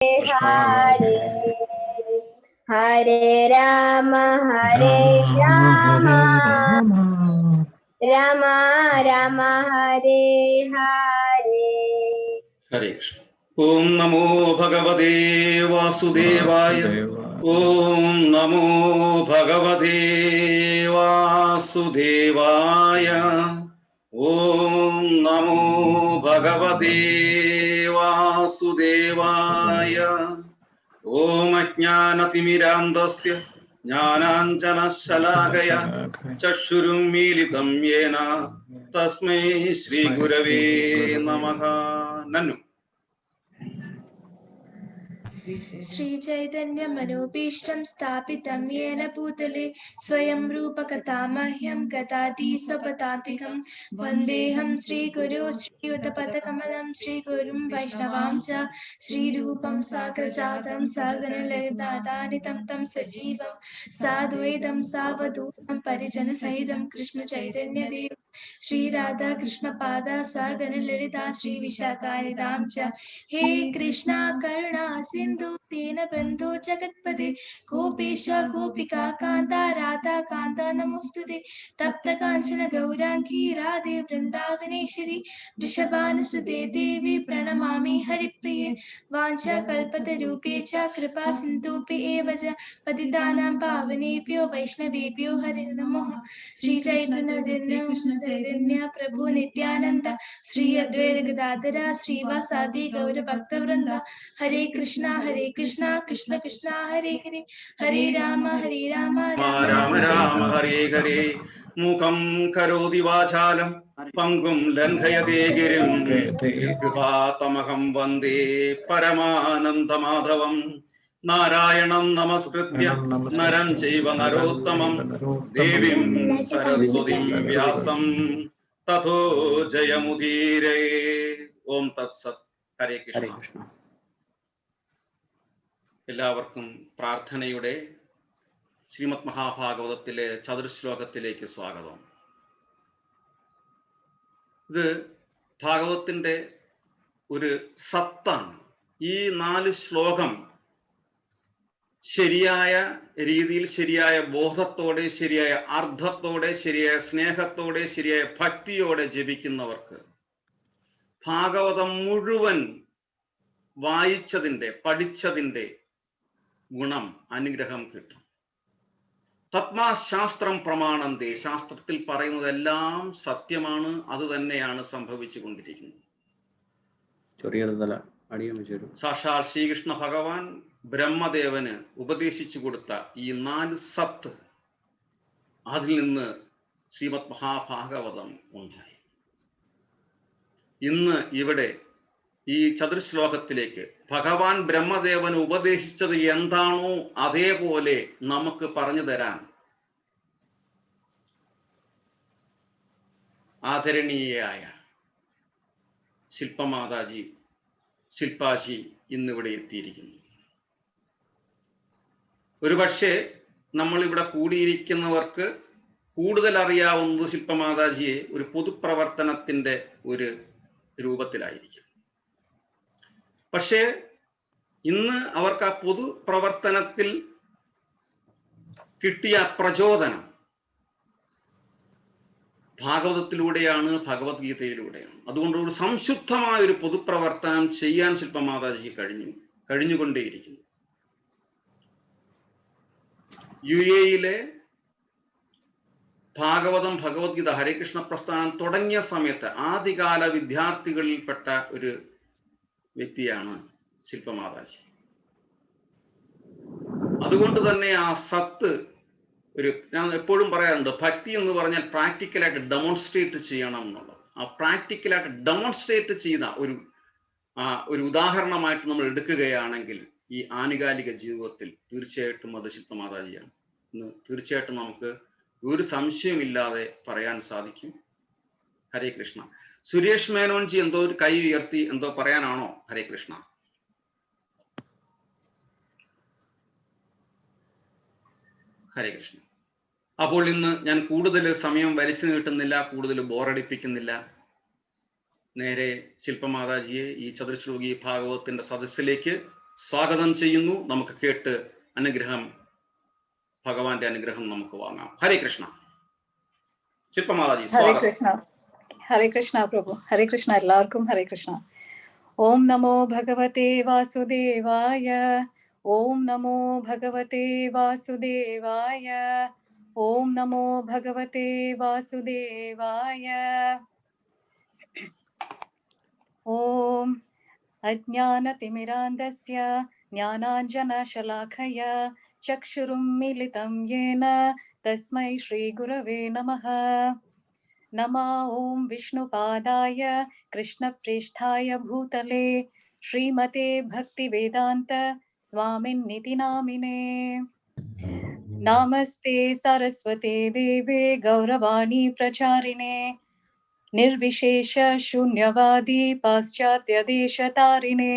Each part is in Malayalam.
Hare Hare Rama Hare Rama Rama Rama Hare Hare. Hare Krishna. Om Namo Bhagavate Vasudevaya. Om Namo Bhagavate Vasudevaya. Om Namo Bhagavate Vasudevaya. Om Ajnanatimidandasya Jnananjanashalakaya Chakshurum Militam Yena Tasmai Shri Gurave Namaha. Nannu. Sri Chaitanya Manobishtam Stapitam Yena Bhutale Swayam Rupakatamahyam Gadadi Sapatantikam Vandeham Sri Guru Sri Uttapatakamallam Sri Gurum Vaishnavamcha Sri Rupam Sagrajatam Saganalagadanitam Tam Sajivam Sadhuedam Savadutam Parijana Sahidam Krishna Chaitanya Dev Sri Radha Krishna Pada Saganalita Sri Vishakhanidamcha He Krishna Karuna Sindhu Dina Bandhu Jagatpade Gopesha Gopika Kanta Radha Kanta Namustude Tapta Kanchana Gaurangi Radhe Vrindavaneshwari Vrishabhanusute Devi Pranamami Haripriye Vancha Kalpata Rupecha Kripa Sindhupi Evaja Patitanam Pavanebhyo Vaishnavebhyo Hare Namaha Sri Chaitanya Chaitanya Prabhu Nityananda Sri Advaita Gadadhara Sri Vasadi Gaura Bhakta Vrinda Hare Krishna Krishna Krishna Hare Hare Hare Rama Rama Rama Hare Hare Mukam Karoti Vachalam Pangum Langhayate Girim Kripatamaham Vande Paramananda Madhavam Narayanam Namaskritya Naram Chaiva Narottamam Devim Saraswatim Vyasam Tato Jayamudire. Om Tat Sat. Hare Krishna. എല്ലാവർക്കും പ്രാർത്ഥനയുടെ ശ്രീമദ് മഹാഭാഗവതത്തിലെ ചതുർശ്ലോകത്തിലേക്ക് സ്വാഗതം. ഇത് ഭാഗവതത്തിന്റെ ഒരു സത്താണ്. ഈ 4 ശ്ലോകം ശരിയായ രീതിയിൽ, ശരിയായ ബോധത്തോടെ, ശരിയായ അർത്ഥത്തോടെ, ശരിയായ സ്നേഹത്തോടെ, ശരിയായ ഭക്തിയോടെ ജപിക്കുന്നവർക്ക് ഭാഗവതം മുഴുവൻ വായിച്ചതിൻ്റെ, പഠിച്ചതിൻ്റെ ഗുണം, അനുഗ്രഹം കിട്ടും. തത്മാശാസ്ത്രം പ്രമാണന്തേ, ശാസ്ത്രത്തിൽ പറയുന്നതെല്ലാം സത്യമാണ്, അത് തന്നെയാണ് സംഭവിച്ചു കൊണ്ടിരിക്കുന്നത്. സാക്ഷാൽ ശ്രീകൃഷ്ണ ഭഗവാൻ ബ്രഹ്മദേവന് ഉപദേശിച്ചു കൊടുത്ത ഈ 4 സത്ത്, അതിൽ നിന്ന് ശ്രീമദ് മഹാഭാഗവതം ഉണ്ടായി. ഇന്ന് ഇവിടെ ഈ ചതുർശ്ലോകത്തിലേക്ക് ഭഗവാൻ ബ്രഹ്മദേവൻ ഉപദേശിച്ചത് എന്താണോ അതേപോലെ നമുക്ക് പറഞ്ഞു തരാൻ ആദരണീയയായ ശില്പാജി ഇന്നിവിടെ എത്തിയിരിക്കുന്നു. ഒരുപക്ഷെ നമ്മളിവിടെ കൂടിയിരിക്കുന്നവർക്ക് കൂടുതൽ അറിയാവുന്നത് ശില്പമാതാജിയെ ഒരു പൊതുപ്രവർത്തനത്തിന്റെ ഒരു രൂപത്തിലായിരിക്കും. പക്ഷേ ഇന്ന് അവർക്ക് ആ പൊതുപ്രവർത്തനത്തിൽ കിട്ടിയ പ്രചോദനം ഭാഗവതത്തിലൂടെയാണ്, ഭഗവത്ഗീതയിലൂടെയാണ്. അതുകൊണ്ട് ഒരു സംശുദ്ധമായ ഒരു പൊതുപ്രവർത്തനം ചെയ്യാൻ ശില്പമാതാജിക്ക് കഴിഞ്ഞുകൊണ്ടേയിരിക്കുന്നു. UAE-യിലെ ഭാഗവതം, ഭഗവത്ഗീത, ഹരേകൃഷ്ണ പ്രസ്ഥാനം തുടങ്ങിയ സമയത്ത് ആദ്യകാല വിദ്യാർത്ഥികളിൽപ്പെട്ട ഒരു വ്യക്തിയാണ് ശില്പമാതാജി. അതുകൊണ്ട് തന്നെ ആ സത്ത് ഞാൻ എപ്പോഴും പറയാറുണ്ട്, ഭക്തി എന്ന് പറഞ്ഞാൽ പ്രാക്ടിക്കലായിട്ട് ഡെമോൺസ്ട്രേറ്റ് ചെയ്യണം എന്നുള്ളത്. ആ പ്രാക്ടിക്കലായിട്ട് ഡെമോൺസ്ട്രേറ്റ് ചെയ്ത ഒരു ഉദാഹരണമായിട്ട് നമ്മൾ എടുക്കുകയാണെങ്കിൽ ഈ ആനുകാലിക ജീവിതത്തിൽ തീർച്ചയായിട്ടും അത് ശില്പമാതാജിയാണ്. ഇന്ന് തീർച്ചയായിട്ടും നമുക്ക് ഒരു സംശയമില്ലാതെ പറയാൻ സാധിക്കും. ഹരേ കൃഷ്ണ. സുരേഷ് മേനോൻജി എന്തോ ഒരു കൈ ഉയർത്തി, എന്തോ പറയാനാണോ? ഹരേ കൃഷ്ണ. ഹരേ കൃഷ്ണ. അപ്പോൾ ഇന്ന് ഞാൻ കൂടുതൽ സമയം വലിച്ചു നീട്ടുന്നില്ല, കൂടുതൽ ബോറടിപ്പിക്കുന്നില്ല. നേരെ ശില്പമാതാജിയെ ഈ ചതുർശ്ലോകി ഭാഗവതത്തിന്റെ സദസ്സിലേക്ക് സ്വാഗതം ചെയ്യുന്നു. നമുക്ക് കേട്ട് അനുഗ്രഹം, ഭഗവാന്റെ അനുഗ്രഹം നമുക്ക് വാങ്ങാം. ഹരേ കൃഷ്ണ. ശില്പമാതാജി ഹരേ സ്വാഗതം. കൃഷ്ണ. ഹരേ കൃഷ്ണ പ്രഭു. ഹരേ കൃഷ്ണ. എല്ലാവർക്കും ഹരേ കൃഷ്ണ. ഓം നമോ ഭഗവതേ വാസുദേവായ. ഓം നമോ ഭഗവതേ വാസുദേവായ. ഓം നമോ ഭഗവതേ വാസുദേവായ. ഓം അജ്ഞാനതിമിരാന്ധസ്യ ജ്ഞാനാഞ്ജനശലാഖയ ചക്ഷുരുന്മിലിതം യേന തസ്മൈ ശ്രീഗുരവേ നമഃ. नमः ओम विष्णुपादाय कृष्णप्रेष्ठाय भूतले श्रीमते भक्तिवेदांत स्वामिन्निति नामिने. नमस्ते सरस्वते देवे गौरवाणी प्रचारिणे निर्विशेष शून्यवादी पाश्चात्यदेशतारिणे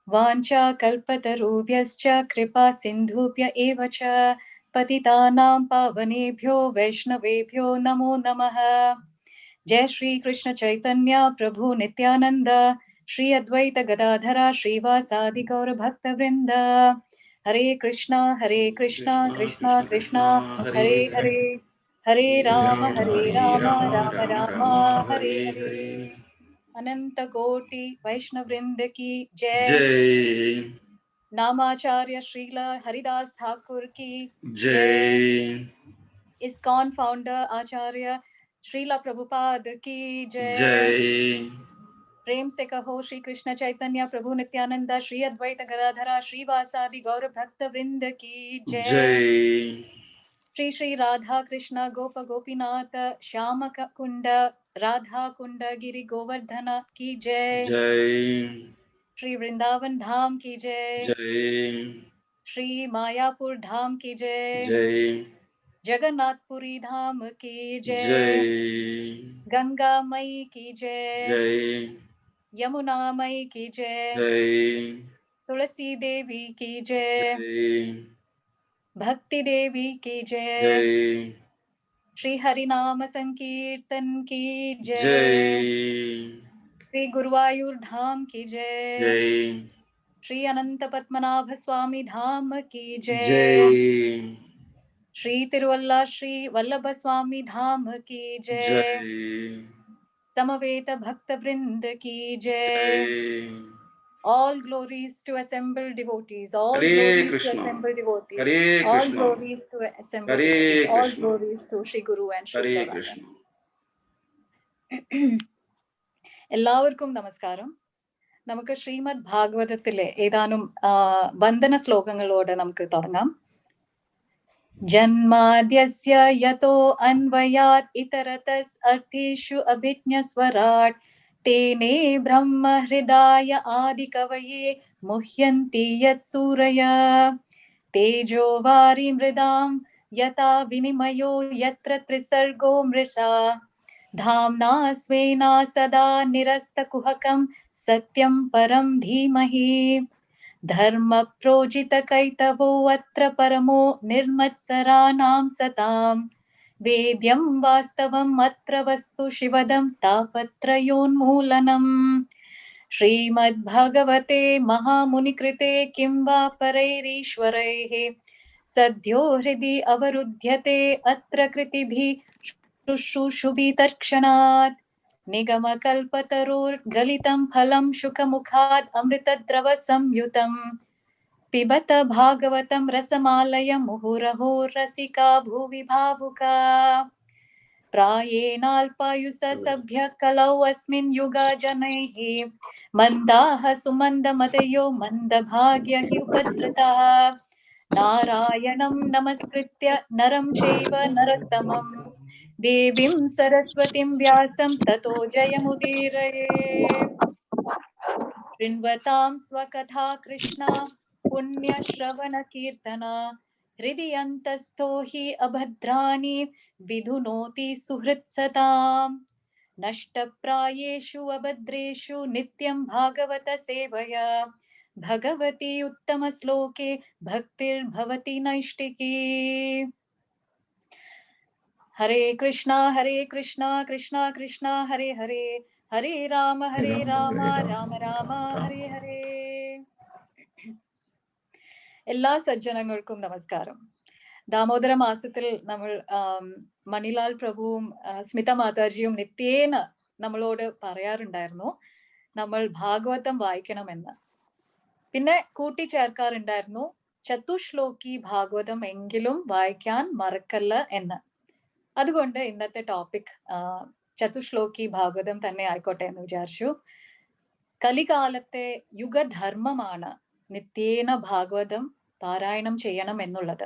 वाञ्छा कल्पतरुभ्यश्च कृपा सिन्धुभ्य एव च पतितानां पावनेभ्यो वैष्णवेभ्यो नमो नमः. जय श्री कृष्ण चैतन्य प्रभु नित्यानंद श्री अद्वैत गदाधरा श्रीवासादि गौर भक्त वृंद. हरे कृष्णा कृष्णा कृष्णा हरे हरे, हरे राम राम हरे हरे. अनंत कोटि वैष्णव वृंद की जय. नामाचार्य श्रील हरिदास ठाकुर की जय. इस्कॉन फाउंडर आचार्य श्रीला प्रभुपाद की जय. प्रेम से कहो श्री कृष्ण चैतन्य प्रभु नित्यानंद श्री अद्वैत गदाधरा श्रीवासादि गौर भक्त वृंद की जय. श्री श्री राधा कृष्ण गोप गोपीनाथ श्याम कुंड राधा कुंड गिरि गोवर्धन की जय. श्री वृंदावन धाम की जय. श्री मायापुर धाम की जय. जगन्नाथपुरी धाम की जय. गंगा मई की जय. यमुना मई की जय. तुलसी देवी की जय. भक्ति देवी की जय. श्री हरिनाम संकीर्तन की जय. श्री गुरुवायूर धाम की जय. श्री अनंत पद्मनाभ स्वामी धाम की जय. श्री तिरुवल्ला श्री वल्लभ स्वामी धाम की जय. समवेत भक्त वृंद की जय. All glories to assembled devotees. All glories to assembled devotees. All glories to assembled devotees. All glories to Shri Guru and Shri Bhagavan. എല്ലാവർക്കും നമസ്കാരം. നമുക്ക് ശ്രീമദ് ഭാഗവതത്തിലെ ഏതാനും വന്ദന ശ്ലോകങ്ങളോട് നമുക്ക് തുടങ്ങാം. ജന്മാദ്യസ്യ യതോ അന്വയാത് ഇതരതസ് അർത്ഥേഷു അഭിജ്ഞസ്വരാട് तेने ब्रह्म हृदाय आदि कवये मुह्यन्ति यत्सूरय तेजो वारि मृदां यथा विनिमयो यत्र त्रिसर्गो मृषा धाम्ना स्वेन सदा निरस्तकुहकं सत्यं परं धीमहि. धर्म प्रोजितकैतवो अत्र परमो निर्मत्सराणां सताम् वेद्यं वास्तवम् अत्र वस्तु शिवदं तापत्रयोन्मूलनम्. श्रीमद्भगवते महामुनिकृते किं वा परैरीश्वरैः सद्यो हृदि अवरुध्यते अत्र कृतिभिः शुश्रूषुभिः तत्क्षणात्. निगमकल्पतरोर्गलितं फलं शुकमुखात् अमृतद्रव संयुतम् पिबत भागवतं रसमालय मुहुरहो रसिका भुवि भावुका. प्रायेणाल्पायुष सभ्य कलौ अस्मिन् युगा जनैः मन्दाः सुमन्दमतयो मन्दभाग्य हि उपद्रुताः. नारायणं नमस्कृत्य नरं चैव नरोत्तमं देवीं सरस्वतीं व्यासं ततो जयमुदीरये. शृण्वतां स्वकथा कृष्णा पुण्यश्रवण कीर्तना हृदि अन्तस्थो हि अभद्राणि विधुनोति सुहृत्सताम्. नष्टप्रायेषु अभद्रेषु नित्यं भागवत सेवया भगवती उत्तमश्लोके भक्तिर्भवति नैष्टिकी. हरे कृष्णा कृष्णा कृष्णा हरे हरे, हरे राम राम राम हरे हरे. എല്ലാ സജ്ജനങ്ങൾക്കും നമസ്കാരം. ദാമോദര മാസത്തിൽ നമ്മൾ മണിലാൽ പ്രഭുവും സ്മിത മാതാജിയും നിത്യേന നമ്മളോട് പറയാറുണ്ടായിരുന്നു നമ്മൾ ഭാഗവതം വായിക്കണമെന്ന്. പിന്നെ കൂട്ടിച്ചേർക്കാറുണ്ടായിരുന്നു ചതുശ്ലോകി ഭാഗവതം എങ്കിലും വായിക്കാൻ മറക്കല്ല എന്ന്. അതുകൊണ്ട് ഇന്നത്തെ ടോപ്പിക് ചതുശ്ലോകി ഭാഗവതം തന്നെ ആയിക്കോട്ടെ എന്ന് വിചാരിച്ചു. കലികാലത്തെ യുഗധർമ്മമാണ് നിത്യേന ഭാഗവതം പാരായണം ചെയ്യണം എന്നുള്ളത്.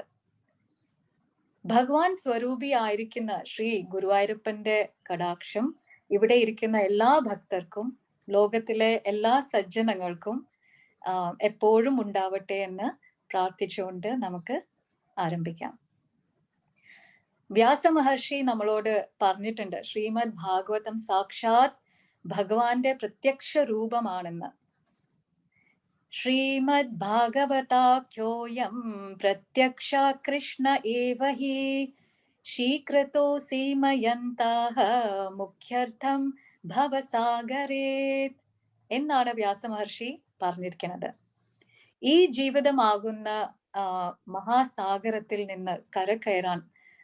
ഭഗവാൻ സ്വരൂപി ആയിരിക്കുന്ന ശ്രീ ഗുരുവായൂരപ്പന്റെ കടാക്ഷം ഇവിടെ ഇരിക്കുന്ന എല്ലാ ഭക്തർക്കും ലോകത്തിലെ എല്ലാ സജ്ജനങ്ങൾക്കും എപ്പോഴും ഉണ്ടാവട്ടെ എന്ന് പ്രാർത്ഥിച്ചുകൊണ്ട് നമുക്ക് ആരംഭിക്കാം. വ്യാസ മഹർഷി നമ്മളോട് പറഞ്ഞിട്ടുണ്ട് ശ്രീമദ് ഭാഗവതം സാക്ഷാത് ഭഗവാന്റെ പ്രത്യക്ഷ രൂപമാണെന്ന്. ശ്രീമദ് ഭാഗവതാഖ്യോയം പ്രത്യക്ഷ കൃഷ്ണ ഏവ ഹി ശീക്രതോ സീമയന്താഹ മുഖ്യർത്ഥം ഭവസാഗരേത് എന്നാണ് വ്യാസ മഹർഷി പറഞ്ഞിരിക്കുന്നത്. ഈ ജീവിതമാകുന്ന മഹാസാഗരത്തിൽ നിന്ന് കരകയറാൻ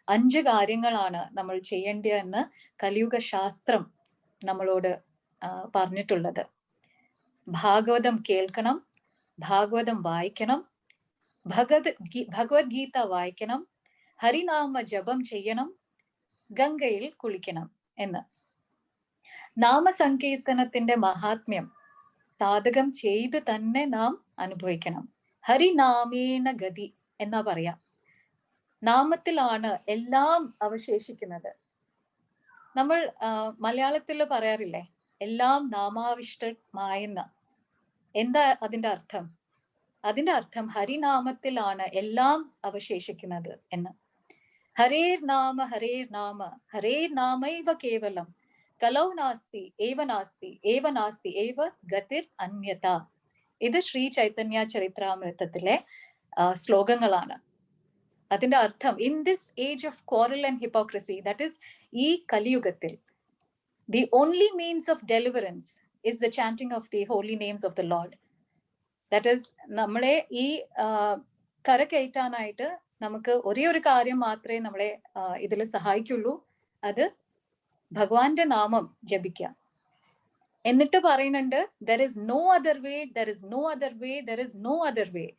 5 കാര്യങ്ങളാണ് നമ്മൾ ചെയ്യേണ്ടതെന്ന് കലിയുഗ ശാസ്ത്രം നമ്മളോട് പറഞ്ഞിട്ടുള്ളത്. ഭാഗവതം കേൾക്കണം, ഭാഗവതം വായിക്കണം, ഭഗവത്ഗീത വായിക്കണം, ഹരിനാമ ജപം ചെയ്യണം, ഗംഗയിൽ കുളിക്കണം എന്ന്. നാമസങ്കീർത്തനത്തിന്റെ മഹാത്മ്യം സാധകം ചെയ്ത് തന്നെ നാം അനുഭവിക്കണം. ഹരിനാമേന ഗതി എന്നാ പറയാം. നാമത്തിലാണ് എല്ലാം അവശേഷിക്കുന്നത്. നമ്മൾ മലയാളത്തിൽ പറയാറില്ലേ എല്ലാം നാമാവിഷ്ടമായെന്ന്. എന്താ അതിന്റെ അർത്ഥം? അതിന്റെ അർത്ഥം ഹരിനാമത്തിലാണ് എല്ലാം അവശേഷിക്കുന്നത് എന്ന്. ഹരേർ നാമ ഹരേർ നാമ ഹരേർ നാമൈവ കേവലം കലൗ നാസ്തി ഏവ നാസ്തി ഏവ നാസ്തി ഏവ ഗതിർ അന്യത. ഇത് ശ്രീ ചൈതന്യ ചരിത്രാമൃതത്തിലെ ശ്ലോകങ്ങളാണ്. അതിന്റെ അർത്ഥം in this age of quarrel and hypocrisy, that is ഈ കലിയുഗത്തിൽ the only means of deliverance is the chanting of the holy names of the Lord. That is, നമ്മളെ ഈ കരകയറ്റാനായിട്ട് നമുക്ക് ഒരേ ഒരു കാര്യം മാത്രമേ നമ്മളെ ഇതിൽ സഹായിക്കുള്ളൂ. അത് ഭഗവാന്റെ നാമം ജപിക്കാം. എന്നിട്ട് പറയുന്നുണ്ട് there is no other way, there is no other way, there is no other way.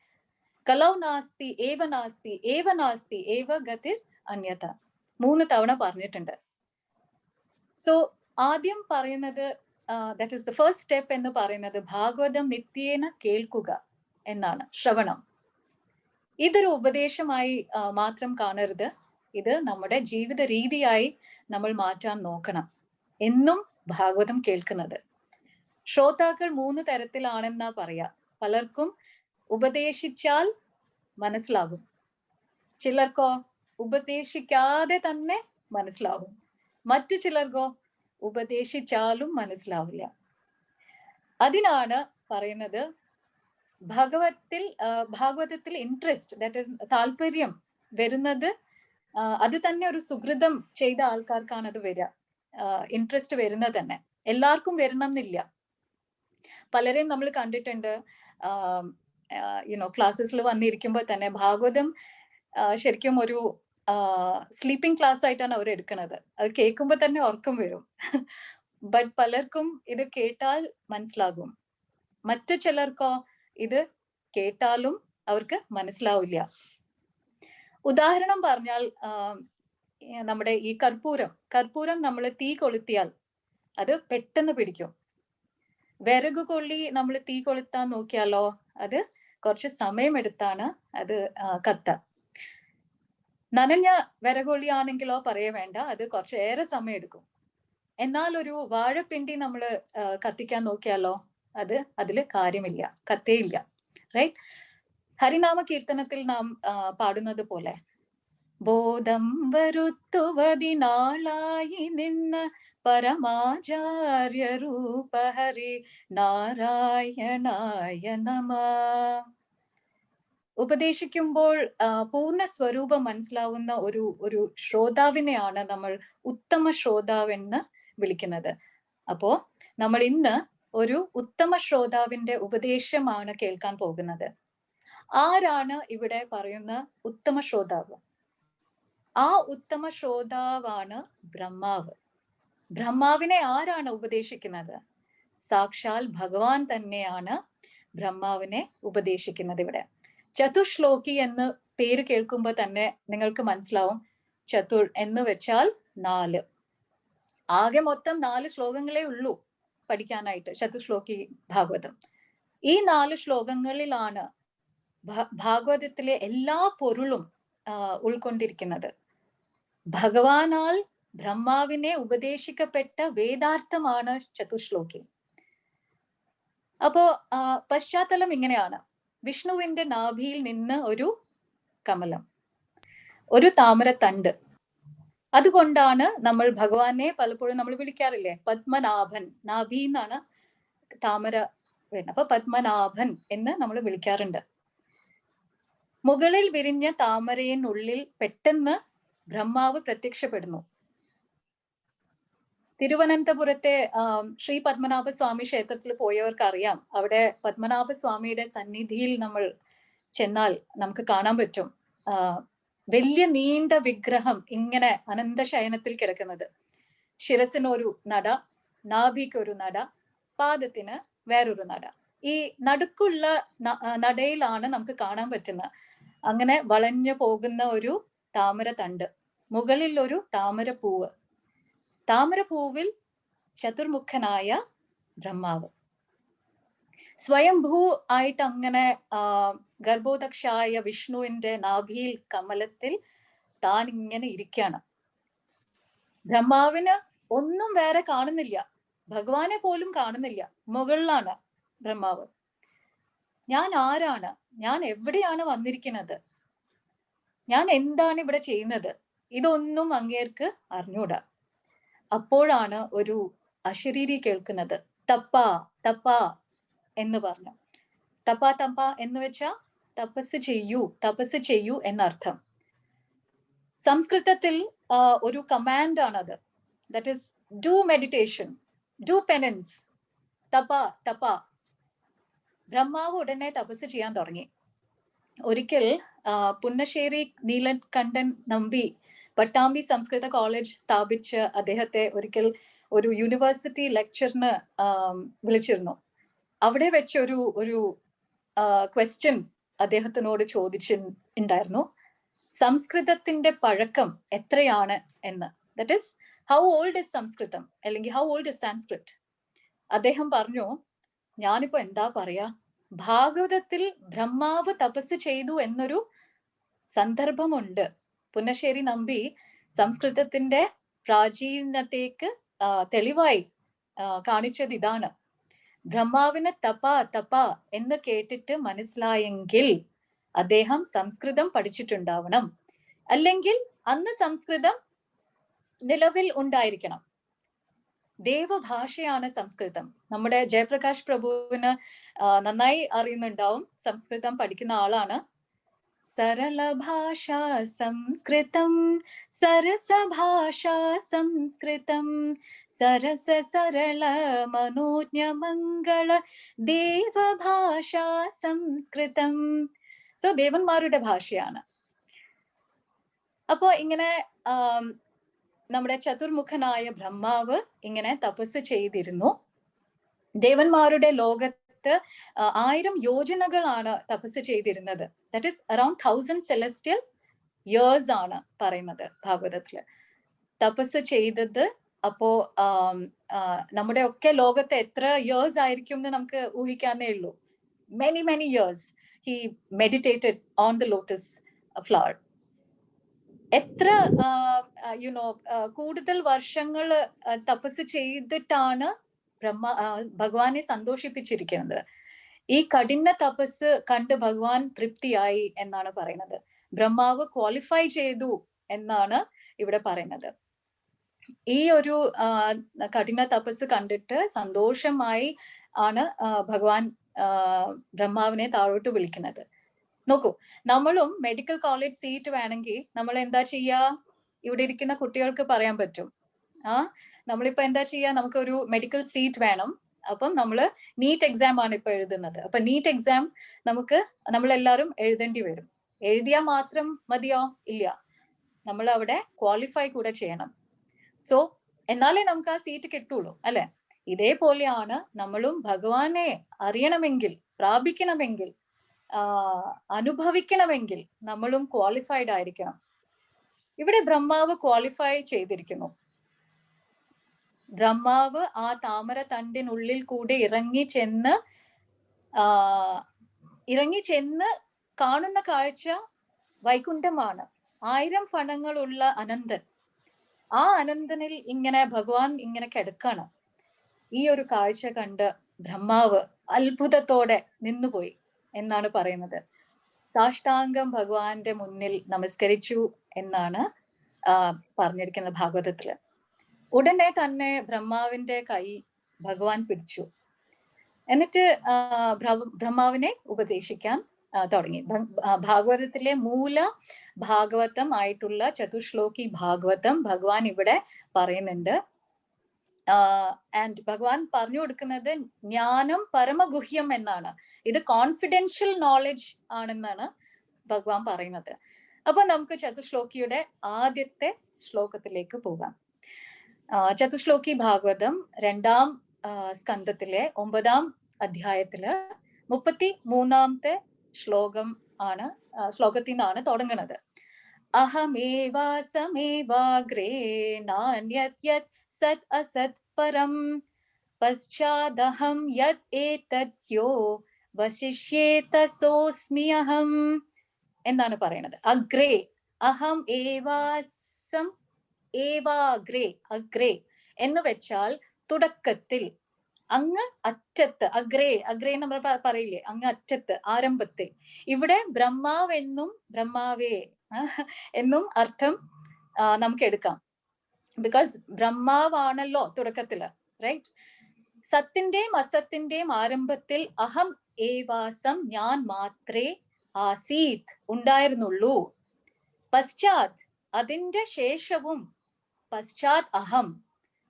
കലൗ നാസ്തി ഏവ നാസ്തി ഏവ നാസ്തി ഏവ ഗതിർ അന്യത 3 തവണ പറഞ്ഞിട്ടുണ്ട്. സോ ആദ്യം പറയുന്നത് that is the first step എന്ന് പറയുന്നത് ഭാഗവതം നിത്യേന കേൾക്കുക എന്നാണ്, ശ്രവണം. ഇതൊരു ഉപദേശമായി മാത്രം കാണരുത്. ഇത് നമ്മുടെ ജീവിത രീതിയായി നമ്മൾ മാറ്റാൻ നോക്കണം. എന്നും ഭാഗവതം കേൾക്കുന്നത്. ശ്രോതാക്കൾ 3 തരത്തിലാണെന്നാ പറയാ. പലർക്കും ഉപദേശിച്ചാൽ മനസ്സിലാകും, ചിലർക്കോ ഉപദേശിക്കാതെ തന്നെ മനസ്സിലാവും, മറ്റു ചിലർക്കോ ഉപദേശിച്ചാലും അതിനാണ് പറയുന്നത് ഭാഗവതത്തിൽ ഇൻട്രസ്റ്റ്, ദാറ്റ് ഈസ് താല്പര്യം വരുന്നത്. അത് തന്നെ ഒരു സുകൃതം ചെയ്ത ആൾക്കാർക്കാണ് അത് വരിക, ഇൻട്രസ്റ്റ് വരുന്നത് തന്നെ. എല്ലാവർക്കും വരണം എന്നില്ല. പലരെയും നമ്മൾ കണ്ടിട്ടുണ്ട് ക്ലാസ്സസിൽ വന്നിരിക്കുമ്പോൾ തന്നെ ഭാഗവതം ശരിക്കും ഒരു സ്ലീപ്പിംഗ് ക്ലാസ് ആയിട്ടാണ് അവർ എടുക്കുന്നത്. അത് കേൾക്കുമ്പോൾ തന്നെ ഉറക്കം വരും. ബട്ട് പലർക്കും ഇത് കേട്ടാൽ മനസ്സിലാകും, മറ്റു ചിലർക്കോ ഇത് കേട്ടാലും അവർക്ക് മനസ്സിലാവില്ല. ഉദാഹരണം പറഞ്ഞാൽ നമ്മുടെ ഈ കർപ്പൂരം നമ്മൾ തീ കൊളുത്തിയാൽ അത് പെട്ടെന്ന് പിടിക്കും. വിറക് കൊള്ളി നമ്മൾ തീ കൊളുത്താൻ നോക്കിയാലോ അത് കുറച്ച് സമയമെടുത്താണ് അത് കത്താൻ. നനഞ്ഞ വിറകൊള്ളിയാണെങ്കിലോ പറയേ വേണ്ട, അത് കുറച്ച് ഏറെ സമയം എടുക്കും. എന്നാൽ ഒരു വാഴപ്പിണ്ടി നമ്മൾ കത്തിക്കാൻ നോക്കിയാലോ അതില് കാര്യമില്ല, കത്തേയില്ല. റൈറ്റ്? ഹരിനാമ കീർത്തനത്തിൽ നാം പാടുന്നത് പോലെ ബോധം വരുത്തുവതിനാളായി നിന്ന പരമാചാര്യ രൂപ ഹരി നാരായണായ നമഃ. ഉപദേശിക്കുമ്പോൾ പൂർണ്ണ സ്വരൂപം മനസ്സിലാവുന്ന ഒരു ശ്രോതാവിനെയാണ് നമ്മൾ ഉത്തമ ശ്രോതാവെന്ന് വിളിക്കുന്നത്. അപ്പോ നമ്മൾ ഇന്ന് ഒരു ഉത്തമ ശ്രോതാവിന്റെ ഉപദേശമാണ് കേൾക്കാൻ പോകുന്നത്. ആരാണ് ഇവിടെ പറയുന്ന ഉത്തമ ശ്രോതാവ്? ആ ഉത്തമ ശ്രോതാവാണ് ബ്രഹ്മാവ്. ബ്രഹ്മാവിനെ ആരാണ് ഉപദേശിക്കുന്നത്? സാക്ഷാൽ ഭഗവാൻ തന്നെയാണ് ബ്രഹ്മാവിനെ ഉപദേശിക്കുന്നത്. ഇവിടെ ചതുശ്ലോകി എന്ന് പേര് കേൾക്കുമ്പോൾ തന്നെ നിങ്ങൾക്ക് മനസ്സിലാവും. ചതുർ എന്ന് വെച്ചാൽ 4. ആകെ മൊത്തം 4 ശ്ലോകങ്ങളേ ഉള്ളൂ പഠിക്കാനായിട്ട് ചതുശ്ലോകി ഭാഗവതം. ഈ 4 ശ്ലോകങ്ങളിലാണ് ഭാഗവതത്തിലെ എല്ലാ പൊരുളും ഉൾക്കൊണ്ടിരിക്കുന്നത്. ഭഗവാനാൽ ബ്രഹ്മാവിനെ ഉപദേശിക്കപ്പെട്ട വേദാർത്ഥമാണ് ചതുശ്ലോകി. അപ്പോ പശ്ചാത്തലം ഇങ്ങനെയാണ്. വിഷ്ണുവിന്റെ നാഭിയിൽ നിന്ന് ഒരു കമലം, ഒരു താമരത്തണ്ട്. അതുകൊണ്ടാണ് നമ്മൾ ഭഗവാനെ പലപ്പോഴും നമ്മൾ വിളിക്കാറില്ലേ പത്മനാഭൻ. നാഭി എന്നാണ് താമര വരുന്നത്. അപ്പൊ പത്മനാഭൻ എന്ന് നമ്മൾ വിളിക്കാറുണ്ട്. മുകളിൽ വിരിഞ്ഞ താമരയിനുള്ളിൽ പെട്ടെന്ന് ബ്രഹ്മാവ് പ്രത്യക്ഷപ്പെടുന്നു. തിരുവനന്തപുരത്തെ ശ്രീ പത്മനാഭ സ്വാമി ക്ഷേത്രത്തിൽ പോയവർക്ക് അറിയാം. അവിടെ പത്മനാഭ സ്വാമിയുടെ സന്നിധിയിൽ നമ്മൾ ചെന്നാൽ നമുക്ക് കാണാൻ പറ്റും വലിയ നീണ്ട വിഗ്രഹം ഇങ്ങനെ അനന്തശയനത്തിൽ കിടക്കുന്നത്. ശിരസിനൊരു നട, നാഭിക്കൊരു നട, പാദത്തിന് വേറൊരു നട. ഈ നടുക്കുള്ള നടയിലാണ് നമുക്ക് കാണാൻ പറ്റുന്നത്. അങ്ങനെ വളഞ്ഞു പോകുന്ന ഒരു താമര തണ്ട്, മുകളിൽ ഒരു താമരപ്പൂവ്, താമരപ്പൂവിൽ ചതുർമുഖനായ ബ്രഹ്മാവ് സ്വയംഭൂ ആയിട്ട് അങ്ങനെ ഗർഭോദക്ഷായ വിഷ്ണുവിന്റെ നാഭിയിൽ കമലത്തിൽ താൻ ഇങ്ങനെ ഇരിക്കുകയാണ്. ബ്രഹ്മാവിന് ഒന്നും വേറെ കാണുന്നില്ല, ഭഗവാനെ പോലും കാണുന്നില്ല. മുകളിലാണ് ബ്രഹ്മാവ്. ഞാൻ ആരാണ്? ഞാൻ എവിടെയാണ് വന്നിരിക്കുന്നത്? ഞാൻ എന്താണ് ഇവിടെ ചെയ്യുന്നത്? ഇതൊന്നും അങ്ങേർക്ക് അറിഞ്ഞൂടാ. അപ്പോഴാണ് ഒരു അശരീരി കേൾക്കുന്നത്. തപ്പ തപ്പ എന്ന് പറഞ്ഞു. തപ്പ തപ്പ എന്ന് വെച്ചാൽ തപസ് ചെയ്യൂ, തപസ് ചെയ്യൂ എന്നർത്ഥം. സംസ്കൃതത്തിൽ ഒരു കമാൻഡ് ആണത്. That is do meditation, do penance, തപ തപ. ബ്രഹ്മാവ് ഉടനെ തപസ് ചെയ്യാൻ തുടങ്ങി. ഒരിക്കൽ പുന്നശ്ശേരി നീലകണ്ഠൻ നമ്പി പട്ടാമ്പി സംസ്കൃത കോളേജ് സ്ഥാപിച്ച് അദ്ദേഹത്തെ ഒരിക്കൽ ഒരു യൂണിവേഴ്സിറ്റി ലെക്ചറിന് വിളിച്ചിരുന്നു. അവിടെ വെച്ച് ഒരു ക്വസ്റ്റ്യൻ അദ്ദേഹത്തിനോട് ചോദിച്ചിട്ടുണ്ടായിരുന്നു. സംസ്കൃതത്തിന്റെ പഴക്കം എത്രയാണ് എന്ന്. That is how old is സംസ്കൃതം, അല്ലെങ്കിൽ ഹൗ ഓൾഡ് ഇസ് സാൻസ്ക്രിറ്റ്. അദ്ദേഹം പറഞ്ഞു, ഞാനിപ്പോ എന്താ പറയാ, ഭാഗവതത്തിൽ ബ്രഹ്മാവ് തപസ് ചെയ്തു എന്നൊരു സന്ദർഭമുണ്ട്. പുന്നശ്ശേരി നമ്പി സംസ്കൃതത്തിന്റെ പ്രാചീനതയ്ക്ക് തെളിവായി കാണിച്ചത് ഇതാണ്. ബ്രഹ്മാവിന് തപ തപ എന്ന് കേട്ടിട്ട് മനസ്സിലായെങ്കിൽ അദ്ദേഹം സംസ്കൃതം പഠിച്ചിട്ടുണ്ടാവണം, അല്ലെങ്കിൽ അന്ന് സംസ്കൃതം നിലവിൽ ഉണ്ടായിരിക്കണം. ദേവഭാഷയാണ് സംസ്കൃതം. നമ്മുടെ ജയപ്രകാശ് പ്രഭുവിന് നന്നായി അറിയുന്നുണ്ടാവും, സംസ്കൃതം പഠിക്കുന്ന ആളാണ്. സരള ഭാഷ സംസ്കൃതം, സരസ ഭാഷ സംസ്കൃതം, സരസ സരള മനോജ്ഞ മംഗള ദേവഭാഷ സംസ്കൃതം. സോ ദേവന്മാരുടെ ഭാഷയാണ്. അപ്പോ ഇങ്ങനെ നമ്മുടെ ചതുർമുഖനായ ബ്രഹ്മാവ് ഇങ്ങനെ തപസ് ചെയ്തിരുന്നു. ദേവന്മാരുടെ ലോകത്ത് 1000 യോജനകളാണ് തപസ് ചെയ്തിരുന്നത്. That is around 1000 celestial years ആണ് പറയുന്നത് ഭാഗവതത്തില് തപസ് ചെയ്തത്. അപ്പോ നമ്മുടെ ഒക്കെ ലോകത്ത് എത്ര ഇയേഴ്സ് ആയിരിക്കും എന്ന് നമുക്ക് ഊഹിക്കാനേ ഉള്ളൂ. Many many years he meditated on the lotus flower. എത്ര കൂടുതൽ വർഷങ്ങൾ തപസ് ചെയ്തിട്ടാണ് ഭഗവാനെ സന്തോഷിപ്പിച്ചിരിക്കുന്നത്. ഈ കഠിന തപസ് കണ്ട് ഭഗവാൻ തൃപ്തിയായി എന്നാണ് പറയുന്നത്. ബ്രഹ്മാവ് ക്വാളിഫൈ ചെയ്തു എന്നാണ് ഇവിടെ പറയുന്നത്. ഈ ഒരു കഠിന തപസ് കണ്ടിട്ട് സന്തോഷമായി ആണ് ഭഗവാൻ ബ്രഹ്മാവിനെ താഴോട്ട് വിളിക്കുന്നത്. നോക്കൂ, നമ്മളും മെഡിക്കൽ കോളേജ് സീറ്റ് വേണമെങ്കിൽ നമ്മൾ എന്താ ചെയ്യാ? ഇവിടെ ഇരിക്കുന്ന കുട്ടികൾക്ക് പറയാൻ പറ്റും. നമ്മളിപ്പോ എന്താ ചെയ്യാ? നമുക്കൊരു മെഡിക്കൽ സീറ്റ് വേണം. അപ്പം നമ്മള് നീറ്റ് എക്സാം ആണ് ഇപ്പൊ എഴുതുന്നത്. അപ്പൊ നീറ്റ് എക്സാം നമ്മളെല്ലാവരും എഴുതേണ്ടി വരും. എഴുതിയാൽ മാത്രം മതിയോ? ഇല്ല, നമ്മൾ അവിടെ ക്വാളിഫൈ കൂടെ ചെയ്യണം. സോ എന്നാലേ നമുക്ക് ആ സീറ്റ് കിട്ടുള്ളൂ, അല്ലെ? ഇതേപോലെയാണ് നമ്മളും ഭഗവാനെ അറിയണമെങ്കിൽ, പ്രാപിക്കണമെങ്കിൽ, അനുഭവിക്കണമെങ്കിൽ നമ്മളും ക്വാളിഫൈഡ് ആയിരിക്കണം. ഇവിടെ ബ്രഹ്മാവ് ക്വാളിഫൈ ചെയ്തിരിക്കുന്നു. ബ്രഹ്മാവ് ആ താമര തണ്ടിനുള്ളിൽ കൂടെ ഇറങ്ങി ചെന്ന് കാണുന്ന കാഴ്ച വൈകുണ്ഠമാണ്. 1000 ഫണങ്ങളുള്ള അനന്തൻ. ആ അനന്തനിൽ ഇങ്ങനെ ഭഗവാൻ ഇങ്ങനെ കിടക്കാണ്. ഈ ഒരു കാഴ്ച കണ്ട് ബ്രഹ്മാവ് അത്ഭുതത്തോടെ നിന്നുപോയി എന്നാണ് പറയുന്നത്. സാഷ്ടാംഗം ഭഗവാന്റെ മുന്നിൽ നമസ്കരിച്ചു എന്നാണ് പറഞ്ഞിരിക്കുന്നത് ഭാഗവതത്തില്. ഉടനെ തന്നെ ബ്രഹ്മാവിന്റെ കൈ ഭഗവാൻ പിടിച്ചു. എന്നിട്ട് ബ്രഹ്മാവിനെ ഉപദേശിക്കാൻ തുടങ്ങി. ഭാഗവതത്തിലെ മൂല ഭാഗവതം ആയിട്ടുള്ള ചതുശ്ലോകി ഭാഗവതം ഭഗവാൻ ഇവിടെ പറയുന്നുണ്ട്. ആൻഡ് ഭഗവാൻ പറഞ്ഞു കൊടുക്കുന്നത് ജ്ഞാനം പരമഗുഹ്യം എന്നാണ്. ഇത് കോൺഫിഡൻഷ്യൽ നോളജ് ആണെന്നാണ് ഭഗവാൻ പറയുന്നത്. അപ്പൊ നമുക്ക് ചതുശ്ലോകിയുടെ ആദ്യത്തെ ശ്ലോകത്തിലേക്ക് പോകാം. ചതുശ്ലോകി ഭാഗവതം 2ാം സ്കന്ധത്തിലെ 9ാം അധ്യായത്തില് 33ാമത്തെ ശ്ലോകത്തിൽ നിന്നാണ് തുടങ്ങുന്നത്. അഹമേവാസമേവാഗ്രേ നാന്യത് യത് സത് അസത് പരം പശ്ചാദഹം യത് ഏതദ്യോ വശിഷ്യേത സോസ്മി അഹം എന്നാണ് പറയുന്നത്. അഗ്രേ അഹം ഏവാസം ഏവാഗ്രേ. അഗ്രേ എന്ന് വെച്ചാൽ തുടക്കത്തിൽ, അങ്ങ് അറ്റത്ത്. അഗ്രേ നമ്മൾ പറയില്ലേ, അങ്ങ് അറ്റത്ത്, ആരംഭത്തിൽ. ഇവിടെ ബ്രഹ്മാവെന്നും ബ്രഹ്മാവേ എന്നും അർത്ഥം നമുക്ക് എടുക്കാം. ബിക്കോസ് ബ്രഹ്മാവാണല്ലോ തുടക്കത്തില്, റൈറ്റ്? സത്തിന്റെയും അസത്തിന്റെയും ആരംഭത്തിൽ അഹം ഏവാസം, ഞാൻ മാത്രേ ആസീത്, ഉണ്ടായിരുന്നുള്ളൂ. പശ്ചാത്, അതിന്റെ ശേഷവും, പശ്ചാത് അഹം,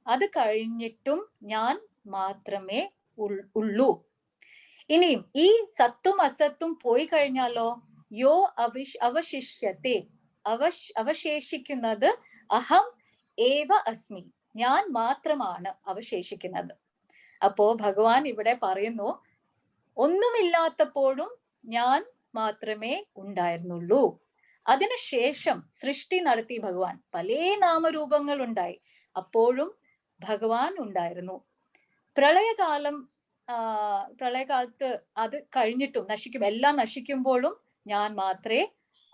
അത് കഴിഞ്ഞിട്ടും ഞാൻ മാത്രമേ ഉള്ളൂ. ഇനിയും ഈ സത്തും അസത്തും പോയി കഴിഞ്ഞാലോ, യോ അവശിഷ്യത്തെ, അവശേഷിക്കുന്നത് അഹം ഏവ അസ്മി, ഞാൻ മാത്രമാണ് അവശേഷിക്കുന്നത്. അപ്പോ ഭഗവാൻ ഇവിടെ പറയുന്നു, ഒന്നുമില്ലാത്തപ്പോഴും ഞാൻ മാത്രമേ ഉണ്ടായിരുന്നുള്ളൂ. അതിനുശേഷം സൃഷ്ടി നടത്തി ഭഗവാൻ. പല നാമരൂപങ്ങൾ ഉണ്ടായി, അപ്പോഴും ഭഗവാൻ ഉണ്ടായിരുന്നു. പ്രളയകാലത്ത് അത് കഴിഞ്ഞിട്ടും എല്ലാം നശിക്കുമ്പോഴും ഞാൻ മാത്രമേ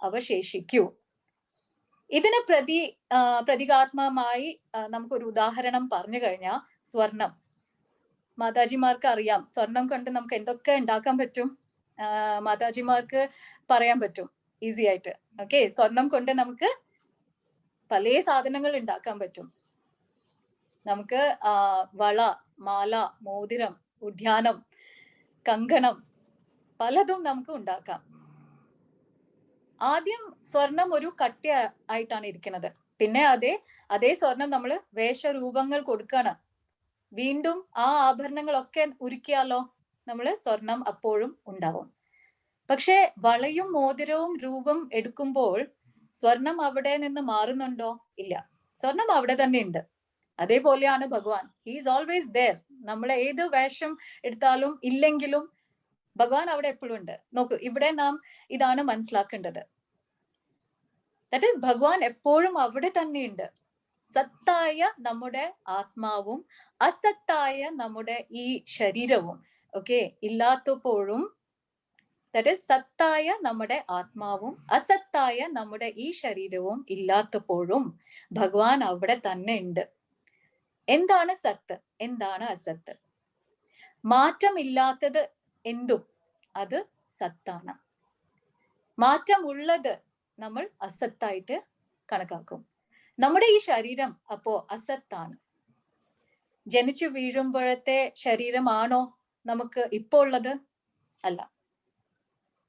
അവശേഷിക്കൂ. ഇതിന് പ്രതീകാത്മകമായി നമുക്കൊരു ഉദാഹരണം പറഞ്ഞു കഴിഞ്ഞാൽ, സ്വർണം. മാതാജിമാർക്ക് അറിയാം, സ്വർണം കൊണ്ട് നമുക്ക് എന്തൊക്കെ ഉണ്ടാക്കാൻ പറ്റും. മാതാജിമാർക്ക് പറയാൻ പറ്റും ഈസി ആയിട്ട്. ഓക്കെ, സ്വർണം കൊണ്ട് നമുക്ക് പല സാധനങ്ങൾ ഉണ്ടാക്കാൻ പറ്റും. നമുക്ക് വള, മാല, മോതിരം, ഉദ്യാനം, കങ്കണം, പലതും നമുക്ക് ഉണ്ടാക്കാം. ആദ്യം സ്വർണം ഒരു കട്ട ആയിട്ടാണ് ഇരിക്കുന്നത്. പിന്നെ അതേ സ്വർണം നമ്മൾ വേഷരൂപങ്ങൾ കൊടുക്കണം. വീണ്ടും ആ ആഭരണങ്ങളൊക്കെ ഉരുക്കിയാലോ നമ്മള് സ്വർണം അപ്പോഴും ഉണ്ടാവും. പക്ഷെ വളയും മോതിരവും രൂപം എടുക്കുമ്പോൾ സ്വർണം അവിടെ നിന്ന് മാറുന്നുണ്ടോ? ഇല്ല, സ്വർണം അവിടെ തന്നെ ഉണ്ട്. അതേപോലെയാണ് ഭഗവാൻ. He is always there. നമ്മൾ ഏത് വേഷം എടുത്താലും ഇല്ലെങ്കിലും ഭഗവാൻ അവിടെ എപ്പോഴും ഉണ്ട്. നോക്കൂ, ഇവിടെ നാം ഇതാണ് മനസ്സിലാക്കേണ്ടത്. ദാറ്റ് ഈസ്, ഭഗവാൻ എപ്പോഴും അവിടെ തന്നെയുണ്ട്. സത്തായ നമ്മുടെ ആത്മാവും അസത്തായ നമ്മുടെ ഈ ശരീരവും ഓക്കെ ഇല്ലാത്തപ്പോഴും, ദാറ്റ് ഈസ് സത്തായ നമ്മുടെ ആത്മാവും അസത്തായ നമ്മുടെ ഈ ശരീരവും ഇല്ലാത്തപ്പോഴും ഭഗവാൻ അവിടെ തന്നെ ഉണ്ട്. എന്താണ് സത്ത്, എന്താണ് അസത്ത്? മാറ്റമില്ലാത്തത് എന്തും അത് സത്താണ്. മാറ്റമുള്ളത് നമ്മൾ അസത്തായിട്ട് കണക്കാക്കും. നമ്മുടെ ഈ ശരീരം അപ്പോ അസത്താണ്. ജനിച്ചു വീഴുമ്പോഴത്തെ ശരീരമാണോ നമുക്ക് ഇപ്പോ ഉള്ളത്? അല്ല,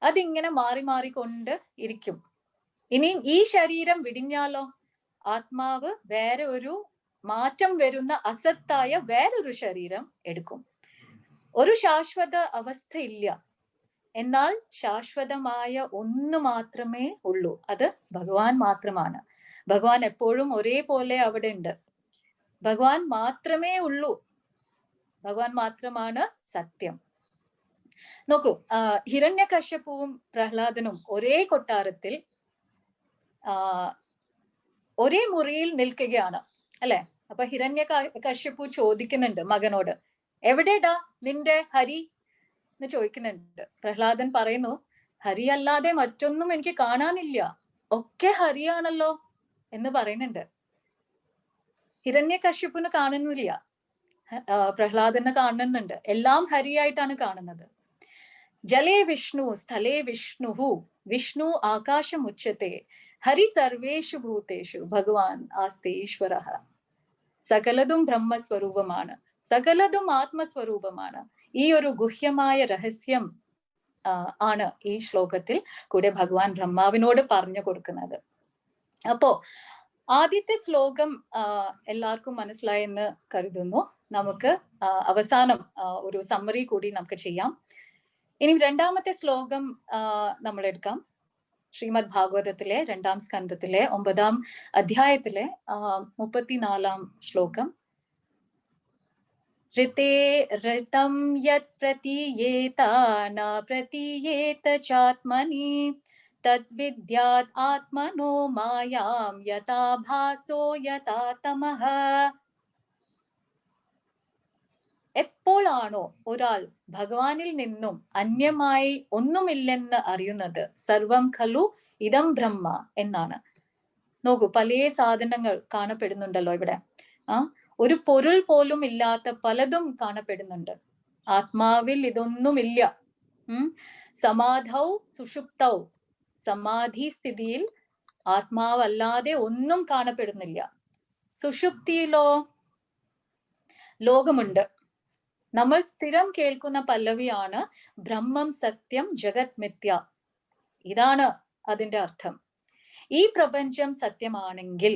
അതിങ്ങനെ മാറിക്കൊണ്ട് ഇരിക്കും. ഇനിയും ഈ ശരീരം വിടിഞ്ഞാലോ ആത്മാവ് വേറെ ഒരു മാറ്റം വരുന്ന അസത്തായ വേറൊരു ശരീരം എടുക്കും. ഒരു ശാശ്വത അവസ്ഥ ഇല്ല. എന്നാൽ ശാശ്വതമായ ഒന്ന് മാത്രമേ ഉള്ളൂ. അത് ഭഗവാൻ മാത്രമാണ്. ഭഗവാൻ എപ്പോഴും ഒരേപോലെ അവിടെ ഉണ്ട്. ഭഗവാൻ മാത്രമേ ഉള്ളൂ. ഭഗവാൻ മാത്രമാണ് സത്യം. നോക്കൂ, ഹിരണ്യകശ്യപുവും പ്രഹ്ലാദനും ഒരേ കൊട്ടാരത്തിൽ ഒരേ മുറിയിൽ നിൽക്കുകയാണ് അല്ലെ? അപ്പൊ ഹിരണ്യകശ്യപു ചോദിക്കുന്നുണ്ട് മകനോട്, എവിടെടാ നിന്റെ ഹരി എന്ന് ചോദിക്കുന്നുണ്ട്. പ്രഹ്ലാദൻ പറയുന്നു, ഹരി അല്ലാതെ മറ്റൊന്നും എനിക്ക് കാണാനില്ല, ഒക്കെ ഹരിയാണല്ലോ എന്ന് പറയുന്നുണ്ട്. ഹിരണ്യകശ്യപുന് കാണുന്നില്ല, പ്രഹ്ലാദനെ കാണുന്നുണ്ട്. എല്ലാം ഹരിയായിട്ടാണ് കാണുന്നത്. ജലേ വിഷ്ണു സ്ഥലേ വിഷ്ണുഹു വിഷ്ണു ആകാശമുച്യത്തെ ഹരി സർവേഷു ഭൂതേഷു ഭഗവാൻ ആസ്തേ ഈശ്വരഃ. സകലതും ബ്രഹ്മസ്വരൂപമാണ്, സകലതും ആത്മസ്വരൂപമാണ്. ഈ ഒരു ഗുഹ്യമായ രഹസ്യം ആണ് ഈ ശ്ലോകത്തിൽ കൂടെ ഭഗവാൻ ബ്രഹ്മാവിനോട് പറഞ്ഞു കൊടുക്കുന്നത്. അപ്പോ ആദ്യത്തെ ശ്ലോകം എല്ലാവർക്കും മനസ്സിലായെന്ന് കരുതുന്നു. നമുക്ക് അവസാനം ഒരു സമ്മറി കൂടി നമുക്ക് ചെയ്യാം. ഇനി രണ്ടാമത്തെ ശ്ലോകം നമ്മൾ എടുക്കാം. ശ്രീമദ് ഭാഗവതത്തിലെ 2-ാം സ്കന്ധത്തിലെ 9-ാം അധ്യായത്തിലെ 34-ാം ശ്ലോകം. ഋതേ ഋതം യത് പ്രതീയേത ന പ്രതീയേത ചാത്മനി തദ്വിദ്യാത് ആത്മനോ മായാം യഥാ ഭാസോ യഥാ തമഃ. എപ്പോഴാണോ ഒരാൾ ഭഗവാനിൽ നിന്നും അന്യമായി ഒന്നുമില്ലെന്ന് അറിയുന്നത്, സർവം ഖലു ഇദം ബ്രഹ്മ എന്നാണ്. നോക്കൂ, പല സാധനങ്ങൾ കാണപ്പെടുന്നുണ്ടല്ലോ ഇവിടെ. ഒരു പൊരുൾ പോലും ഇല്ലാത്ത പലതും കാണപ്പെടുന്നുണ്ട്. ആത്മാവിൽ ഇതൊന്നുമില്ല. സമാധൗ സുഷുപ്തൗ, സമാധി സ്ഥിതിയിൽ ആത്മാവല്ലാതെ ഒന്നും കാണപ്പെടുന്നില്ല. സുഷുപ്തിയിലോ ലോകമുണ്ട്. നമ്മൾ സ്ഥിരം കേൾക്കുന്ന പല്ലവിയാണ് ബ്രഹ്മം സത്യം ജഗത് മിഥ്യ. ഇതാണ് അതിന്റെ അർത്ഥം. ഈ പ്രപഞ്ചം സത്യമാണെങ്കിൽ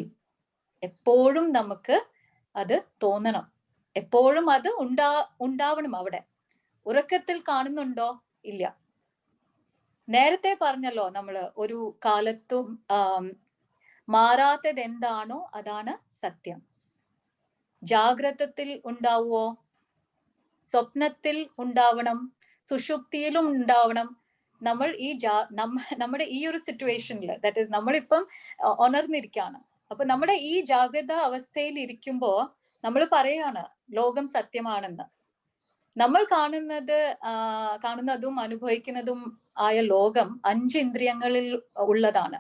എപ്പോഴും നമുക്ക് അത് തോന്നണം, എപ്പോഴും അത് ഉണ്ടാവണം. അവിടെ ഉറക്കത്തിൽ കാണുന്നുണ്ടോ? ഇല്ല. നേരത്തെ പറഞ്ഞല്ലോ നമ്മള്, ഒരു കാലത്തും മാറാത്തത് എന്താണോ അതാണ് സത്യം. ജാഗ്രതത്തിൽ ഉണ്ടാവുമോ? സ്വപ്നത്തിൽ ഉണ്ടാവണം, സുഷുപ്തിയിലും ഉണ്ടാവണം. നമ്മൾ നമ്മുടെ ഈ ഒരു സിറ്റുവേഷനിൽ, ദാറ്റ് ഈസ് നമ്മളിപ്പം ഉണർന്നിരിക്കുകയാണ്. അപ്പൊ നമ്മുടെ ഈ ജാഗ്രത അവസ്ഥയിൽ ഇരിക്കുമ്പോ നമ്മൾ പറയാണ് ലോകം സത്യമാണെന്ന്. നമ്മൾ കാണുന്നതും അനുഭവിക്കുന്നതും ആയ ലോകം 5 ഇന്ദ്രിയങ്ങളിൽ ഉള്ളതാണ്.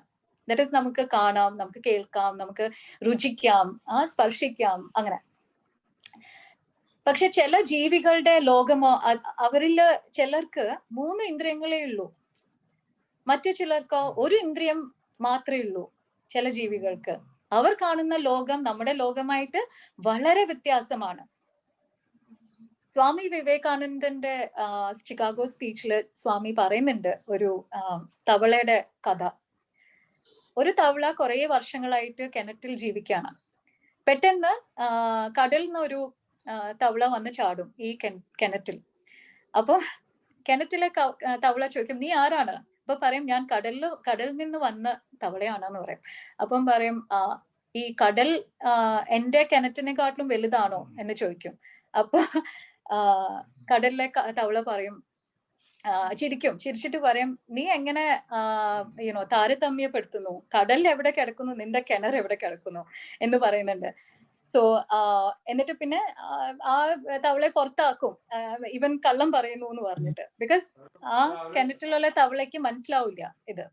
ദാറ്റ് ഈസ് നമുക്ക് കാണാം, നമുക്ക് കേൾക്കാം, നമുക്ക് രുചിക്കാം, സ്പർശിക്കാം, അങ്ങനെ. പക്ഷെ ചില ജീവികളുടെ ലോകമോ, അവരിൽ ചിലർക്ക് 3 ഇന്ദ്രിയങ്ങളേ ഉള്ളൂ, മറ്റു ചിലർക്കോ 1 ഇന്ദ്രിയം മാത്രമേ ഉള്ളൂ. ചില ജീവികൾക്ക് അവർ കാണുന്ന ലോകം നമ്മുടെ ലോകമായിട്ട് വളരെ വ്യത്യാസമാണ്. സ്വാമി വിവേകാനന്ദന്റെ ചിക്കാഗോ സ്പീച്ചില് സ്വാമി പറയുന്നുണ്ട് ഒരു തവളയുടെ കഥ. ഒരു തവള കുറെ വർഷങ്ങളായിട്ട് കിണറ്റിൽ ജീവിക്കുകയാണ്. പെട്ടെന്ന് കടലിൽ നിന്ന് ഒരു തവള വന്ന് ചാടും ഈ കിണറ്റിൽ. അപ്പൊ കിണറ്റിലെ തവള ചോദിക്കും, നീ ആരാണ്? അപ്പൊ പറയും, ഞാൻ കടലിൽ നിന്ന് വന്ന തവളയാണെന്ന് പറയും. അപ്പം പറയും, ഈ കടൽ എന്റെ കിണറ്റിനെക്കാട്ടിലും വലുതാണോ എന്ന് ചോദിക്കും. അപ്പൊ കടലിലെ തവള പറയും, ചിരിച്ചിട്ട് പറയും, നീ എങ്ങനെ താരതമ്യപ്പെടുത്തുന്നു? കടൽ എവിടെ കിടക്കുന്നു, നിന്റെ കിണർ എവിടെ കിടക്കുന്നു എന്ന് പറയുന്നുണ്ട്. സോ എന്നിട്ട് പിന്നെ ആ തവളയെ പുറത്താക്കും, ഇവൻ കള്ളം പറയുന്നു എന്ന് പറഞ്ഞിട്ട്. ബിക്കോസ് ആ കിണറ്റിലുള്ള തവളയ്ക്ക് മനസ്സിലാവില്ല ഇത്.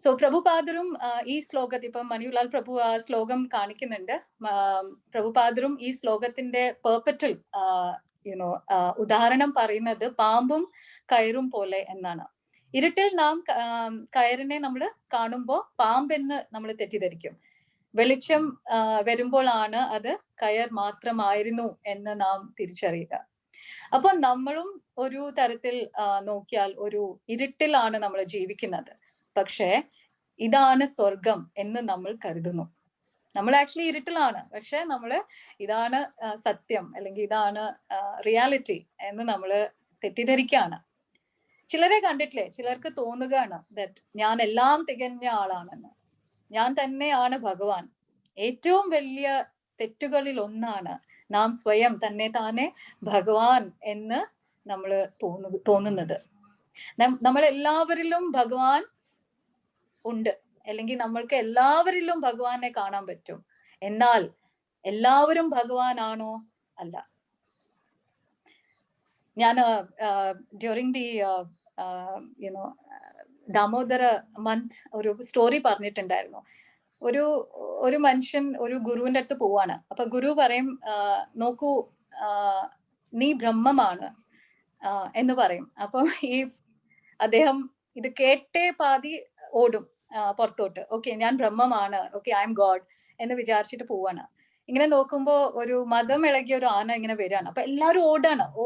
സോ പ്രഭുപാദരും ഈ ശ്ലോകത്തിൽ, ഇപ്പം മണിലാൽ പ്രഭു ആ ശ്ലോകം കാണിക്കുന്നുണ്ട്. പ്രഭുപാദരും ഈ ശ്ലോകത്തിന്റെ പെർപെറ്റൽ ഉദാഹരണം പറയുന്നത് പാമ്പും കയറും പോലെ എന്നാണ്. ഇരുട്ടിൽ നാം കയറിനെ നമ്മൾ കാണുമ്പോ പാമ്പെന്ന് നമ്മൾ തെറ്റിദ്ധരിക്കും. വെളിച്ചം വരുമ്പോഴാണ് അത് കയർ മാത്രമായിരുന്നു എന്ന് നാം തിരിച്ചറിയുക. അപ്പൊ നമ്മളും ഒരു തരത്തിൽ നോക്കിയാൽ ഒരു ഇരുട്ടിലാണ് നമ്മൾ ജീവിക്കുന്നത്. പക്ഷേ ഇതാണ് സ്വർഗം എന്ന് നമ്മൾ കരുതുന്നു. നമ്മൾ ആക്ച്വലി ഇരുട്ടിലാണ്, പക്ഷെ നമ്മള് ഇതാണ് സത്യം അല്ലെങ്കിൽ ഇതാണ് റിയാലിറ്റി എന്ന് നമ്മള് തെറ്റിദ്ധരിക്കാണ്. ചിലരെ കണ്ടിട്ടില്ലേ, ചിലർക്ക് തോന്നുകയാണ് ദാറ്റ് ഞാൻ എല്ലാം തികഞ്ഞ ആളാണെന്ന്, ഞാൻ തന്നെയാണ് ഭഗവാൻ. ഏറ്റവും വലിയ തെറ്റുകളിൽ ഒന്നാണ് നാം സ്വയം തന്നെ താനെ ഭഗവാൻ എന്ന് നമ്മൾ തോന്നുന്നത്. നമ്മൾ എല്ലാവരിലും ഭഗവാൻ ഉണ്ട്, അല്ലെങ്കിൽ നമ്മൾക്ക് എല്ലാവരിലും ഭഗവാനെ കാണാൻ പറ്റും. എന്നാൽ എല്ലാവരും ഭഗവാനാണോ? അല്ല. ഞാൻ ഡ്യൂറിങ് ദി ദാമോദര മന്ത് ഒരു സ്റ്റോറി പറഞ്ഞിട്ടുണ്ടായിരുന്നു. ഒരു മനുഷ്യൻ ഒരു ഗുരുവിന്റെ അടുത്ത് പോവാണ്. അപ്പൊ ഗുരു പറയും, നോക്കൂ നീ ബ്രഹ്മമാണ് എന്ന് പറയും. അപ്പം അദ്ദേഹം ഇത് കേട്ടേ പാതി ഓടും പുറത്തോട്ട്. ഓക്കെ, ഞാൻ ബ്രഹ്മമാണ്, ഓക്കെ ഐ എം ഗോഡ് എന്ന് വിചാരിച്ചിട്ട് പോവാണ്. ഇങ്ങനെ നോക്കുമ്പോ ഒരു മതം ഇളകിയ ഒരു ആന ഇങ്ങനെ വരികയാണ്. അപ്പൊ എല്ലാവരും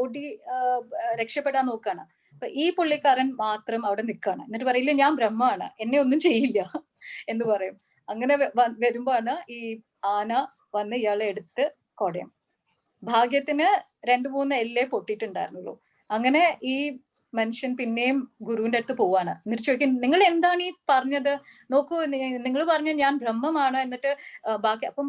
ഓടി രക്ഷപ്പെടാൻ നോക്കാണ്. അപ്പൊ ഈ പുള്ളിക്കാരൻ മാത്രം അവിടെ നിൽക്കാണ്. എന്നിട്ട് പറയില്ല, ഞാൻ ബ്രഹ്മമാണ്, എന്നെ ഒന്നും ചെയ്യില്ല എന്ന് പറയും. അങ്ങനെ വരുമ്പോഴാണ് ഈ ആന വന്ന് ഇയാളെ എടുത്ത് കൊടയും. ഭാഗ്യത്തിന് 2-3 എല്ലേ പൊട്ടിയിട്ടുണ്ടായിരുന്നുള്ളൂ. അങ്ങനെ ഈ മനുഷ്യൻ പിന്നെയും ഗുരുവിന്റെ അടുത്ത് പോവാണ്. എന്നിട്ട് ചോദിക്കും, നിങ്ങൾ എന്താണ് ഈ പറഞ്ഞത്? നോക്കൂ, നിങ്ങൾ പറഞ്ഞ ഞാൻ ബ്രഹ്മമാണ്, എന്നിട്ട് ബാക്കി. അപ്പം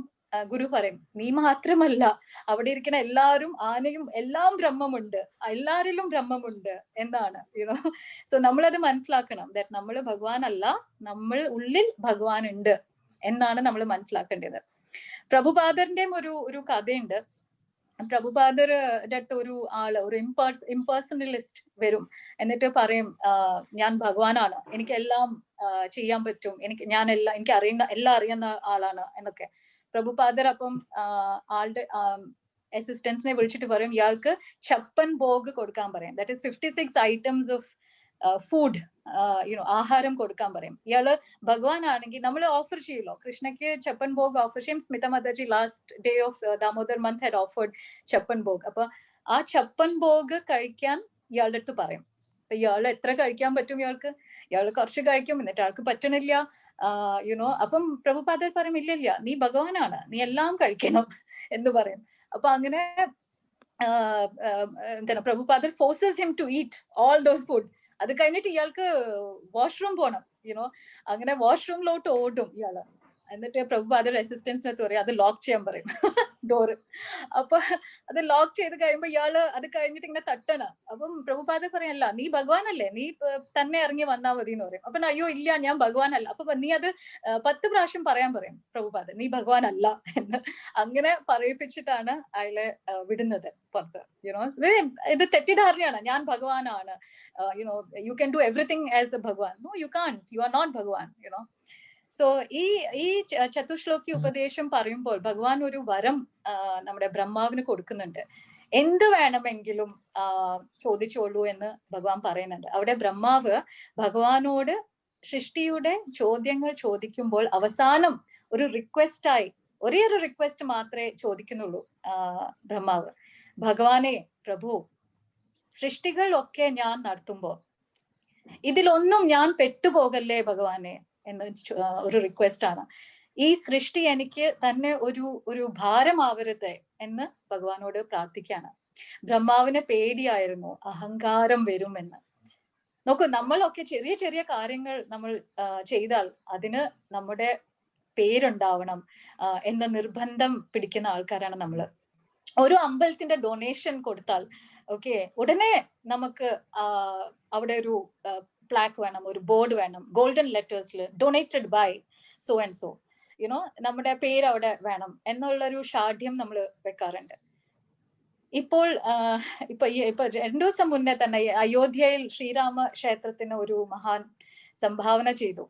ഗുരു പറയും, നീ മാത്രമല്ല, അവിടെ ഇരിക്കുന്ന എല്ലാവരും, ആനയും എല്ലാം ബ്രഹ്മമുണ്ട്, എല്ലാരിലും ബ്രഹ്മമുണ്ട് എന്നാണ്. സോ നമ്മളത് മനസ്സിലാക്കണം. ദാറ്റ് നമ്മൾ ഭഗവാൻ അല്ല, നമ്മൾ ഉള്ളിൽ ഭഗവാൻ ഉണ്ട് എന്നാണ് നമ്മൾ മനസ്സിലാക്കേണ്ടത്. പ്രഭുപാദറിന്റെയും ഒരു കഥയുണ്ട്. പ്രഭുപാദരുടെ അടുത്ത് ഒരു ആള്, ഒരു ഇംപേഴ്സണലിസ്റ്റ് വരും. എന്നിട്ട് പറയും, ഞാൻ ഭഗവാനാണ്, എനിക്കെല്ലാം ചെയ്യാൻ പറ്റും, എനിക്ക് എല്ലാം അറിയുന്ന ആളാണ് എന്നൊക്കെ. പ്രഭുപാദർ അപ്പം ആളുടെ അസിസ്റ്റൻസിനെ വിളിച്ചിട്ട് പറയും, ഇയാൾക്ക് 56 ഭോഗ് കൊടുക്കാൻ പറയും. That is 56 items of food, ആഹാരം കൊടുക്കാൻ പറയും. ഇയാള് ഭഗവാൻ ആണെങ്കിൽ നമ്മൾ ഓഫർ ചെയ്യല്ലോ, കൃഷ്ണയ്ക്ക് 56 ഭോഗ് ഓഫർ ചെയ്യും. Smitha Mataji last day of Damodar month had offered 56 Bhog. അപ്പൊ ആ 56 ഭോഗ് കഴിക്കാൻ ഇയാളുടെ അടുത്ത് പറയും. അപ്പൊ ഇയാള് എത്ര കഴിക്കാൻ പറ്റും? ഇയാള് കുറച്ച് കഴിക്കും, എന്നിട്ട് ആൾക്ക് പറ്റണില്ല. അപ്പം പ്രഭുപാദർ പറയും, ഇല്ല, നീ ഭഗവാനാണ്, നീ എല്ലാം കഴിക്കണം എന്ന് പറയും. അപ്പൊ അങ്ങനെ എന്താണ്, പ്രഭുപാദർ forces him to eat all those food. അത് കഴിഞ്ഞിട്ട് ഇയാൾക്ക് വാഷ്റൂം പോണം. അങ്ങനെ വാഷ്റൂമിലോട്ട് ഓടും ഇയാള്. എന്നിട്ട് പ്രഭുപാദർ അസിസ്റ്റൻസിനകത്ത് പറയും, അത് ലോക്ക് ചെയ്യാൻ പറയും ഡോറ്. അപ്പൊ അത് ലോക്ക് ചെയ്ത് കഴിയുമ്പോ ഇയാള് അത് കഴിഞ്ഞിട്ട് ഇങ്ങനെ തട്ടണം. അപ്പം പ്രഭുപാദർ പറയല്ല, നീ ഭഗവാനല്ലേ, നീ തന്നെ ഇറങ്ങി വന്നാ മതി എന്ന് പറയും. അപ്പൊ അയ്യോ ഇല്ല, ഞാൻ ഭഗവാനല്ല. അപ്പൊ നീ അത് 10 പ്രാവശ്യം പറയാൻ പറയും പ്രഭുപാദർ, നീ ഭഗവാൻ അല്ല എന്ന്. അങ്ങനെ പറയിപ്പിച്ചിട്ടാണ് അയാളെ വിടുന്നത് പുറത്ത്. ഇത് തെറ്റിദ്ധാരണയാണ്, ഞാൻ ഭഗവാനാണ്, you can do everything as a Bhagwan. No, you can't. You are not Bhagwan, so ഈ ചതുശ്ലോകി ഉപദേശം പറയുമ്പോൾ ഭഗവാൻ ഒരു വരം നമ്മുടെ ബ്രഹ്മാവിന് കൊടുക്കുന്നുണ്ട്. എന്ത് വേണമെങ്കിലും ചോദിച്ചോളൂ എന്ന് ഭഗവാൻ പറയുന്നുണ്ട്. അവിടെ ബ്രഹ്മാവ് ഭഗവാനോട് സൃഷ്ടിയുടെ ചോദ്യങ്ങൾ ചോദിക്കുമ്പോൾ അവസാനം ഒരു റിക്വസ്റ്റായി, ഒരേ ഒരു റിക്വസ്റ്റ് മാത്രമേ ചോദിക്കുന്നുള്ളൂ ബ്രഹ്മാവ്. ഭഗവാനെ, പ്രഭു, സൃഷ്ടികളൊക്കെ ഞാൻ നടത്തുമ്പോ ഇതിലൊന്നും ഞാൻ പെട്ടുപോകല്ലേ ഭഗവാനെ എന്ന് ഒരു റിക്വസ്റ്റ് ആണ്. ഈ സൃഷ്ടി എനിക്ക് തന്നെ ഒരു ഭാരമാവരുത് എന്ന് ഭഗവാനോട് പ്രാർത്ഥിക്കാണ്. ബ്രഹ്മാവിന് പേടിയായിരുന്നു അഹങ്കാരം വരുമെന്ന്. നോക്കൂ, നമ്മളൊക്കെ ചെറിയ ചെറിയ കാര്യങ്ങൾ നമ്മൾ ചെയ്താൽ അതിന് നമ്മുടെ പേരുണ്ടാവണം എന്ന നിർബന്ധം പിടിക്കുന്ന ആൾക്കാരാണ് നമ്മള്. ഒരു അമ്പലത്തിന്റെ ഡൊണേഷൻ കൊടുത്താൽ ഓക്കെ, ഉടനെ നമുക്ക് അവിടെ ഒരു പ്ലാക്ക് വേണം, ഒരു ബോർഡ് വേണം, ഗോൾഡൻ ലെറ്റേഴ്സിൽ donated by so and so, നമ്മുടെ പേര് അവിടെ വേണം എന്നുള്ളൊരു ഷാഠ്യം നമ്മൾ വെക്കാറുണ്ട്. ഇപ്പോൾ ഇപ്പൊ 2 ദിവസം മുന്നേ തന്നെ അയോധ്യയിൽ ശ്രീരാമ ക്ഷേത്രത്തിന് ഒരു മഹാൻ സംഭാവന ചെയ്തു.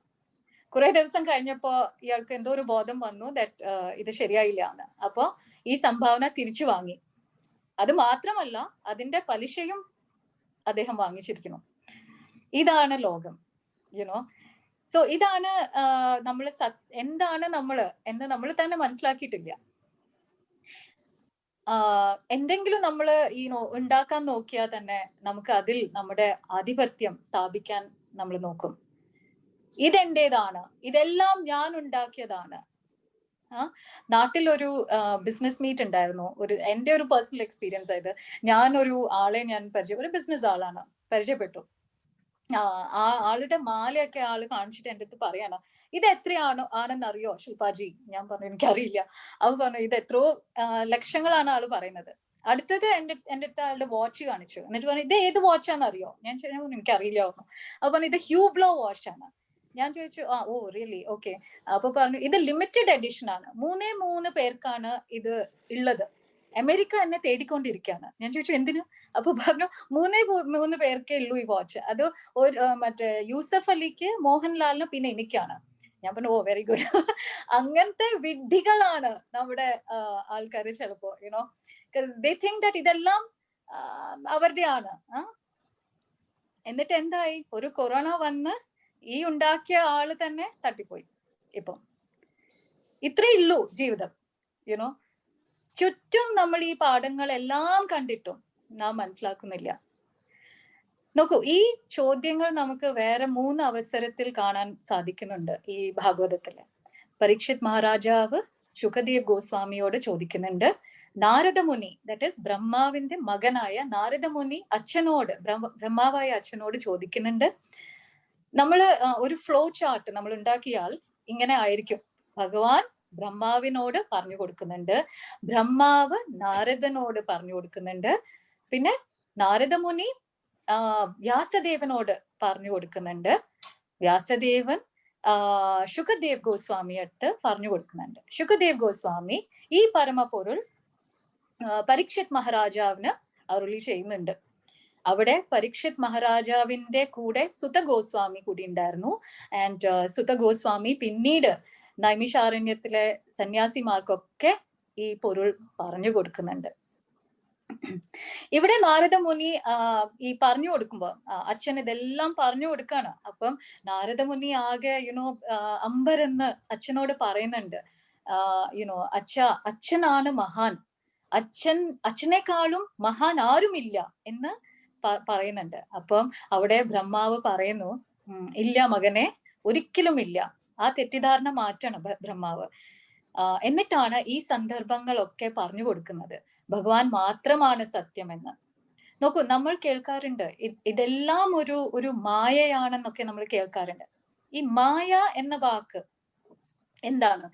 കുറെ ദിവസം കഴിഞ്ഞപ്പോ ഇയാൾക്ക് എന്തോ ഒരു ബോധം വന്നു ദാറ്റ് ഇത് ശരിയായില്ല എന്ന്. അപ്പോ ഈ സംഭാവന തിരിച്ചു വാങ്ങി. അത് മാത്രമല്ല, അതിന്റെ പലിശയും അദ്ദേഹം വാങ്ങിച്ചിരിക്കുന്നു. ഇതാണ് ലോകം, സോ ഇതാണ് നമ്മൾ എന്താണ് നമ്മള് എന്ന് നമ്മൾ തന്നെ മനസ്സിലാക്കിയിട്ടില്ല. എന്തെങ്കിലും നമ്മൾ ഉണ്ടാക്കാൻ നോക്കിയാൽ തന്നെ നമുക്ക് അതിൽ നമ്മുടെ ആധിപത്യം സ്ഥാപിക്കാൻ നമ്മൾ നോക്കും. ഇതെന്റേതാണ്, ഇതെല്ലാം ഞാൻ ഉണ്ടാക്കിയതാണ് നാട്ടിലൊരു ബിസിനസ് മീറ്റ് ഉണ്ടായിരുന്നു. എൻ്റെ ഒരു പേഴ്സണൽ എക്സ്പീരിയൻസ് ആയത്, ഞാനൊരു ആളെ ഒരു ബിസിനസ് ആളാണ് പരിചയപ്പെട്ടു. ആ ആളുടെ മാലയൊക്കെ ആള് കാണിച്ചിട്ട് എൻ്റെ അടുത്ത് പറയാണ്, ഇത് ആണെന്ന് അറിയോ ശില്പാജി? ഞാൻ പറഞ്ഞു എനിക്കറിയില്ല. അവ പറഞ്ഞു ഇത് എത്രയോ ലക്ഷങ്ങളാണ് ആള് പറയുന്നത്. അടുത്തത് എൻ്റെ അടുത്ത് ആളുടെ വാച്ച് കാണിച്ചു. എന്നിട്ട് പറഞ്ഞു ഇത് ഏത് വാച്ചാന്ന് അറിയോ? ഞാൻ എനിക്കറിയില്ല പറഞ്ഞു. അപ്പൊ പറഞ്ഞു ഇത് ഹ്യൂബ്ലോ വാച്ചാണ്. ഞാൻ ചോദിച്ചു ഓ റിയലി, ഓക്കെ. അപ്പൊ പറഞ്ഞു ഇത് ലിമിറ്റഡ് എഡിഷൻ ആണ്, 3 പേർക്കാണ് ഇത് ഉള്ളത്, അമേരിക്ക എന്നെ തേടിക്കൊണ്ടിരിക്കുകയാണ്. ഞാൻ ചോദിച്ചു എന്തിനു? അപ്പൊ പറഞ്ഞു 3 പേർക്കേ ഉള്ളൂ ഈ വാച്ച്. അത് മറ്റേ യൂസഫ് അലിക്ക്, മോഹൻലാലിന്, പിന്നെ എനിക്കാണ്. ഞാൻ പറഞ്ഞു ഓ വെരി ഗുഡ്. അങ്ങനത്തെ വിഡ്ഢികളാണ് നമ്മുടെ ആൾക്കാര് ചിലപ്പോ, യുനോ, ദേ തിങ്ക് ദാറ്റ് ഇതെല്ലാം അവരുടെയാണ്. എന്നിട്ട് എന്തായി? ഒരു കൊറോണ വന്ന് ഈ ഉണ്ടാക്കിയ ആള് തന്നെ തട്ടിപ്പോയി. ഇപ്പം ഇത്രേ ഉള്ളൂ ജീവിതം, യുനോ. ചുറ്റും നമ്മൾ ഈ പാഠങ്ങളെല്ലാം കണ്ടിട്ടും നാം മനസ്സിലാക്കുന്നില്ല. നോക്കൂ, ഈ ചോദ്യങ്ങൾ നമുക്ക് വേറെ 3 അവസരത്തിൽ കാണാൻ സാധിക്കുന്നുണ്ട് ഈ ഭാഗവതത്തില്. പരീക്ഷിത് മഹാരാജാവ് ശുകദേവ് ഗോസ്വാമിയോട് ചോദിക്കുന്നുണ്ട്. നാരദമുനി, ദാറ്റ് ഈസ് ബ്രഹ്മാവിന്റെ മകനായ നാരദമുനി ബ്രഹ്മാവായ അച്ഛനോട് ചോദിക്കുന്നുണ്ട്. നമ്മള് ഒരു ഫ്ലോ ചാർട്ട് നമ്മൾ ഉണ്ടാക്കിയാൽ ഇങ്ങനെ ആയിരിക്കും. ഭഗവാൻ ബ്രഹ്മാവിനോട് പറഞ്ഞു കൊടുക്കുന്നുണ്ട്, ബ്രഹ്മാവ് നാരദനോട് പറഞ്ഞു കൊടുക്കുന്നുണ്ട്, പിന്നെ നാരദമുനി വ്യാസദേവനോട് പറഞ്ഞു കൊടുക്കുന്നുണ്ട്, വ്യാസദേവൻ ശുകദേവ് ഗോസ്വാമി അടുത്ത് പറഞ്ഞു കൊടുക്കുന്നുണ്ട്. ശുകദേവ് ഗോസ്വാമി ഈ പരമപൊരുൾ പരീക്ഷിത് മഹാരാജാവിന് അരുളി ചെയ്യുന്നുണ്ട്. അവിടെ പരീക്ഷിത് മഹാരാജാവിന്റെ കൂടെ സുത ഗോസ്വാമി കൂടി ഉണ്ടായിരുന്നു. ആൻഡ് സുത ഗോസ്വാമി പിന്നീട് നൈമിഷാരണ്യത്തിലെ സന്യാസിമാർക്കൊക്കെ ഈ പൊരുൾ പറഞ്ഞു കൊടുക്കുന്നുണ്ട്. ഇവിടെ നാരദമുനി ഈ പറഞ്ഞു കൊടുക്കുമ്പോ അച്ഛൻ ഇതെല്ലാം പറഞ്ഞു കൊടുക്കാണ്. അപ്പം നാരദമുനി ആകെ അമ്പരെന്ന് അച്ഛനോട് പറയുന്നുണ്ട്. അച്ഛനാണ് മഹാൻ, അച്ഛനേക്കാളും മഹാൻ ആരുമില്ല എന്ന് പറയുന്നുണ്ട്. അപ്പം അവിടെ ബ്രഹ്മാവ് പറയുന്നു, ഇല്ല മകനെ, ഒരിക്കലും ഇല്ല. ആ തെറ്റിദ്ധാരണ മാറ്റണം ബ്രഹ്മാവ്. എന്നിട്ടാണ് ഈ സന്ദർഭങ്ങളൊക്കെ പറഞ്ഞു കൊടുക്കുന്നത്, ഭഗവാൻ മാത്രമാണ് സത്യമെന്ന്. നോക്കൂ, നമ്മൾ കേൾക്കാറുണ്ട് ഇതെല്ലാം ഒരു മായയാണെന്നൊക്കെ നമ്മൾ കേൾക്കാറുണ്ട്. ഈ മായ എന്ന വാക്ക് എന്താണ്?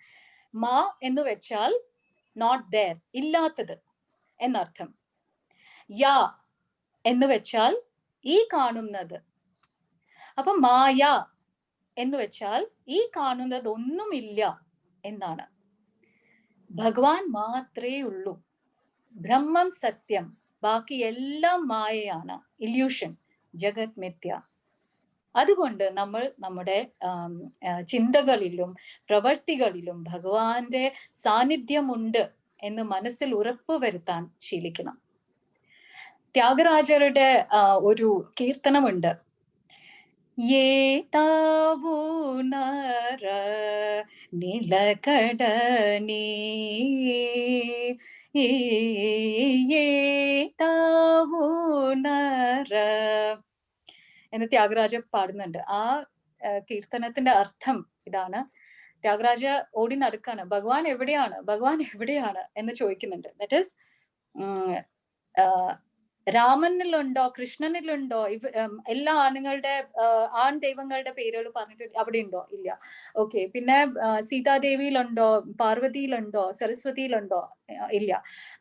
മാ എന്ന് വെച്ചാൽ നോട്ട് ദേർ, ഇല്ലാത്തത് എന്നർത്ഥം. യാ എന്ന് വെച്ചാൽ ഈ കാണുന്നത്. അപ്പൊ മായ എന്ന് വെച്ചാൽ ഈ കാണുന്നത് ഒന്നുമില്ല എന്നാണ്. ഭഗവാൻ മാത്രമേ ഉള്ളൂ, ബ്രഹ്മം സത്യം, ബാക്കി എല്ലാം മായയാണ്, ഇല്യൂഷൻ, ജഗത് മിഥ്യ. അതുകൊണ്ട് നമ്മൾ നമ്മുടെ ചിന്തകളിലും പ്രവർത്തികളിലും ഭഗവാന്റെ സാന്നിധ്യമുണ്ട് എന്ന് മനസ്സിൽ ഉറപ്പുവരുത്താൻ ശീലിക്കണം. ത്യാഗരാജരുടെ ഒരു കീർത്തനമുണ്ട്. യേ താവൂ നര നിലകടനീ യേ താവൂ നര എന്ന് ത്യാഗരാജ പാടുന്നുണ്ട്. ആ കീർത്തനത്തിന്റെ അർത്ഥം ഇതാണ്. ത്യാഗരാജ ഓടി നടക്കാണ്, ഭഗവാൻ എവിടെയാണ്, ഭഗവാൻ എവിടെയാണ് എന്ന് ചോദിക്കുന്നുണ്ട്. ദാറ്റ് ഈസ് രാമനിലുണ്ടോ, കൃഷ്ണനിലുണ്ടോ, എല്ലാ ആണുങ്ങളുടെ ആൺ ദൈവങ്ങളുടെ പേരുകൾ പറഞ്ഞിട്ട് അവിടെ ഉണ്ടോ? ഇല്ല. ഓക്കെ, പിന്നെ സീതാദേവിയിലുണ്ടോ, പാർവതിയിലുണ്ടോ, സരസ്വതിയിലുണ്ടോ? ഇല്ല.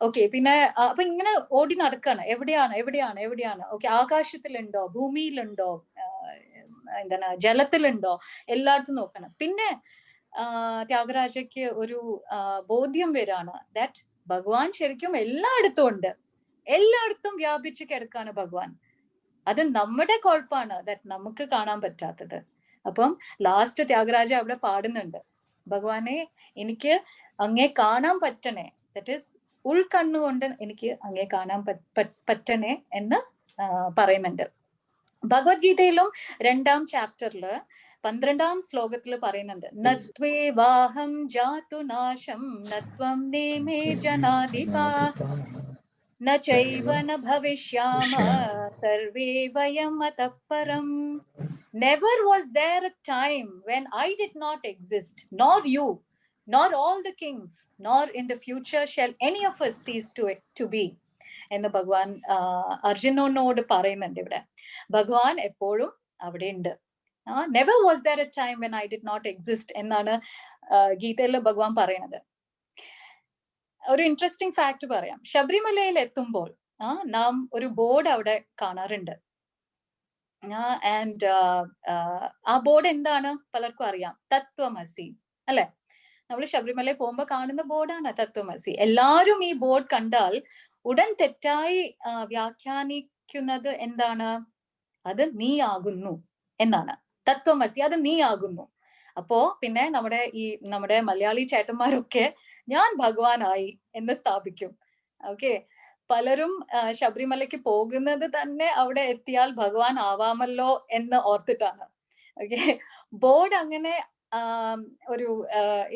ഓക്കെ, പിന്നെ അപ്പൊ ഇങ്ങനെ ഓടി നടക്കാണ്, എവിടെയാണ് എവിടെയാണ് എവിടെയാണ്. ഓക്കെ, ആകാശത്തിലുണ്ടോ, ഭൂമിയിലുണ്ടോ, എന്താണ് ജലത്തിലുണ്ടോ, എല്ലായിടത്തും നോക്കണം. പിന്നെ ത്യാഗരാജയ്ക്ക് ഒരു ബോധ്യം വരാണ് ദാറ്റ് ഭഗവാൻ ശരിക്കും എല്ലായിടത്തും ഉണ്ട്, എല്ലായിടത്തും വ്യാപിച്ച് കിടക്കാണ് ഭഗവാൻ. അത് നമ്മുടെ കുഴപ്പമാണ് ദാറ്റ് നമുക്ക് കാണാൻ പറ്റാത്തത്. അപ്പം ലാസ്റ്റ് ത്യാഗരാജ അവിടെ പാടുന്നുണ്ട്, ഭഗവാനെ എനിക്ക് അങ്ങേ കാണാൻ പറ്റണേ, ദാറ്റ് ഈസ് ഉൾക്കണ്ണുകൊണ്ട് എനിക്ക് അങ്ങേ കാണാൻ പറ്റണേ എന്ന് പറയുന്നുണ്ട്. ഭഗവത്ഗീതയിലും 2ാം ചാപ്റ്ററില് 12ാം ശ്ലോകത്തിൽ പറയുന്നുണ്ട്, നത്വേ വാഹം ജാതു നാശം നത്വം നേമേ ജനാധിപ ന ചൈവ ന ഭവിഷ്യാമ സർവേ വയം അതഃ പരം. Never was there a time when I did not exist, nor you, nor all the kings, nor in the future shall any of us cease to be. എന്ന് ഭഗവാൻ അർജുനനോട് പറയുന്നുണ്ട് ഇവിടെ. ഭഗവാൻ എപ്പോഴും അവിടെ ഉണ്ട്. Never was there a time when I did not exist എന്നാണ് ഗീതയിൽ ഭഗവാൻ പറയുന്നത്. ഒരു ഇൻട്രസ്റ്റിംഗ് ഫാക്ട് പറയാം. ശബരിമലയിൽ എത്തുമ്പോൾ നാം ഒരു ബോർഡ് അവിടെ കാണാറുണ്ട്. ആൻഡ് ആ ബോർഡ് എന്താണ് പലർക്കും അറിയാം, തത്വമസി അല്ലെ. നമ്മൾ ശബരിമലയിൽ പോകുമ്പോൾ കാണുന്ന ബോർഡാണ് തത്വമസി. എല്ലാവരും ഈ ബോർഡ് കണ്ടാൽ ഉടൻ തെറ്റായി വ്യാഖ്യാനിക്കുന്നത് എന്താണ്? അത് നീ ആകുന്നു എന്നാണ്. തത്വമസി, അത് നീ ആകുന്നു. അപ്പോ പിന്നെ നമ്മുടെ മലയാളി ചേട്ടന്മാരൊക്കെ ഞാൻ ഭഗവാനായി എന്ന് സ്ഥാപിക്കും. ഓക്കെ, പലരും ശബരിമലയ്ക്ക് പോകുന്നത് തന്നെ അവിടെ എത്തിയാൽ ഭഗവാൻ ആവാമല്ലോ എന്ന് ഓർത്തിട്ടാണ്. ഓക്കെ, ബോർഡ് അങ്ങനെ ഒരു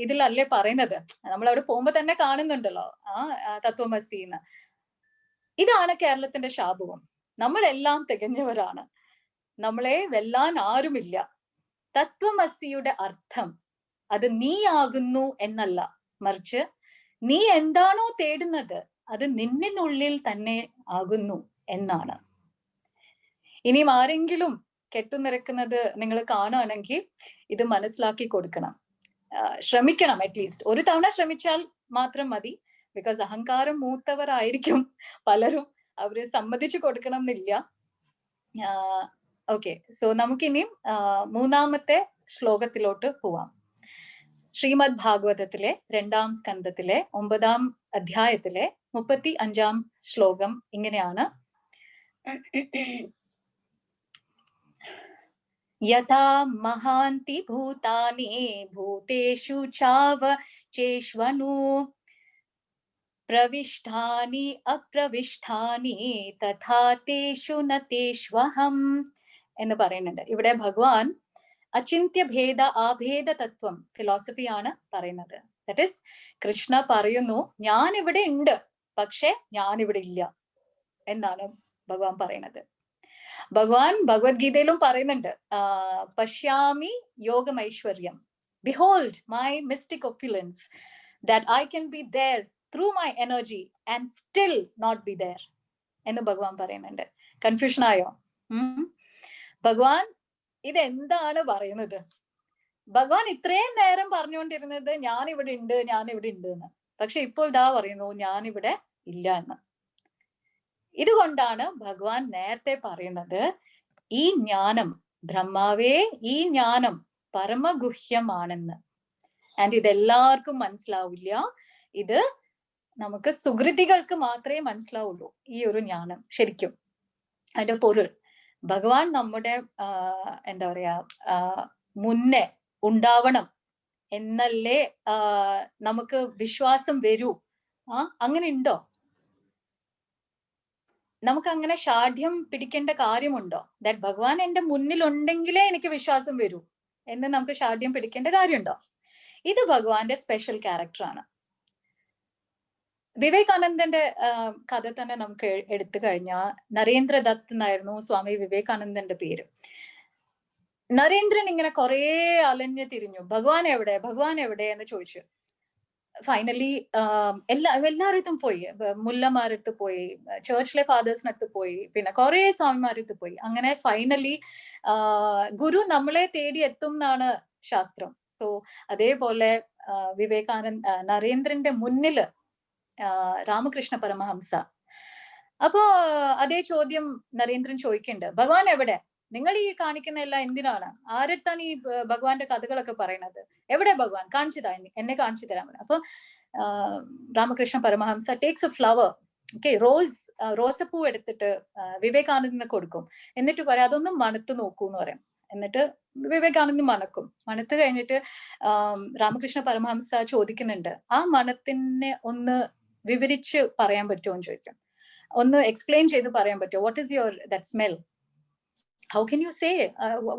ഇതിലല്ലേ പറയുന്നത്. നമ്മൾ അവിടെ പോകുമ്പോ തന്നെ കാണുന്നുണ്ടല്ലോ തത്വമസിന്ന്. ഇതാണ് കേരളത്തിന്റെ ശാപവും. നമ്മളെല്ലാം തികഞ്ഞവരാണ്, നമ്മളെ വെല്ലാൻ ആരുമില്ല. തത്വമസിയുടെ അർത്ഥം അത് നീ ആകുന്നു എന്നല്ല, മറിച്ച് നീ എന്താണോ തേടുന്നത് അത് നിന്നിനുള്ളിൽ തന്നെ ആകുന്നു എന്നാണ്. ഇനിയും ആരെങ്കിലും കെട്ടുനിറക്കുന്നത് നിങ്ങൾ കാണുകയാണെങ്കിൽ ഇത് മനസ്സിലാക്കി കൊടുക്കണം, ശ്രമിക്കണം. അറ്റ്ലീസ്റ്റ് ഒരു തവണ ശ്രമിച്ചാൽ മാത്രം മതി. ബിക്കോസ് അഹങ്കാരം മൂത്തവരായിരിക്കും പലരും, അവര് സമ്മതിച്ചു കൊടുക്കണം എന്നില്ല. ഓക്കെ, സോ നമുക്കിനിയും മൂന്നാമത്തെ ശ്ലോകത്തിലോട്ട് പോവാം. ശ്രീമദ് ഭാഗവതത്തിലെ 2-ാം സ്കന്ധത്തിലെ 9-ാം അധ്യായത്തിലെ 35-ാം ശ്ലോകം ഇങ്ങനെയാണ്. യഥാ മഹാന്തി ഭൂതാനി ഭൂതേഷു ചാവചേഷ്വനു പ്രവിഷ്ഠാനി അപ്രവിഷ്ഠാനി തഥാ തേഷു ന തേഷ്വഹം എന്ന് പറയുന്നുണ്ട്. ഇവിടെ ഭഗവാൻ അചിന്ത്യ ഭേദ ആഭേദ തത്വം ഫിലോസഫിയാണ് പറയുന്നത്. ദാറ്റ് ഈസ്, കൃഷ്ണ പറയുന്നു ഞാൻ ഇവിടെ ഉണ്ട്, പക്ഷെ ഞാൻ ഇവിടെ ഇല്ല എന്നാണ് ഭഗവാൻ പറയുന്നത്. ഭഗവാൻ ഭഗവത്ഗീതയിലും പറയുന്നുണ്ട്, പശ്യാമി യോഗമൈശ്വര്യം, behold my mystic opulence, that I can be there through my energy and still not be there എന്ന് ഭഗവാൻ പറയുന്നുണ്ട്. കൺഫ്യൂഷൻ ആയോ? ഭഗവാൻ ഇതെന്താണ് പറയുന്നത്? ഭഗവാൻ ഇത്രയും നേരം പറഞ്ഞുകൊണ്ടിരുന്നത് ഞാൻ ഇവിടെ ഉണ്ട്, ഞാൻ ഇവിടെ ഉണ്ട് എന്ന്. പക്ഷെ ഇപ്പോൾ ദാ പറയുന്നു ഞാൻ ഇവിടെ ഇല്ല എന്ന്. ഇതുകൊണ്ടാണ് ഭഗവാൻ നേരത്തെ പറയുന്നത് ഈ ജ്ഞാനം, ബ്രഹ്മാവേ ഈ ജ്ഞാനം പരമഗുഹ്യമാണെന്ന്. ആൻഡ് ഇതെല്ലാവർക്കും മനസ്സിലാവില്ല, ഇത് നമുക്ക് സുകൃതികൾക്ക് മാത്രമേ മനസ്സിലാവുള്ളൂ ഈ ഒരു ജ്ഞാനം ശരിക്കും. അതിന്റെ പൊരുൾ ഭഗവാൻ നമ്മുടെ എന്താ പറയാ മുന്നേ ഉണ്ടാവണം എന്നല്ലേ നമുക്ക് വിശ്വാസം വരൂ. അങ്ങനെ ഉണ്ടോ? നമുക്ക് അങ്ങനെ ഷാഠ്യം പിടിക്കേണ്ട കാര്യമുണ്ടോ? ദാറ്റ് ഭഗവാൻ എന്റെ മുന്നിലുണ്ടെങ്കിലേ എനിക്ക് വിശ്വാസം വരൂ എന്ന് നമുക്ക് ഷാഠ്യം പിടിക്കേണ്ട കാര്യമുണ്ടോ? ഇത് ഭഗവാന്റെ സ്പെഷ്യൽ ക്യാരക്ടറാണ്. വിവേകാനന്ദന്റെ കഥ തന്നെ നമുക്ക് എടുത്തു കഴിഞ്ഞാൽ, നരേന്ദ്ര ദത്ത് എന്നായിരുന്നു സ്വാമി വിവേകാനന്ദന്റെ പേര്. നരേന്ദ്രൻ ഇങ്ങനെ കുറെ അലഞ്ഞു തിരിഞ്ഞു, ഭഗവാൻ എവിടെ, ഭഗവാൻ എവിടെ എന്ന് ചോദിച്ചു. ഫൈനലി എല്ലായിടത്തും പോയി, മുല്ലമാരടുത്ത് പോയി, ചേർച്ചിലെ ഫാദേഴ്സിനടുത്ത് പോയി, പിന്നെ കുറെ സ്വാമിമാരടുത്ത് പോയി. അങ്ങനെ ഫൈനലി ഗുരു നമ്മളെ തേടി എത്തും എന്നാണ് ശാസ്ത്രം. സോ അതേപോലെ നരേന്ദ്രന്റെ മുന്നില് രാമകൃഷ്ണ പരമഹംസ. അപ്പോ അതേ ചോദ്യം നരേന്ദ്രൻ ചോദിക്കുന്നുണ്ട്, ഭഗവാൻ എവിടെ? നിങ്ങൾ ഈ കാണിക്കുന്ന എല്ലാം എന്തിനാണ്? ആരടുത്താണ് ഈ ഭഗവാന്റെ കഥകളൊക്കെ പറയുന്നത്? എവിടെ ഭഗവാൻ? കാണിച്ചു തരാൻ, എന്നെ കാണിച്ചു തരാൻ. അപ്പൊ Ramakrishna Paramahamsa takes a flower, okay, റോസപ്പൂ എടുത്തിട്ട് വിവേകാനന്ദന് കൊടുക്കും. എന്നിട്ട് പറയാം അതൊന്നും മണത്ത് നോക്കൂ എന്ന് പറയും. എന്നിട്ട് വിവേകാനന്ദൻ മണക്കും. മണത്ത് കഴിഞ്ഞിട്ട് രാമകൃഷ്ണ പരമഹംസ ചോദിക്കുന്നുണ്ട്, ആ മണത്തിനെ ഒന്ന് വിവരിച്ച് പറയാൻ പറ്റുമോ എന്ന് ചോദിക്കും. ഒന്ന് എക്സ്പ്ലെയിൻ ചെയ്ത് പറയാൻ പറ്റുമോ? What is your that smell? How can you say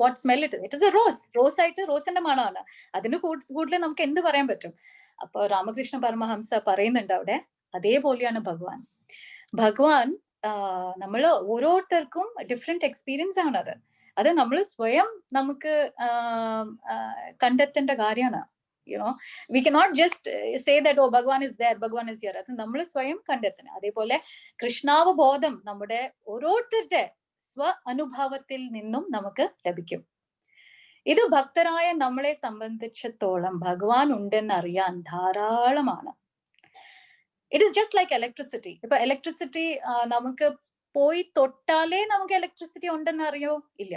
what smell it? It is A rose. Rose ആയിട്ട് റോസിന്റെ മണമാണ്. അതിന് കൂടുതൽ നമുക്ക് എന്ത് പറയാൻ പറ്റും? അപ്പൊ രാമകൃഷ്ണ പരമഹംസ പറയുന്നുണ്ട് അവിടെ, അതേപോലെയാണ് ഭഗവാൻ. ഭഗവാൻ നമ്മൾ ഓരോരുത്തർക്കും ഡിഫറെന്റ് എക്സ്പീരിയൻസ് ആണത്. അത് നമ്മൾ സ്വയം നമുക്ക് കണ്ടെത്തേണ്ട കാര്യമാണ്. we cannot just say that oh Bhagwan is there, Bhagwan is here. അത് നമ്മൾ സ്വയം കണ്ടെത്തണം. അതേപോലെ കൃഷ്ണാവബോധം നമ്മുടെ ഓരോരുത്തരുടെ സ്വ അനുഭവത്തിൽ നിന്നും നമുക്ക് ലഭിക്കും. ഇത് ഭക്തരായ നമ്മളെ സംബന്ധിച്ചിടത്തോളം ഭഗവാൻ ഉണ്ടെന്ന് അറിയാൻ ധാരാളമാണ്. It is just like electricity. ഇപ്പൊ ഇലക്ട്രിസിറ്റി നമുക്ക് പോയി തൊട്ടാലേ നമുക്ക് ഇലക്ട്രിസിറ്റി ഉണ്ടെന്ന് അറിയോ? ഇല്ല,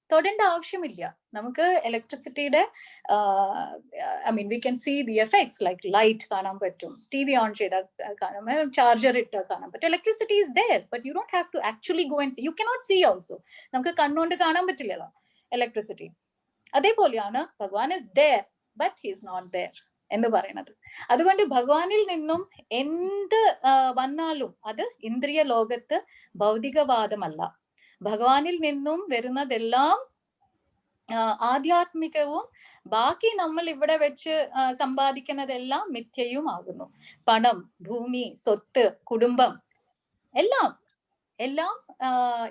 തൊടേണ്ട ആവശ്യമില്ല. നമുക്ക് ഇലക്ട്രിസിറ്റിയുടെ we can see the effects like light കാണാൻ പറ്റും, TV ഓൺ ചെയ്താൽ കാണാം, ചാർജർ ഇട്ടാൽ കാണാൻ പറ്റും. Electricity is there, but you don't have to actually go and see. You cannot see also. നമുക്ക് കണ്ണുകൊണ്ട് കാണാൻ പറ്റില്ലല്ലോ ഇലക്ട്രിസിറ്റി. അതേപോലെയാണ് ഭഗവാൻ is there but he is not there എന്ന് പറയുന്നത്. അതുകൊണ്ട് ഭഗവാനിൽ നിന്നും എന്ത് വന്നാലും അത് ഇന്ദ്രിയ ലോകത്ത് ഭൗതികവാദമല്ല. ഭഗവാനിൽ നിന്നും വരുന്നതെല്ലാം ആധ്യാത്മികവും ബാക്കി നമ്മൾ ഇവിടെ വെച്ച് സമ്പാദിക്കുന്നതെല്ലാം മിഥ്യയും ആകുന്നു. പണം, ഭൂമി, സ്വത്ത്, കുടുംബം എല്ലാം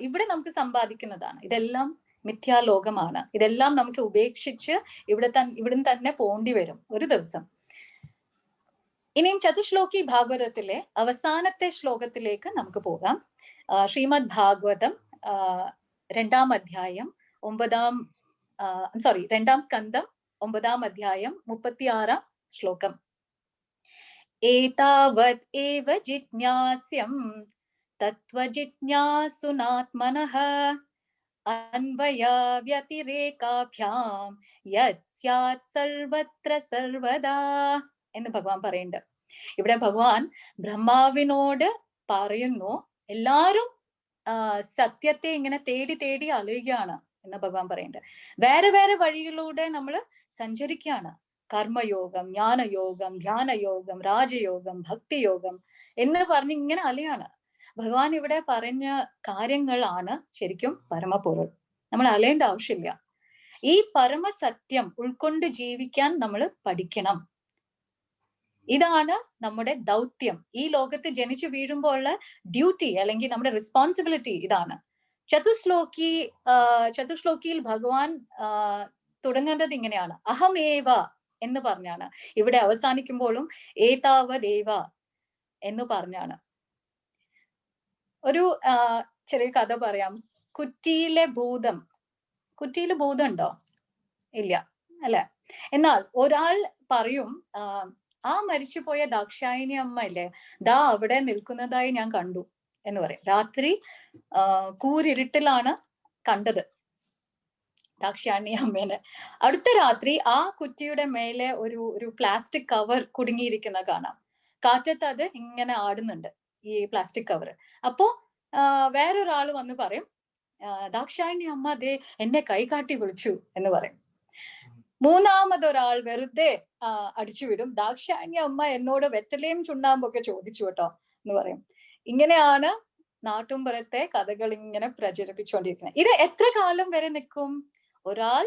ഇവിടെ നമുക്ക് സമ്പാദിക്കുന്നതാണ്. ഇതെല്ലാം മിഥ്യാലോകമാണ്. ഇതെല്ലാം നമുക്ക് ഉപേക്ഷിച്ച് ഇവിടുന്ന് തന്നെ പോണ്ടി വരും ഒരു ദിവസം. ഇനിയും ചതുശ്ലോകി ഭാഗവതത്തിലെ അവസാനത്തെ ശ്ലോകത്തിലേക്ക് നമുക്ക് പോകാം. ശ്രീമദ് ഭാഗവതം 2-ാം അധ്യായം 2-ാം സ്കന്ധം 9-ാം അധ്യായം 36-ാം ശ്ലോകം. ഏതാവത് ഏവ ജിജ്ഞാസ്യം തത്വജിജ്ഞാസുനാത്മനഃ അന്വയ വ്യതിരേകാഭ്യാം യത് സ്യാത് സർവത്ര സർവദാ എന്ന് ഭഗവാൻ പറയുന്നുണ്ട്. ഇവിടെ ഭഗവാൻ ബ്രഹ്മാവിനോട് പറയുന്നു, എല്ലാരും സത്യത്തെ ഇങ്ങനെ തേടി അലയുകയാണ് എന്ന് ഭഗവാൻ പറയുന്നുണ്ട്. വേറെ വേറെ വഴികളിലൂടെ നമ്മൾ സഞ്ചരിക്കുകയാണ്. കർമ്മയോഗം, ജ്ഞാനയോഗം, ധ്യാനയോഗം, രാജയോഗം, ഭക്തിയോഗം എന്ന് പറഞ്ഞ് ഇങ്ങനെ അലയാണ്. ഭഗവാൻ ഇവിടെ പറഞ്ഞ കാര്യങ്ങളാണ് ശരിക്കും പരമപൊരുൾ. നമ്മൾ അലയേണ്ട ആവശ്യമില്ല. ഈ പരമസത്യം ഉൾക്കൊണ്ട് ജീവിക്കാൻ നമ്മൾ പഠിക്കണം. ഇതാണ് നമ്മുടെ ദൗത്യം. ഈ ലോകത്ത് ജനിച്ചു വീഴുമ്പോൾ ഉള്ള ഡ്യൂട്ടി അല്ലെങ്കിൽ നമ്മുടെ റെസ്പോൺസിബിലിറ്റി ഇതാണ്. ചതുശ്ലോകിയിൽ ഭഗവാൻ തുടങ്ങുന്നത് ഇങ്ങനെയാണ്, അഹമേവ എന്ന് പറഞ്ഞാണ്. ഇവിടെ അവസാനിക്കുമ്പോഴും ഏതാവദേവ എന്ന് പറഞ്ഞാണ്. ഒരു ചെറിയ കഥ പറയാം. കുറ്റിയിലെ ഭൂതം ഉണ്ടോ? ഇല്ല അല്ലെ? എന്നാൽ ഒരാൾ പറയും, ആ മരിച്ചുപോയ ദാക്ഷായണി അമ്മ ഇല്ലേ, ദാ അവിടെ നിൽക്കുന്നതായി ഞാൻ കണ്ടു എന്ന് പറയും. രാത്രി കൂരിരുട്ടിലാണ് കണ്ടത് ദാക്ഷായണി അമ്മേനെ. അടുത്ത രാത്രി ആ കുറ്റിയുടെ മേലെ ഒരു പ്ലാസ്റ്റിക് കവർ കുടുങ്ങിയിരിക്കുന്ന കാണാം. കാറ്റത്ത് അത് ഇങ്ങനെ ആടുന്നുണ്ട്, ഈ പ്ലാസ്റ്റിക് കവർ. അപ്പോ വേറൊരാൾ വന്ന് പറയും, ദാക്ഷായണി അമ്മ ദേ എന്നെ കൈകാട്ടി വിളിച്ചു എന്ന് പറയും. മൂന്നാമതൊരാൾ വെറുതെ അടിച്ചുവിടും, ദാക്ഷായണി അമ്മ എന്നോട് വെറ്റലയും ചുണ്ണാമ്പൊക്കെ ചോദിച്ചു കേട്ടോ എന്ന് പറയും. ഇങ്ങനെയാണ് നാട്ടുമ്പുറത്തെ കഥകൾ ഇങ്ങനെ പ്രചരിപ്പിച്ചുകൊണ്ടിരിക്കുന്നത്. ഇത് എത്ര കാലം വരെ നിൽക്കും? ഒരാൾ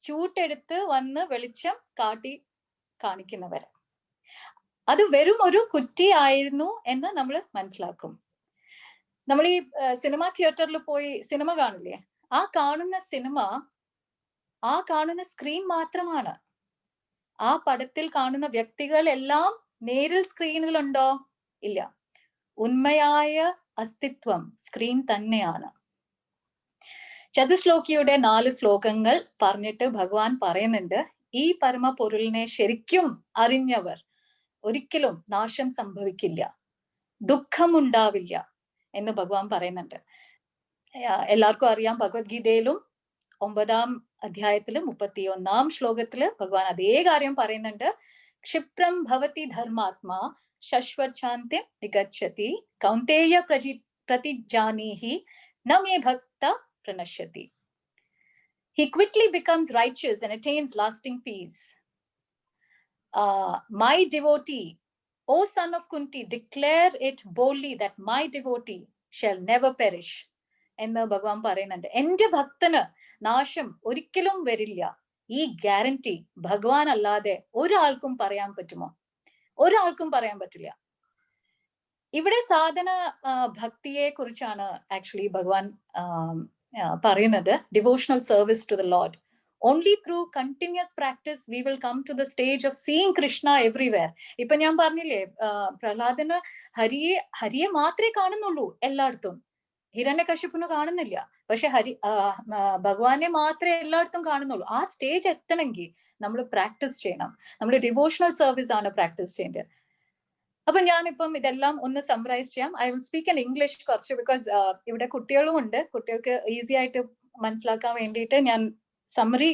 ചൂട്ടെടുത്ത് വന്ന് വെളിച്ചം കാണിക്കുന്നവരെ. അത് വെറും ഒരു കുറ്റി ആയിരുന്നു എന്ന് നമ്മൾ മനസ്സിലാക്കും. നമ്മൾ ഈ സിനിമ തിയേറ്ററിൽ പോയി സിനിമ കാണില്ലേ, ആ കാണുന്ന സ്ക്രീൻ മാത്രമാണ്. ആ പടത്തിൽ കാണുന്ന വ്യക്തികൾ എല്ലാം നേരിൽ സ്ക്രീനിലുണ്ടോ? ഇല്ല. ഉണ്മയായ അസ്തിത്വം സ്ക്രീൻ തന്നെയാണ്. ചതുശ്ലോകിയുടെ 4 ശ്ലോകങ്ങൾ പറഞ്ഞിട്ട് ഭഗവാൻ പറയുന്നുണ്ട്, ഈ പരമപൊരുളിനെ ശരിക്കും അറിഞ്ഞവർ ഒരിക്കലും നാശം സംഭവിക്കില്ല, ദുഃഖമുണ്ടാവില്ല എന്ന് ഭഗവാൻ പറയുന്നുണ്ട്. എല്ലാവർക്കും അറിയാം, ഭഗവത്ഗീതയിലും 9-ാം അധ്യായത്തില് 31-ാം ശ്ലോകത്തില് ഭഗവാൻ അതേ കാര്യം പറയുന്നുണ്ട്. ക്ഷിപ്രം ഭവതി ധർമാത്മാ ശശ്വത് ശാന്തി നിഗച്ഛതി കൗന്തേയ പ്രതിജാനീഹി ന മേ ഭക്ത പ്രണശ്യതി. He quickly becomes righteous and attains lasting peace. My devotee, O son of Kunti, declare it boldly that my devotee shall never perish എന്ന് ഭഗവാൻ പറയുന്നുണ്ട്. എന്റെ ഭക്തന് നാശം ഒരിക്കലും വരില്ല. ഈ ഗ്യാരണ്ടി ഭഗവാൻ അല്ലാതെ ഒരാൾക്കും പറയാൻ പറ്റുമോ? ഒരാൾക്കും പറയാൻ പറ്റില്ല. ഇവിടെ സാധന ഭക്തിയെ കുറിച്ചാണ് ആക്ച്വലി ഭഗവാൻ പറയുന്നത്. Devotional service to the Lord. only through continuous practice we will come to the stage of seeing Krishna everywhere. ഇപ്പൊ ഞാൻ പറഞ്ഞില്ലേ, പ്രഹ്ലാദന് ഹരിയെ മാത്രമേ കാണുന്നുള്ളൂ എല്ലായിടത്തും, ഹിരണ്യകശിപുനെ കാണുന്നില്ല. പക്ഷെ ഭഗവാനെ മാത്രമേ എല്ലായിടത്തും കാണുന്നുള്ളൂ. ആ സ്റ്റേജ് എത്തണമെങ്കിൽ നമ്മൾ പ്രാക്ടീസ് ചെയ്യണം. നമ്മൾ ഡിവോഷണൽ സർവീസ് ആണ് പ്രാക്ടീസ് ചെയ്യേണ്ടത്. അപ്പൊ ഞാനിപ്പം ഇതെല്ലാം ഒന്ന് സമ്മറൈസ് ചെയ്യാം. I will speak in English കുറച്ച്, ബിക്കോസ് ഇവിടെ കുട്ടികളും ഉണ്ട്, കുട്ടികൾക്ക് ഈസി ആയിട്ട് മനസ്സിലാക്കാൻ വേണ്ടിയിട്ട് ഞാൻ സമ്മറി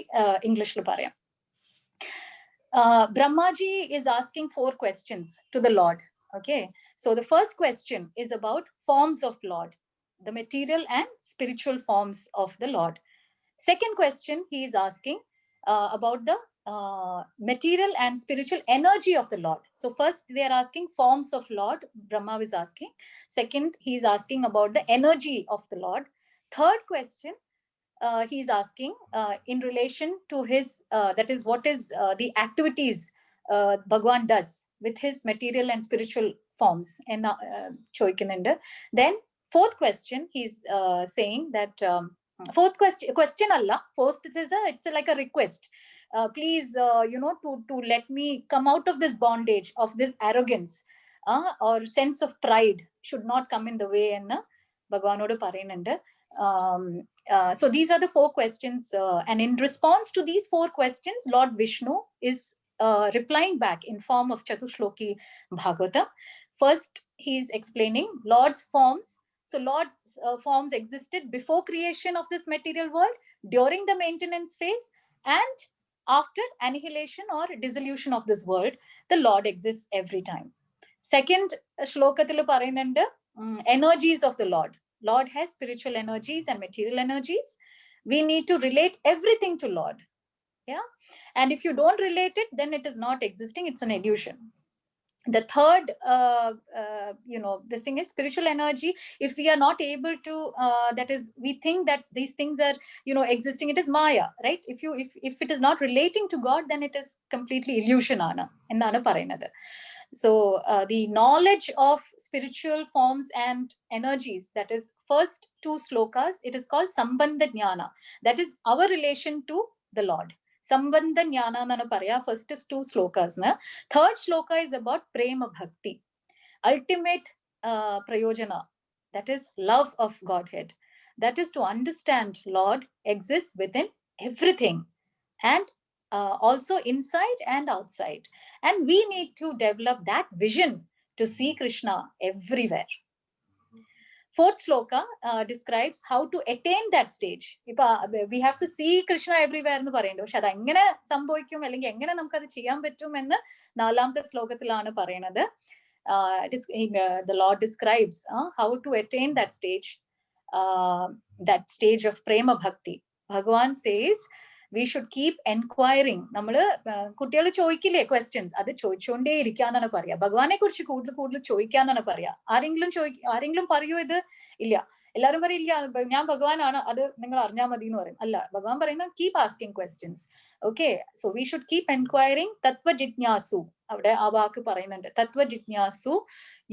ഇംഗ്ലീഷിൽ പറയാം. Brahmaji is asking 4 questions to the Lord. Okay, so the first question is about forms of Lord, the material and spiritual forms of the Lord. Second question he is asking about the material and spiritual energy of the Lord. So first they are asking forms of Lord, Brahma is asking. Second, he is asking about the energy of the Lord. Third question, he is asking in relation to his, that is, what is the activities Bhagwan does with his material and spiritual forms. And then fourth question, he's saying that fourth question Allah, first it's like a request. Please, to let me come out of this bondage, of this arrogance or sense of pride should not come in the way. And Bhagwanodu parayunnundu. So these are the 4 questions, and in response to these 4 questions, Lord Vishnu is replying back in form of Chatushloki Bhagavatam. First, he is explaining Lord's forms. So Lord's forms existed before creation of this material world, during the maintenance phase, and after annihilation or dissolution of this world. The Lord exists every time. Second shlokathil parayunnundu energies of the Lord. Lord has spiritual energies and material energies. We need to relate everything to Lord. Yeah, and if you don't relate it, then it is not existing, it's an illusion. The third the thing is spiritual energy. If we are not able to that is, we think that these things are existing, it is maya, right? If it is not relating to God, then it is completely illusion ana ennaanu parayunnathu. So the knowledge of spiritual forms and energies, that is first 2 slokas, it is called Sambandha Jnana. That is our relation to the Lord. Sambandha Jnana nanu paraya, first is 2 slokas na. Third shloka is about Prema Bhakti, ultimate prayojana, that is love of Godhead. That is to understand Lord exists within everything, and also inside and outside. And we need to develop that vision to see Krishna everywhere. Fourth shloka describes how to attain that stage. We have to see Krishna everywhere എന്ന് പറയുന്നത്. പക്ഷെ അത് എങ്ങനെ സംഭവിക്കും, അല്ലെങ്കിൽ എങ്ങനെ നമുക്കത് ചെയ്യാൻ പറ്റും എന്ന് 4ാമത്തെ ശ്ലോകത്തിലാണ് പറയുന്നത്. The Lord describes how to attain that stage of Prema Bhakti. Bhagavan says we should keep enquiring. നമ്മള് കുട്ടികൾ ചോദിക്കില്ലേ ക്വസ്റ്റ്യൻസ്, അത് ചോദിച്ചുകൊണ്ടേ ഇരിക്കാന്നാണ് പറയാ. ഭഗവാനെ കുറിച്ച് കൂടുതൽ ചോദിക്കാന്നാണ് പറയാ. ആരെങ്കിലും പറയൂ ഇത്? ഇല്ല. എല്ലാവരും പറയില്ല ഞാൻ ഭഗവാനാണ്, അത് നിങ്ങൾ അറിഞ്ഞാൽ മതി എന്ന് പറയും. അല്ല, ഭഗവാൻ പറയുന്ന keep asking questions. Okay, so we should keep enquiring. തത്വ ജിജ്ഞാസു, അവിടെ ആ വാക്ക് പറയുന്നുണ്ട്. തത്വ ജിജ്ഞാസു,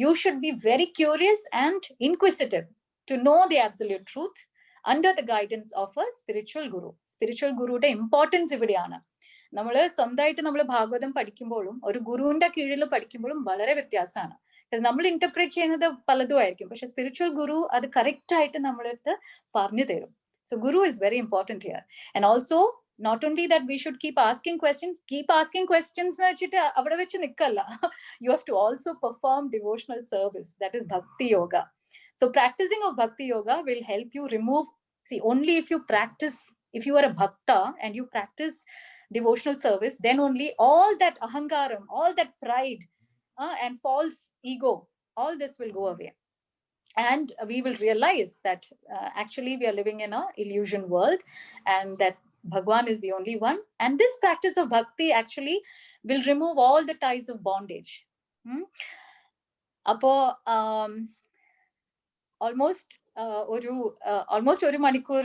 you should be very curious and inquisitive to know the absolute truth under the guidance of a spiritual guru. Spiritual gurude importance ഇവിടെയാണ്. നമ്മൾ സ്വന്തമായിട്ട് നമ്മൾ ഭാഗവതം പഠിക്കുമ്പോഴും ഒരു ഗുരുവിന്റെ കീഴിൽ പഠിക്കുമ്പോഴും വളരെ വ്യത്യാസമാണ്. നമ്മൾ ഇന്റർപ്രേറ്റ് ചെയ്യുന്നത് പലതും ആയിരിക്കും, പക്ഷെ സ്പിരിച്വൽ ഗുരു അത് കറക്റ്റ് ആയിട്ട് നമ്മളടുത്ത് പറഞ്ഞു തരും. So Guru is very important here. And also not only that we should keep asking questions എന്ന് വെച്ചിട്ട് അവിടെ വെച്ച് നിൽക്കല്ല. You have to also perform devotional service, that is bhakti yoga. So practicing of bhakti yoga will help you remove, see, only if you practice, if you are a bhakta and you practice devotional service, then only all that ahankaram, all that pride and false ego, all this will go away. And we will realize that actually we are living in an illusion world, and that Bhagwan is the only one. And this practice of bhakti actually will remove all the ties of bondage. Appo almost ഒരു മണിക്കൂർ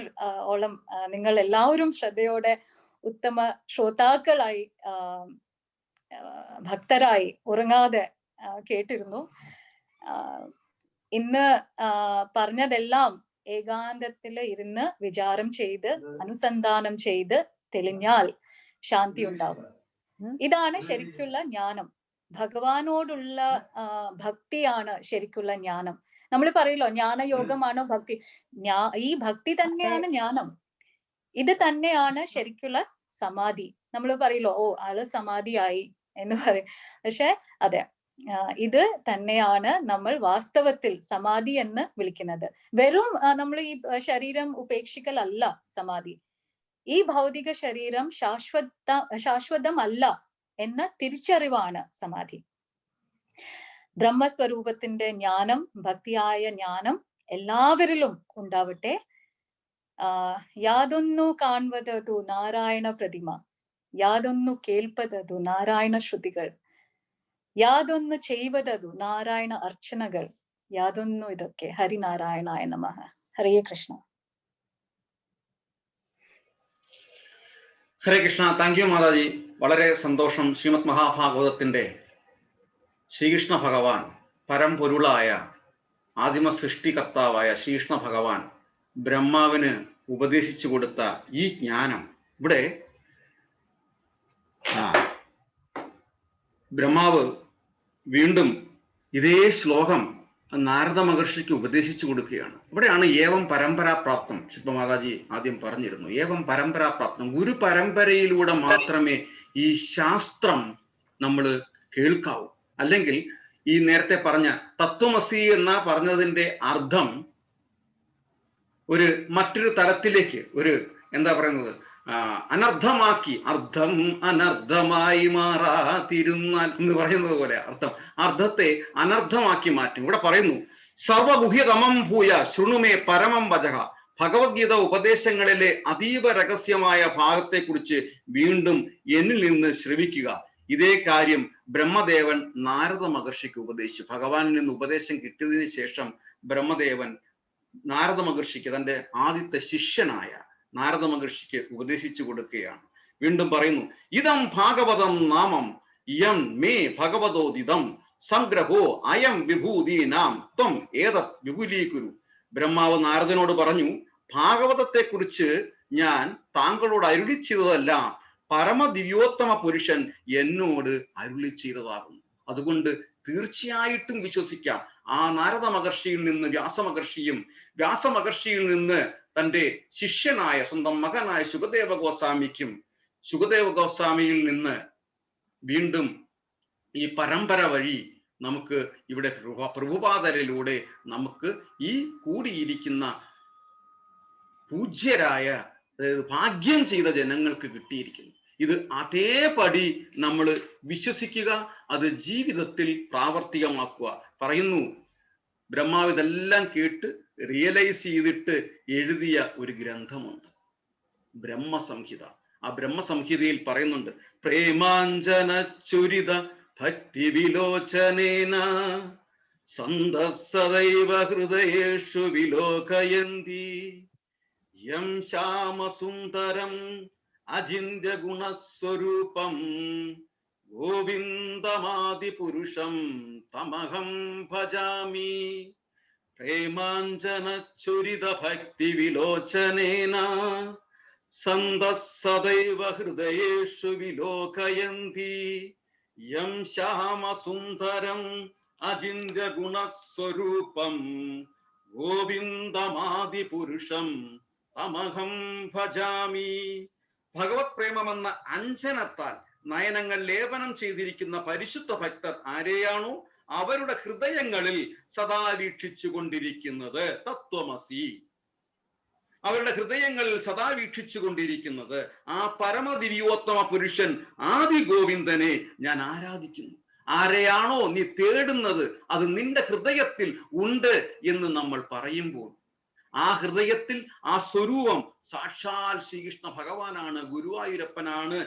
ഓളം നിങ്ങൾ എല്ലാവരും ശ്രദ്ധയോടെ ഉത്തമ ശ്രോതാക്കളായി ഭക്തരായി ഉറങ്ങാതെ കേട്ടിരുന്നു. ഇന്ന് പറഞ്ഞതെല്ലാം ഏകാന്തത്തിൽ ഇരുന്ന് വിചാരം ചെയ്ത് അനുസന്ധാനം ചെയ്ത് തെളിഞ്ഞാൽ ശാന്തി ഉണ്ടാവും. ഇതാണ് ശരിക്കുള്ള ജ്ഞാനം. ഭഗവാനോടുള്ള ഭക്തിയാണ് ശരിക്കുള്ള ജ്ഞാനം. നമ്മൾ പറയല്ലോ ജ്ഞാനയോഗമാണോ ഭക്തി. ഈ ഭക്തി തന്നെയാണ് ജ്ഞാനം. ഇത് തന്നെയാണ് ശരിക്കുള്ള സമാധി. നമ്മൾ പറയല്ലോ ഓ ആള് സമാധിയായി എന്ന് പറയും. പക്ഷെ അതെ, ഇത് തന്നെയാണ് നമ്മൾ വാസ്തവത്തിൽ സമാധി എന്ന് വിളിക്കുന്നത്. വെറും നമ്മൾ ഈ ശരീരം ഉപേക്ഷിക്കലല്ല സമാധി. ഈ ഭൗതിക ശരീരം ശാശ്വതമല്ല എന്ന തിരിച്ചറിവാണ് സമാധി. ബ്രഹ്മസ്വരൂപത്തിന്റെ ജ്ഞാനം, ഭക്തിയായ ജ്ഞാനം എല്ലാവരിലും ഉണ്ടാവട്ടെ. യാതൊന്നു കാൺവതതു നാരായണ പ്രതിമ, യാതൊന്നു കേൾപ്പതതു നാരായണ ശ്രുതികൾ, യാതൊന്നു ചെയ്വതതു നാരായണ അർച്ചനകൾ, യാതൊന്നു ഇതൊക്കെ. ഹരിനാരായണായ നമഃ. ഹരേ കൃഷ്ണ. ഹരേ കൃഷ്ണ. താങ്ക് യു മാതാജി. വളരെ സന്തോഷം. ശ്രീമദ് മഹാഭാഗവതത്തിന്റെ ശ്രീകൃഷ്ണ ഭഗവാൻ, പരമ്പൊരുളായ ആദിമ സൃഷ്ടികർത്താവായ ശ്രീകൃഷ്ണ ഭഗവാൻ ബ്രഹ്മാവിന് ഉപദേശിച്ചു കൊടുത്ത ഈ ജ്ഞാനം ഇവിടെ ബ്രഹ്മാവ് വീണ്ടും ഇതേ ശ്ലോകം നാരദ മഹർഷിക്ക് ഉപദേശിച്ചു കൊടുക്കുകയാണ്. ഇവിടെയാണ് ഏവം പരമ്പരാപ്രാപ്തം. ശില്പമാതാജി ആദ്യം പറഞ്ഞിരുന്നു, ഏവം പരമ്പരാപ്രാപ്തം. ഒരു പരമ്പരയിലൂടെ മാത്രമേ ഈ ശാസ്ത്രം നമ്മൾ കേൾക്കാവൂ. അല്ലെങ്കിൽ ഈ നേരത്തെ പറഞ്ഞ തത്വമസി എന്ന പറഞ്ഞതിന്റെ അർത്ഥം ഒരു മറ്റൊരു തലത്തിലേക്ക്, ഒരു എന്താ പറയുന്നത്, അനർത്ഥമാക്കി, അർത്ഥം അനർത്ഥമായി മാറാതിരുന്നാൽ എന്ന് പറയുന്നത് പോലെ അർത്ഥത്തെ അനർത്ഥമാക്കി മാറ്റും. ഇവിടെ പറയുന്നു, സർവഗുഹ്യതമം ഭൂയ ശൃണുമേ പരമം വചഃ. ഭഗവത്ഗീത ഉപദേശങ്ങളിലെ അതീവ രഹസ്യമായ ഭാഗത്തെക്കുറിച്ച് വീണ്ടും എന്നിൽ നിന്ന് ശ്രവിക്കുക. ഇതേ കാര്യം ബ്രഹ്മദേവൻ നാരദ മഹർഷിക്ക് ഉപദേശിച്ചു. ഭഗവാനിൽ നിന്ന് ഉപദേശം കിട്ടിയതിനു ശേഷം ബ്രഹ്മദേവൻ നാരദ മഹർഷിക്ക്, തന്റെ ആദ്യത്തെ ശിഷ്യനായ നാരദ മഹർഷിക്ക് ഉപദേശിച്ചു കൊടുക്കുകയാണ്. വീണ്ടും പറയുന്നു, ഇതം ഭാഗവതം നാമം യം മേ ഭഗവതോദിതം സംഗ്രഹോ അയം വിഭൂതീനാം ത്വം ഏതത് വിപുലീകുരു. ബ്രഹ്മാവ് നാരദനോട് പറഞ്ഞു, ഭാഗവതത്തെ കുറിച്ച് ഞാൻ താങ്കളോട് അരുളി ചെയ്തതല്ല, പരമദിവ്യോത്തമ പുരുഷൻ എന്നോട് അരുളി ചെയ്തതാകുന്നു. അതുകൊണ്ട് തീർച്ചയായിട്ടും വിശ്വസിക്കാം. ആ നാരദ മഹർഷിയിൽ നിന്ന് വ്യാസമഹർഷിയിൽ നിന്ന് തൻ്റെ ശിഷ്യനായ സ്വന്തം മകനായ ശുകദേവ ഗോസ്വാമിക്കും, ശുകദേവ ഗോസ്വാമിയിൽ നിന്ന് വീണ്ടും ഈ പരമ്പര വഴി നമുക്ക് ഇവിടെ പ്രഭുപാദരിലൂടെ നമുക്ക് ഈ കൂടിയിരിക്കുന്ന പൂജ്യരായ, അതായത് ഭാഗ്യം ചെയ്ത ജനങ്ങൾക്ക് കിട്ടിയിരിക്കുന്നു. ഇത് അതേപടി നമ്മൾ വിശ്വസിക്കുക, അത് ജീവിതത്തിൽ പ്രാവർത്തികമാക്കുക. പറയുന്നു, ബ്രഹ്മാവ് ഇതെല്ലാം കേട്ട് റിയലൈസ് ചെയ്തിട്ട് എഴുതിയ ഒരു ഗ്രന്ഥമുണ്ട്, ബ്രഹ്മസംഹിത. ആ ബ്രഹ്മസംഹിതയിൽ പറയുന്നുണ്ട്, പ്രേമാഞ്ജന ചുരിത ഭക്തി വിലോചനേന സദൈവ ഹൃദയേഷു വിലോകയന്തി യം ശ്യാമസുന്ദരം അചിന്യ ഗുണസ്വരൂപം ഗോവിന്ദമാദിപുരുഷം തമഹം ഭജാമി. പ്രേമാഞ്ജനചുരിത ഭക്തി വിലോചനേന സദൈവ ഹൃദയേഷു വിലോകയന്തി യം ശ്യാമസുന്ദരം അചിന്യ ഗുണസ്വരൂപം ഗോവിന്ദമാദിപുരുഷം തമഹം ഭജാമി. ഭഗവത് പ്രേമമെന്ന അഞ്ജനത്താൽ നയനങ്ങൾ ലേപനം ചെയ്തിരിക്കുന്ന പരിശുദ്ധ ഭക്തർ ആരെയാണോ അവരുടെ ഹൃദയങ്ങളിൽ സദാ വീക്ഷിച്ചു കൊണ്ടിരിക്കുന്നത് തത്വമസി. അവരുടെ ഹൃദയങ്ങളിൽ സദാ വീക്ഷിച്ചു കൊണ്ടിരിക്കുന്നത് ആ പരമദിവ്യോത്തമ പുരുഷൻ ആദി ഗോവിന്ദനെ ഞാൻ ആരാധിക്കുന്നു. ആരെയാണോ നീ തേടുന്നത് അത് നിന്റെ ഹൃദയത്തിൽ ഉണ്ട് എന്ന് നമ്മൾ പറയുമ്പോൾ ആ ഹൃദയത്തിൽ ആ സ്വരൂപം സാക്ഷാൽ ശ്രീകൃഷ്ണ ഭഗവാനാണ്, ഗുരുവായൂരപ്പനാണ്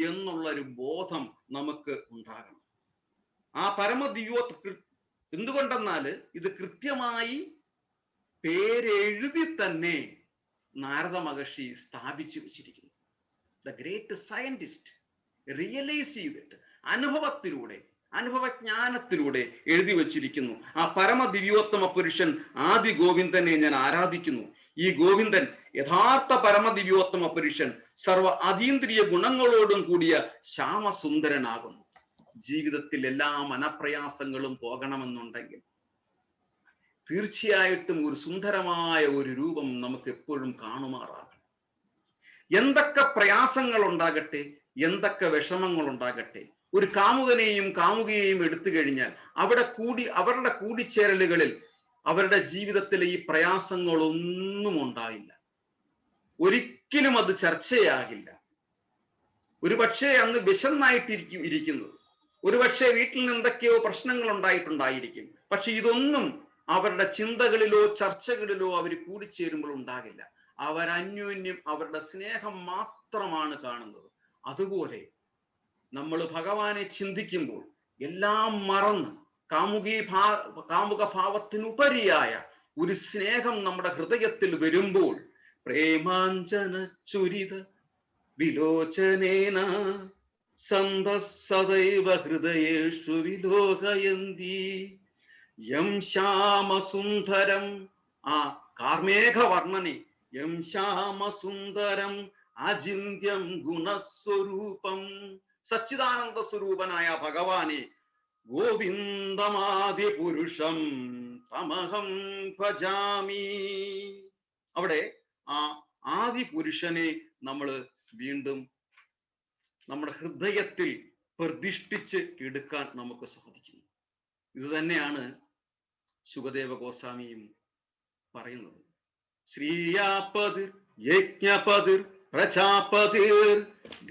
എന്നുള്ളൊരു ബോധം നമുക്ക് ഉണ്ടാകണം. ആ പരമദിവ്യോത്ത എന്തുകൊണ്ടെന്നാല് ഇത് കൃത്യമായി പേരെഴുതി തന്നെ നാരദ മഹർഷി സ്ഥാപിച്ചു വെച്ചിരിക്കുന്നു. ദ ഗ്രേറ്റ് സയന്റിസ്റ്റ് റിയലൈസ് ചെയ്തിട്ട് അനുഭവത്തിലൂടെ, അനുഭവജ്ഞാനത്തിലൂടെ എഴുതി വച്ചിരിക്കുന്നു. ആ പരമദിവ്യോത്തമ പുരുഷൻ ആദി ഗോവിന്ദനെ ഞാൻ ആരാധിക്കുന്നു. ഈ ഗോവിന്ദൻ യഥാർത്ഥ പരമദിവ്യോത്തമ പുരുഷൻ സർവ അതീന്ദ്രിയ ഗുണങ്ങളോടും കൂടിയ ശ്യാമസുന്ദരനാകുന്നു. ജീവിതത്തിൽ എല്ലാ മനപ്രയാസങ്ങളും പോകണമെന്നുണ്ടെങ്കിൽ തീർച്ചയായിട്ടും ഒരു സുന്ദരമായ ഒരു രൂപം നമുക്ക് എപ്പോഴും കാണുമാറാകണം. എന്തൊക്കെ പ്രയാസങ്ങൾ ഉണ്ടാകട്ടെ, എന്തൊക്കെ വിഷമങ്ങൾ ഉണ്ടാകട്ടെ, ഒരു കാമുകനെയും കാമുകയെയും എടുത്തു കഴിഞ്ഞാൽ അവരുടെ കൂടിച്ചേരലുകളിൽ അവരുടെ ജീവിതത്തിലെ ഈ പ്രയാസങ്ങളൊന്നും ഉണ്ടായില്ല. ഒരിക്കലും അത് ചർച്ചയാകില്ല. ഒരുപക്ഷെ അന്ന് വിശന്നായിട്ടിരിക്കും ഇരിക്കുന്നത്, ഒരുപക്ഷെ വീട്ടിൽ നിന്ന് എന്തൊക്കെയോ പ്രശ്നങ്ങൾ ഉണ്ടായിട്ടുണ്ടായിരിക്കും. പക്ഷെ ഇതൊന്നും അവരുടെ ചിന്തകളിലോ ചർച്ചകളിലോ അവർ കൂടിച്ചേരുമ്പോൾ ഉണ്ടാകില്ല. അവരന്യോന്യം അവരുടെ സ്നേഹം മാത്രമാണ് കാണുന്നത്. അതുപോലെ നമ്മൾ ഭഗവാനെ ചിന്തിക്കുമ്പോൾ എല്ലാം മറന്ന് കാമുക ഭാവത്തിനുപരിയായ ഒരു സ്നേഹം നമ്മുടെ ഹൃദയത്തിൽ വരുമ്പോൾ പ്രേമാഞ്ജന ചുരിത വിലോചനേന സദൈവ ഹൃദയേഷു വിലോകയന്തി യം ശ്യാമസുന്ദരം, ആ കാർമേഘ വർണ്ണനെ, യം ശ്യാമസുന്ദരം അചിന്യം ഗുണസ്വരൂപം, സച്ചിദാനന്ദ സ്വരൂപനായ ഭഗവാനെ ഗോവിന്ദമാദി പുരുഷം തമഹം ഭജാമി. അവിടെ ആ ആദി പുരുഷനെ നമ്മൾ വീണ്ടും നമ്മുടെ ഹൃദയത്തിൽ പ്രതിഷ്ഠിച്ച് എടുക്കാൻ നമുക്ക് സാധിക്കുന്നു. ഇത് തന്നെയാണ് ശുകദേവ ഗോസ്വാമിയും പറയുന്നത്. ശ്രീയാപതിർ യജ്ഞപതിർ പ്രജാപതിർ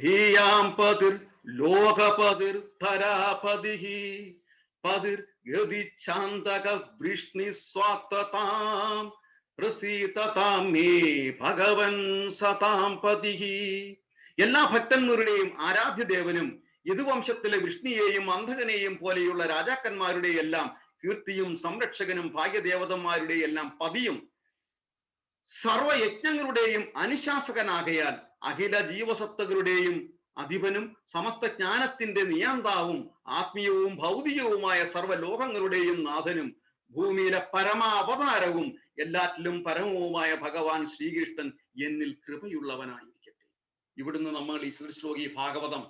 ധീയാം പതിർ ലോകപതിർ ധരാപതിഃ പതിർ ഗതിച്ഛാന്തക വൃഷ്ണി സ്വാത്തതാം പ്രസീതതാം മേ ഭഗവൻ സതാം പതിഃ. എല്ലാ ഭക്തന്മാരുടെയും ആരാധ്യദേവനും യദുവംശത്തിലെ വിഷ്ണുയെയും അന്ധകനെയും പോലെയുള്ള രാജാക്കന്മാരുടെ എല്ലാം കീർത്തിയും സംരക്ഷകനും ഭാഗ്യദേവതന്മാരുടെ എല്ലാം പതിയും സർവയജ്ഞങ്ങളുടെയും അനുശാസകനാകയാൽ അഖില ജീവസത്തകളുടെയും അധിപനും സമസ്ത ജ്ഞാനത്തിന്റെ നിയന്താവും ആത്മീയവും ഭൗതികവുമായ സർവ്വലോകങ്ങളുടെയും നാഥനും ഭൂമിയിലെ പരമാവതാരവും എല്ലാറ്റിലും പരമവുമായ ഭഗവാൻ ശ്രീകൃഷ്ണൻ എന്നിൽ കൃപയുള്ളവനായിരിക്കട്ടെ. ഇവിടുന്ന് നമ്മൾ ഈ ചതുശ്ലോകി ഭാഗവതം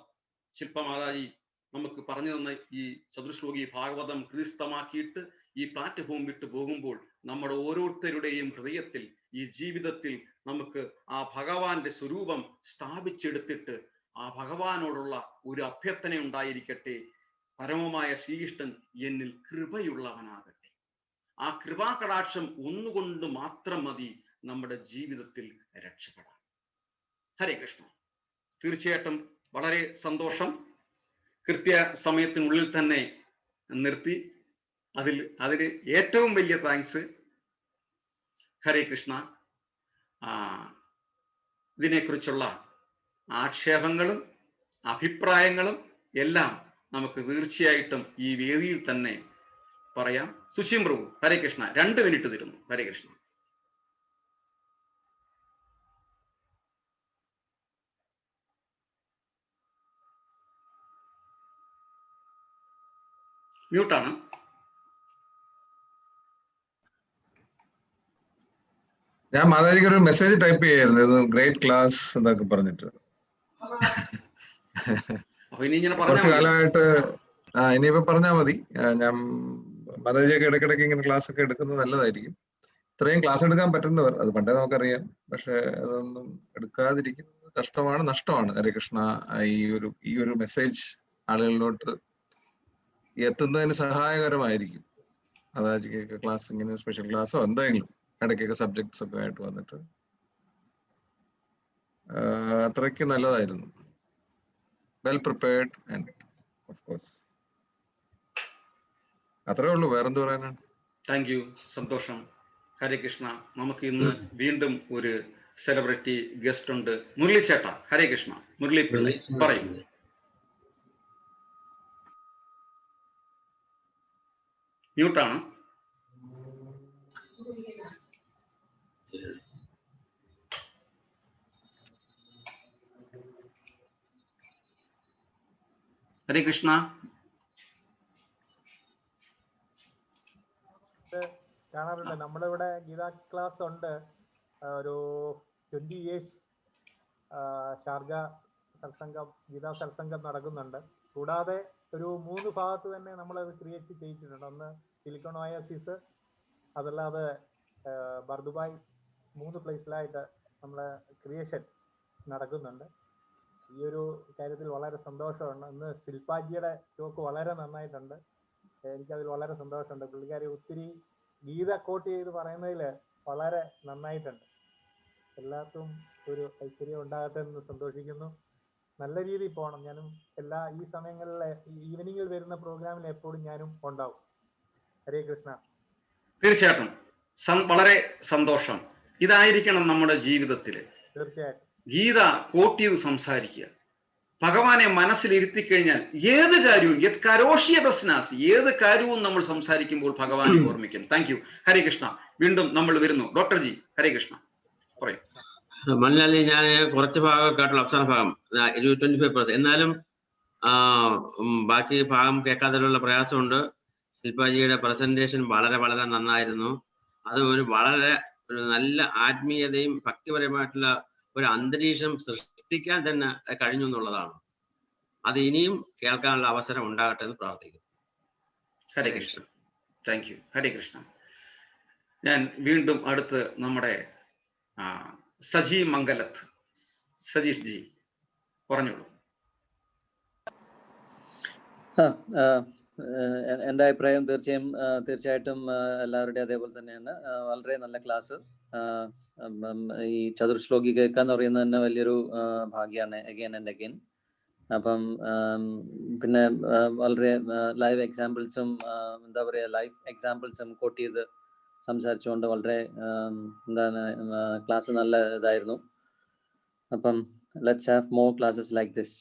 ശില്പമാതാജി നമുക്ക് പറഞ്ഞു തന്ന ഈ ചതുശ്ലോകി ഭാഗവതം ഹൃദിസ്ഥമാക്കിയിട്ട് ഈ പ്ലാറ്റ്ഫോം വിട്ടു പോകുമ്പോൾ നമ്മുടെ ഓരോരുത്തരുടെയും ഹൃദയത്തിൽ ഈ ജീവിതത്തിൽ നമുക്ക് ആ ഭഗവാന്റെ സ്വരൂപം സ്ഥാപിച്ചെടുത്തിട്ട് ആ ഭഗവാനോടുള്ള ഒരു അഭ്യർത്ഥന ഉണ്ടായിരിക്കട്ടെ. പരമമായ ശ്രീകൃഷ്ണൻ എന്നിൽ കൃപയുള്ളവനാകട്ടെ. ആ കൃപാകടാക്ഷം ഒന്നുകൊണ്ട് മാത്രം മതി നമ്മുടെ ജീവിതത്തിൽ രക്ഷപ്പെടാൻ. ഹരേ കൃഷ്ണ. തീർച്ചയായിട്ടും വളരെ സന്തോഷം. കൃത്യ സമയത്തിനുള്ളിൽ തന്നെ നിർത്തി. അതിന് ഏറ്റവും വലിയ താങ്ക്സ്. ഹരേ കൃഷ്ണ. ഇതിനെക്കുറിച്ചുള്ള ആക്ഷേപങ്ങളും അഭിപ്രായങ്ങളും എല്ലാം നമുക്ക് തീർച്ചയായിട്ടും ഈ വേദിയിൽ തന്നെ പറയാം. സുശീം പ്രഭു, ഹരേ കൃഷ്ണ. 2 മിനിറ്റ് തരുന്നു. ഹരേ കൃഷ്ണ. മ്യൂട്ടാണ്. ഞാൻ മാതാജിക്ക് ഒരു മെസ്സേജ് ടൈപ്പ് ചെയ്യായിരുന്നു, ഇത് ഗ്രേറ്റ് ക്ലാസ് എന്നൊക്കെ പറഞ്ഞിട്ട്. കുറച്ചു കാലമായിട്ട് ഇനിയിപ്പോ പറഞ്ഞാൽ മതി. ഞാൻ മാതാജിയൊക്കെ ഇടയ്ക്കിടയ്ക്ക് ഇങ്ങനെ ക്ലാസ് ഒക്കെ എടുക്കുന്നത് നല്ലതായിരിക്കും. ഇത്രയും ക്ലാസ് എടുക്കാൻ പറ്റുന്നവർ, അത് പണ്ടേ നമുക്കറിയാം, പക്ഷെ അതൊന്നും എടുക്കാതിരിക്കുന്നത് കഷ്ടമാണ്, നഷ്ടമാണ്. ഹരേ കൃഷ്ണ. ഈ ഒരു മെസ്സേജ് ആളുകളിലോട്ട് എത്തുന്നതിന് സഹായകരമായിരിക്കും. മാതാജിക്കൊക്കെ ക്ലാസ് ഇങ്ങനെ സ്പെഷ്യൽ ക്ലാസ്സോ എന്തെങ്കിലും ഇടയ്ക്കൊക്കെ സബ്ജക്ട്സ് ഒക്കെ ആയിട്ട് വന്നിട്ട് അത്രയ്ക്ക് നല്ലതായിരുന്നു. Well prepared and of course. അത്രേ ഉള്ളൂ, വേറെന്ത് പറയാനാണ്. താങ്ക് യു, സന്തോഷം. ഹരേ കൃഷ്ണ. നമുക്ക് ഇന്ന് വീണ്ടും ഒരു സെലിബ്രിറ്റി ഗസ്റ്റ് ഉണ്ട്. മുരളി ചേട്ടാ. ഹരേ കൃഷ്ണ. മുരളി പിള്ളൈ പറയും. മ്യൂട്ടാണ്. ഹരേ കൃഷ്ണ. കാണാറുണ്ട്. നമ്മുടെ ഇവിടെ ഗീതാ ക്ലാസ് ഉണ്ട്. ഒരു 20 years ഷാർജ സത്സംഗം, ഗീതാ സത്സംഗം നടക്കുന്നുണ്ട്. കൂടാതെ ഒരു 3 ഭാഗത്ത് തന്നെ നമ്മളത് ക്രിയേറ്റ് ചെയ്യിച്ചിട്ടുണ്ട്. ഒന്ന് സിലിക്കോൺ ഒയാസിസ്, അതല്ലാതെ ബർദുബായ്, 3 പ്ലേസിലായിട്ട് നമ്മളെ ക്രിയേഷൻ നടക്കുന്നുണ്ട്. ഈ ഒരു കാര്യത്തിൽ വളരെ സന്തോഷമുണ്ട്. ഇന്ന് ശില്പാജിയുടെ ടോക്ക് വളരെ നന്നായിട്ടുണ്ട്. എനിക്കതിൽ വളരെ സന്തോഷമുണ്ട്. പുള്ളിക്കാരി ഒത്തിരി ഗീത കോട്ട് ചെയ്ത് പറയുന്നതിൽ വളരെ നന്നായിട്ടുണ്ട്. എല്ലാവർക്കും ഒരു ഐശ്വര്യം ഉണ്ടാകട്ടെ എന്ന് സന്തോഷിക്കുന്നു. നല്ല രീതിയിൽ പോകണം. ഞാനും ഈ സമയങ്ങളിൽ ഈവനിങ്ങിൽ വരുന്ന പ്രോഗ്രാമിൽ എപ്പോഴും ഞാനും ഉണ്ടാവും. ഹരേ കൃഷ്ണ. തീർച്ചയായിട്ടും വളരെ സന്തോഷം. ഇതായിരിക്കണം നമ്മുടെ ജീവിതത്തിൽ. തീർച്ചയായിട്ടും ഗീത കോട്ട് ചെയ്ത് സംസാരിക്കുക. ഭഗവാനെ മനസ്സിലിരുത്തി കഴിഞ്ഞാൽ ഏത് കാര്യവും ഏത് കാര്യവും നമ്മൾ സംസാരിക്കുമ്പോൾ ഭഗവാനെ ഓർമ്മിക്കും. Thank you. ഹരേ കൃഷ്ണ. വീണ്ടും നമ്മൾ വരുന്നു. ഡോക്ടർ ജി, ഹരേ കൃഷ്ണ പറയും. മലയാളി ഞാൻ കുറച്ച് ഭാഗം കേട്ടുള്ള അവസാന ഭാഗം 25%. എന്നാലും ബാക്കി ഭാഗം കേൾക്കാത്തതിലുള്ള പ്രയാസമുണ്ട്. ശില്പാജിയുടെ പ്രസന്റേഷൻ വളരെ വളരെ നന്നായിരുന്നു. അത് വളരെ നല്ല ആത്മീയതയും ഭക്തിപരമായിട്ടുള്ള ഒരു അന്തരീക്ഷം സൃഷ്ടിക്കാൻ തന്നെ കഴിഞ്ഞു എന്നുള്ളതാണ്. അത് ഇനിയും കേൾക്കാനുള്ള അവസരം ഉണ്ടാകട്ടെ എന്ന് പ്രാർത്ഥിക്കുന്നു. ഹരേ കൃഷ്ണ. Thank you. ഹരേ കൃഷ്ണ. ഞാൻ വീണ്ടും അടുത്ത് നമ്മുടെ സജി മംഗലത്ത്, സജീഷ് ജി പറഞ്ഞോളൂ. എൻ്റെ അഭിപ്രായം തീർച്ചയായിട്ടും എല്ലാവരുടെയും അതേപോലെ തന്നെയാണ്. വളരെ നല്ല ക്ലാസ്. ഈ ചതുർശ്ലോകി കേൾക്കുക എന്ന് പറയുന്നത് തന്നെ വലിയൊരു ഭാഗ്യമാണ്, അഗെയിൻ ആൻഡ് അഗെയിൻ. അപ്പം പിന്നെ വളരെ ലൈവ് എക്സാമ്പിൾസും ലൈവ് എക്സാമ്പിൾസും കോട്ട് ചെയ്ത് സംസാരിച്ചുകൊണ്ട് വളരെ ക്ലാസ് നല്ല ഇതായിരുന്നു. അപ്പം let's have more classes like this.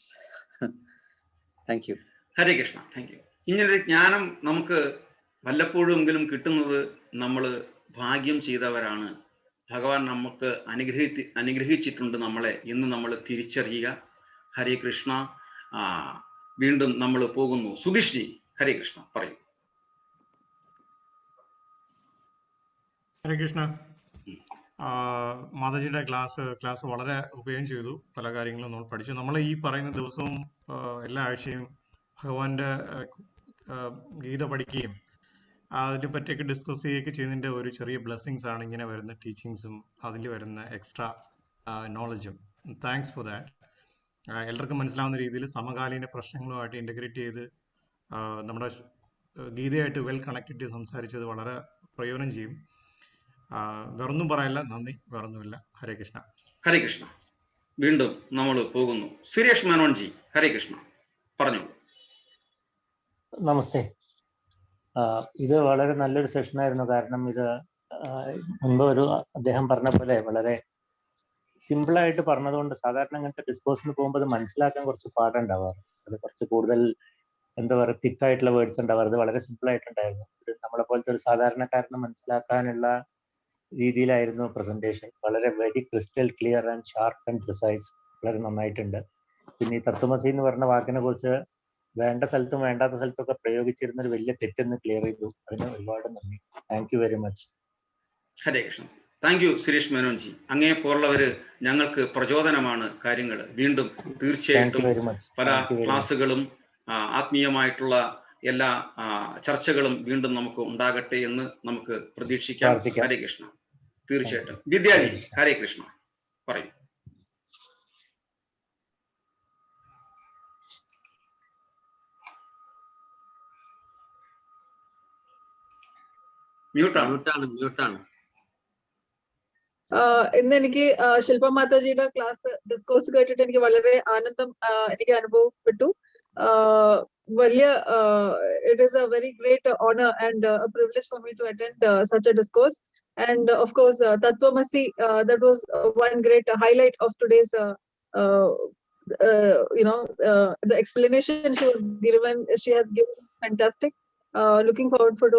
Thank you. Hare Krishna. Thank U. ഇങ്ങനൊരു ജ്ഞാനം നമുക്ക് വല്ലപ്പോഴുമെങ്കിലും കിട്ടുന്നത് നമ്മൾ ഭാഗ്യം ചെയ്തവരാണ്. ഭഗവാൻ നമുക്ക് അനുഗ്രഹിച്ചിട്ടുണ്ട് നമ്മളെ എന്ന് നമ്മൾ തിരിച്ചറിയുക. ഹരേ കൃഷ്ണ. വീണ്ടും നമ്മൾ പോകുന്നു. സുധീഷ് ജി, ഹരേ കൃഷ്ണ പറയൂ. ഹരേ കൃഷ്ണ. മാതാജിയുടെ ക്ലാസ് വളരെ ഉപയോഗം ചെയ്തു. പല കാര്യങ്ങളും നമ്മൾ പഠിച്ചു. നമ്മൾ ഈ പറയുന്ന ദിവസവും എല്ലാ ആഴ്ചയും ഭഗവാന്റെ ഗീത പഠിക്കുകയും അതിനെ പറ്റിയൊക്കെ ഡിസ്കസ് ചെയ്യുകയൊക്കെ ചെയ്യുന്നതിൻ്റെ ഒരു ചെറിയ ബ്ലെസ്സിങ്സ് ആണ് ഇങ്ങനെ വരുന്ന ടീച്ചിങ്സും അതിൽ വരുന്ന എക്സ്ട്രാ നോളജും. Thanks for that. എല്ലാവർക്കും മനസ്സിലാവുന്ന രീതിയിൽ സമകാലീന പ്രശ്നങ്ങളുമായിട്ട് ഇൻ്റഗ്രേറ്റ് ചെയ്ത് നമ്മുടെ ഗീതയായിട്ട് വെൽ കണക്റ്റഡ് ചെയ്ത് സംസാരിച്ചത് വളരെ പ്രയോജനം ചെയ്യും. വേറൊന്നും പറയാനില്ല. നന്ദി. വേറൊന്നുമില്ല. ഹരേ കൃഷ്ണ. ഹരേ കൃഷ്ണ. വീണ്ടും നമ്മൾ പോകുന്നു. സുരേഷ് മേനോൻ ജി, ഹരേ കൃഷ്ണ പറഞ്ഞു. നമസ്തേ. ഇത് വളരെ നല്ലൊരു സെഷനായിരുന്നു. കാരണം ഇത് മുൻപ് അദ്ദേഹം പറഞ്ഞ പോലെ വളരെ സിമ്പിളായിട്ട് പറഞ്ഞതുകൊണ്ട് സാധാരണ അങ്ങനത്തെ ഡിസ്കോഴ്സിന് പോകുമ്പോൾ അത് മനസ്സിലാക്കാൻ കുറച്ച് പാടുണ്ടാവാറ്. അത് കുറച്ച് കൂടുതൽ തിക്കായിട്ടുള്ള വേർഡ്സ് ഉണ്ടാവാറ്. അത് വളരെ സിമ്പിളായിട്ടുണ്ടായിരുന്നു. നമ്മളെ പോലത്തെ ഒരു സാധാരണക്കാരന് മനസ്സിലാക്കാനുള്ള രീതിയിലായിരുന്നു പ്രസന്റേഷൻ. വളരെ very crystal clear and sharp and precise. വളരെ നന്നായിട്ടുണ്ട്. പിന്നെ ഈ തത്വമസി എന്ന് പറഞ്ഞ വാക്കിനെ കുറിച്ച് വേണ്ട സ്ഥലത്തും വേണ്ടാത്ത സ്ഥലത്തൊക്കെ പ്രയോഗിച്ചിരുന്ന ഒരു വലിയ തെറ്റെന്ന് ക്ലിയർ ചെയ്തു. അതിന് ഒരുപാട് നന്ദി. Thank you very much. Hare Krishna. Thank U Suresh Menon G. അങ്ങേ പോലുള്ളവര് ഞങ്ങൾക്ക് പ്രചോദനമാണ്. കാര്യങ്ങൾ വീണ്ടും തീർച്ചയായിട്ടും പല ക്ലാസ്സുകളും ആത്മീയമായിട്ടുള്ള എല്ലാ ചർച്ചകളും വീണ്ടും നമുക്ക് ഉണ്ടാകട്ടെ എന്ന് നമുക്ക് പ്രതീക്ഷിക്കാം. ഹരേ കൃഷ്ണ. തീർച്ചയായിട്ടും. വിദ്യാജി, ഹരേ കൃഷ്ണ പറയും. മ്യൂട്ടാണ്. ഇന്ന് എനിക്ക് ശില്പ മാതാജിയുടെ ക്ലാസ് ഡിസ്കോഴ്സ് കേട്ടിട്ട് എനിക്ക് വളരെ ആനന്ദം എനിക്ക് അനുഭവപ്പെട്ടു. It is a very great honor and a privilege for me to attend such a discourse. And of course, Tattvamasi, that was one great highlight of today's, the explanation she has given fantastic. Looking forward for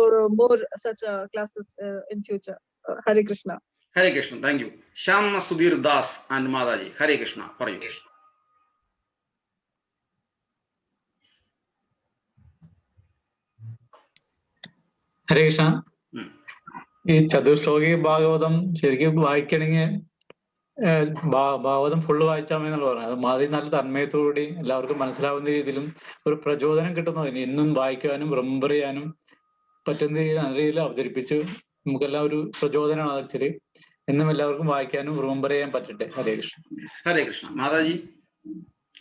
more such classes in future. Hare Krishna. Hare Krishna. Thank you. Shyama Sudhir Das and Mataji. Hare Krishna. Parayu. ഹരേ കൃഷ്ണ. ഈ ചതുശ്ലോകി ഭാഗവതം ശരിക്കും വായിക്കണമെങ്കിൽ ഭാഗവതം ഫുള്ള് വായിച്ചാൽ മതി എന്നുള്ള പറഞ്ഞത്. അത് മാതി നല്ല തന്മയത്തോടുകൂടി എല്ലാവർക്കും മനസ്സിലാവുന്ന രീതിയിലും ഒരു പ്രചോദനം കിട്ടുന്നതിന് ഇന്നും വായിക്കാനും റിമെമ്പർ ചെയ്യാനും പറ്റുന്ന രീതിയിൽ നല്ല രീതിയിൽ അവതരിപ്പിച്ച് നമുക്കെല്ലാം ഒരു പ്രചോദനമാണ് ആക്ച്വലി. എന്നും എല്ലാവർക്കും വായിക്കാനും റിമെമ്പർ ചെയ്യാൻ പറ്റട്ടെ. ഹരേ കൃഷ്ണ. ഹരേ കൃഷ്ണ. മാതാജി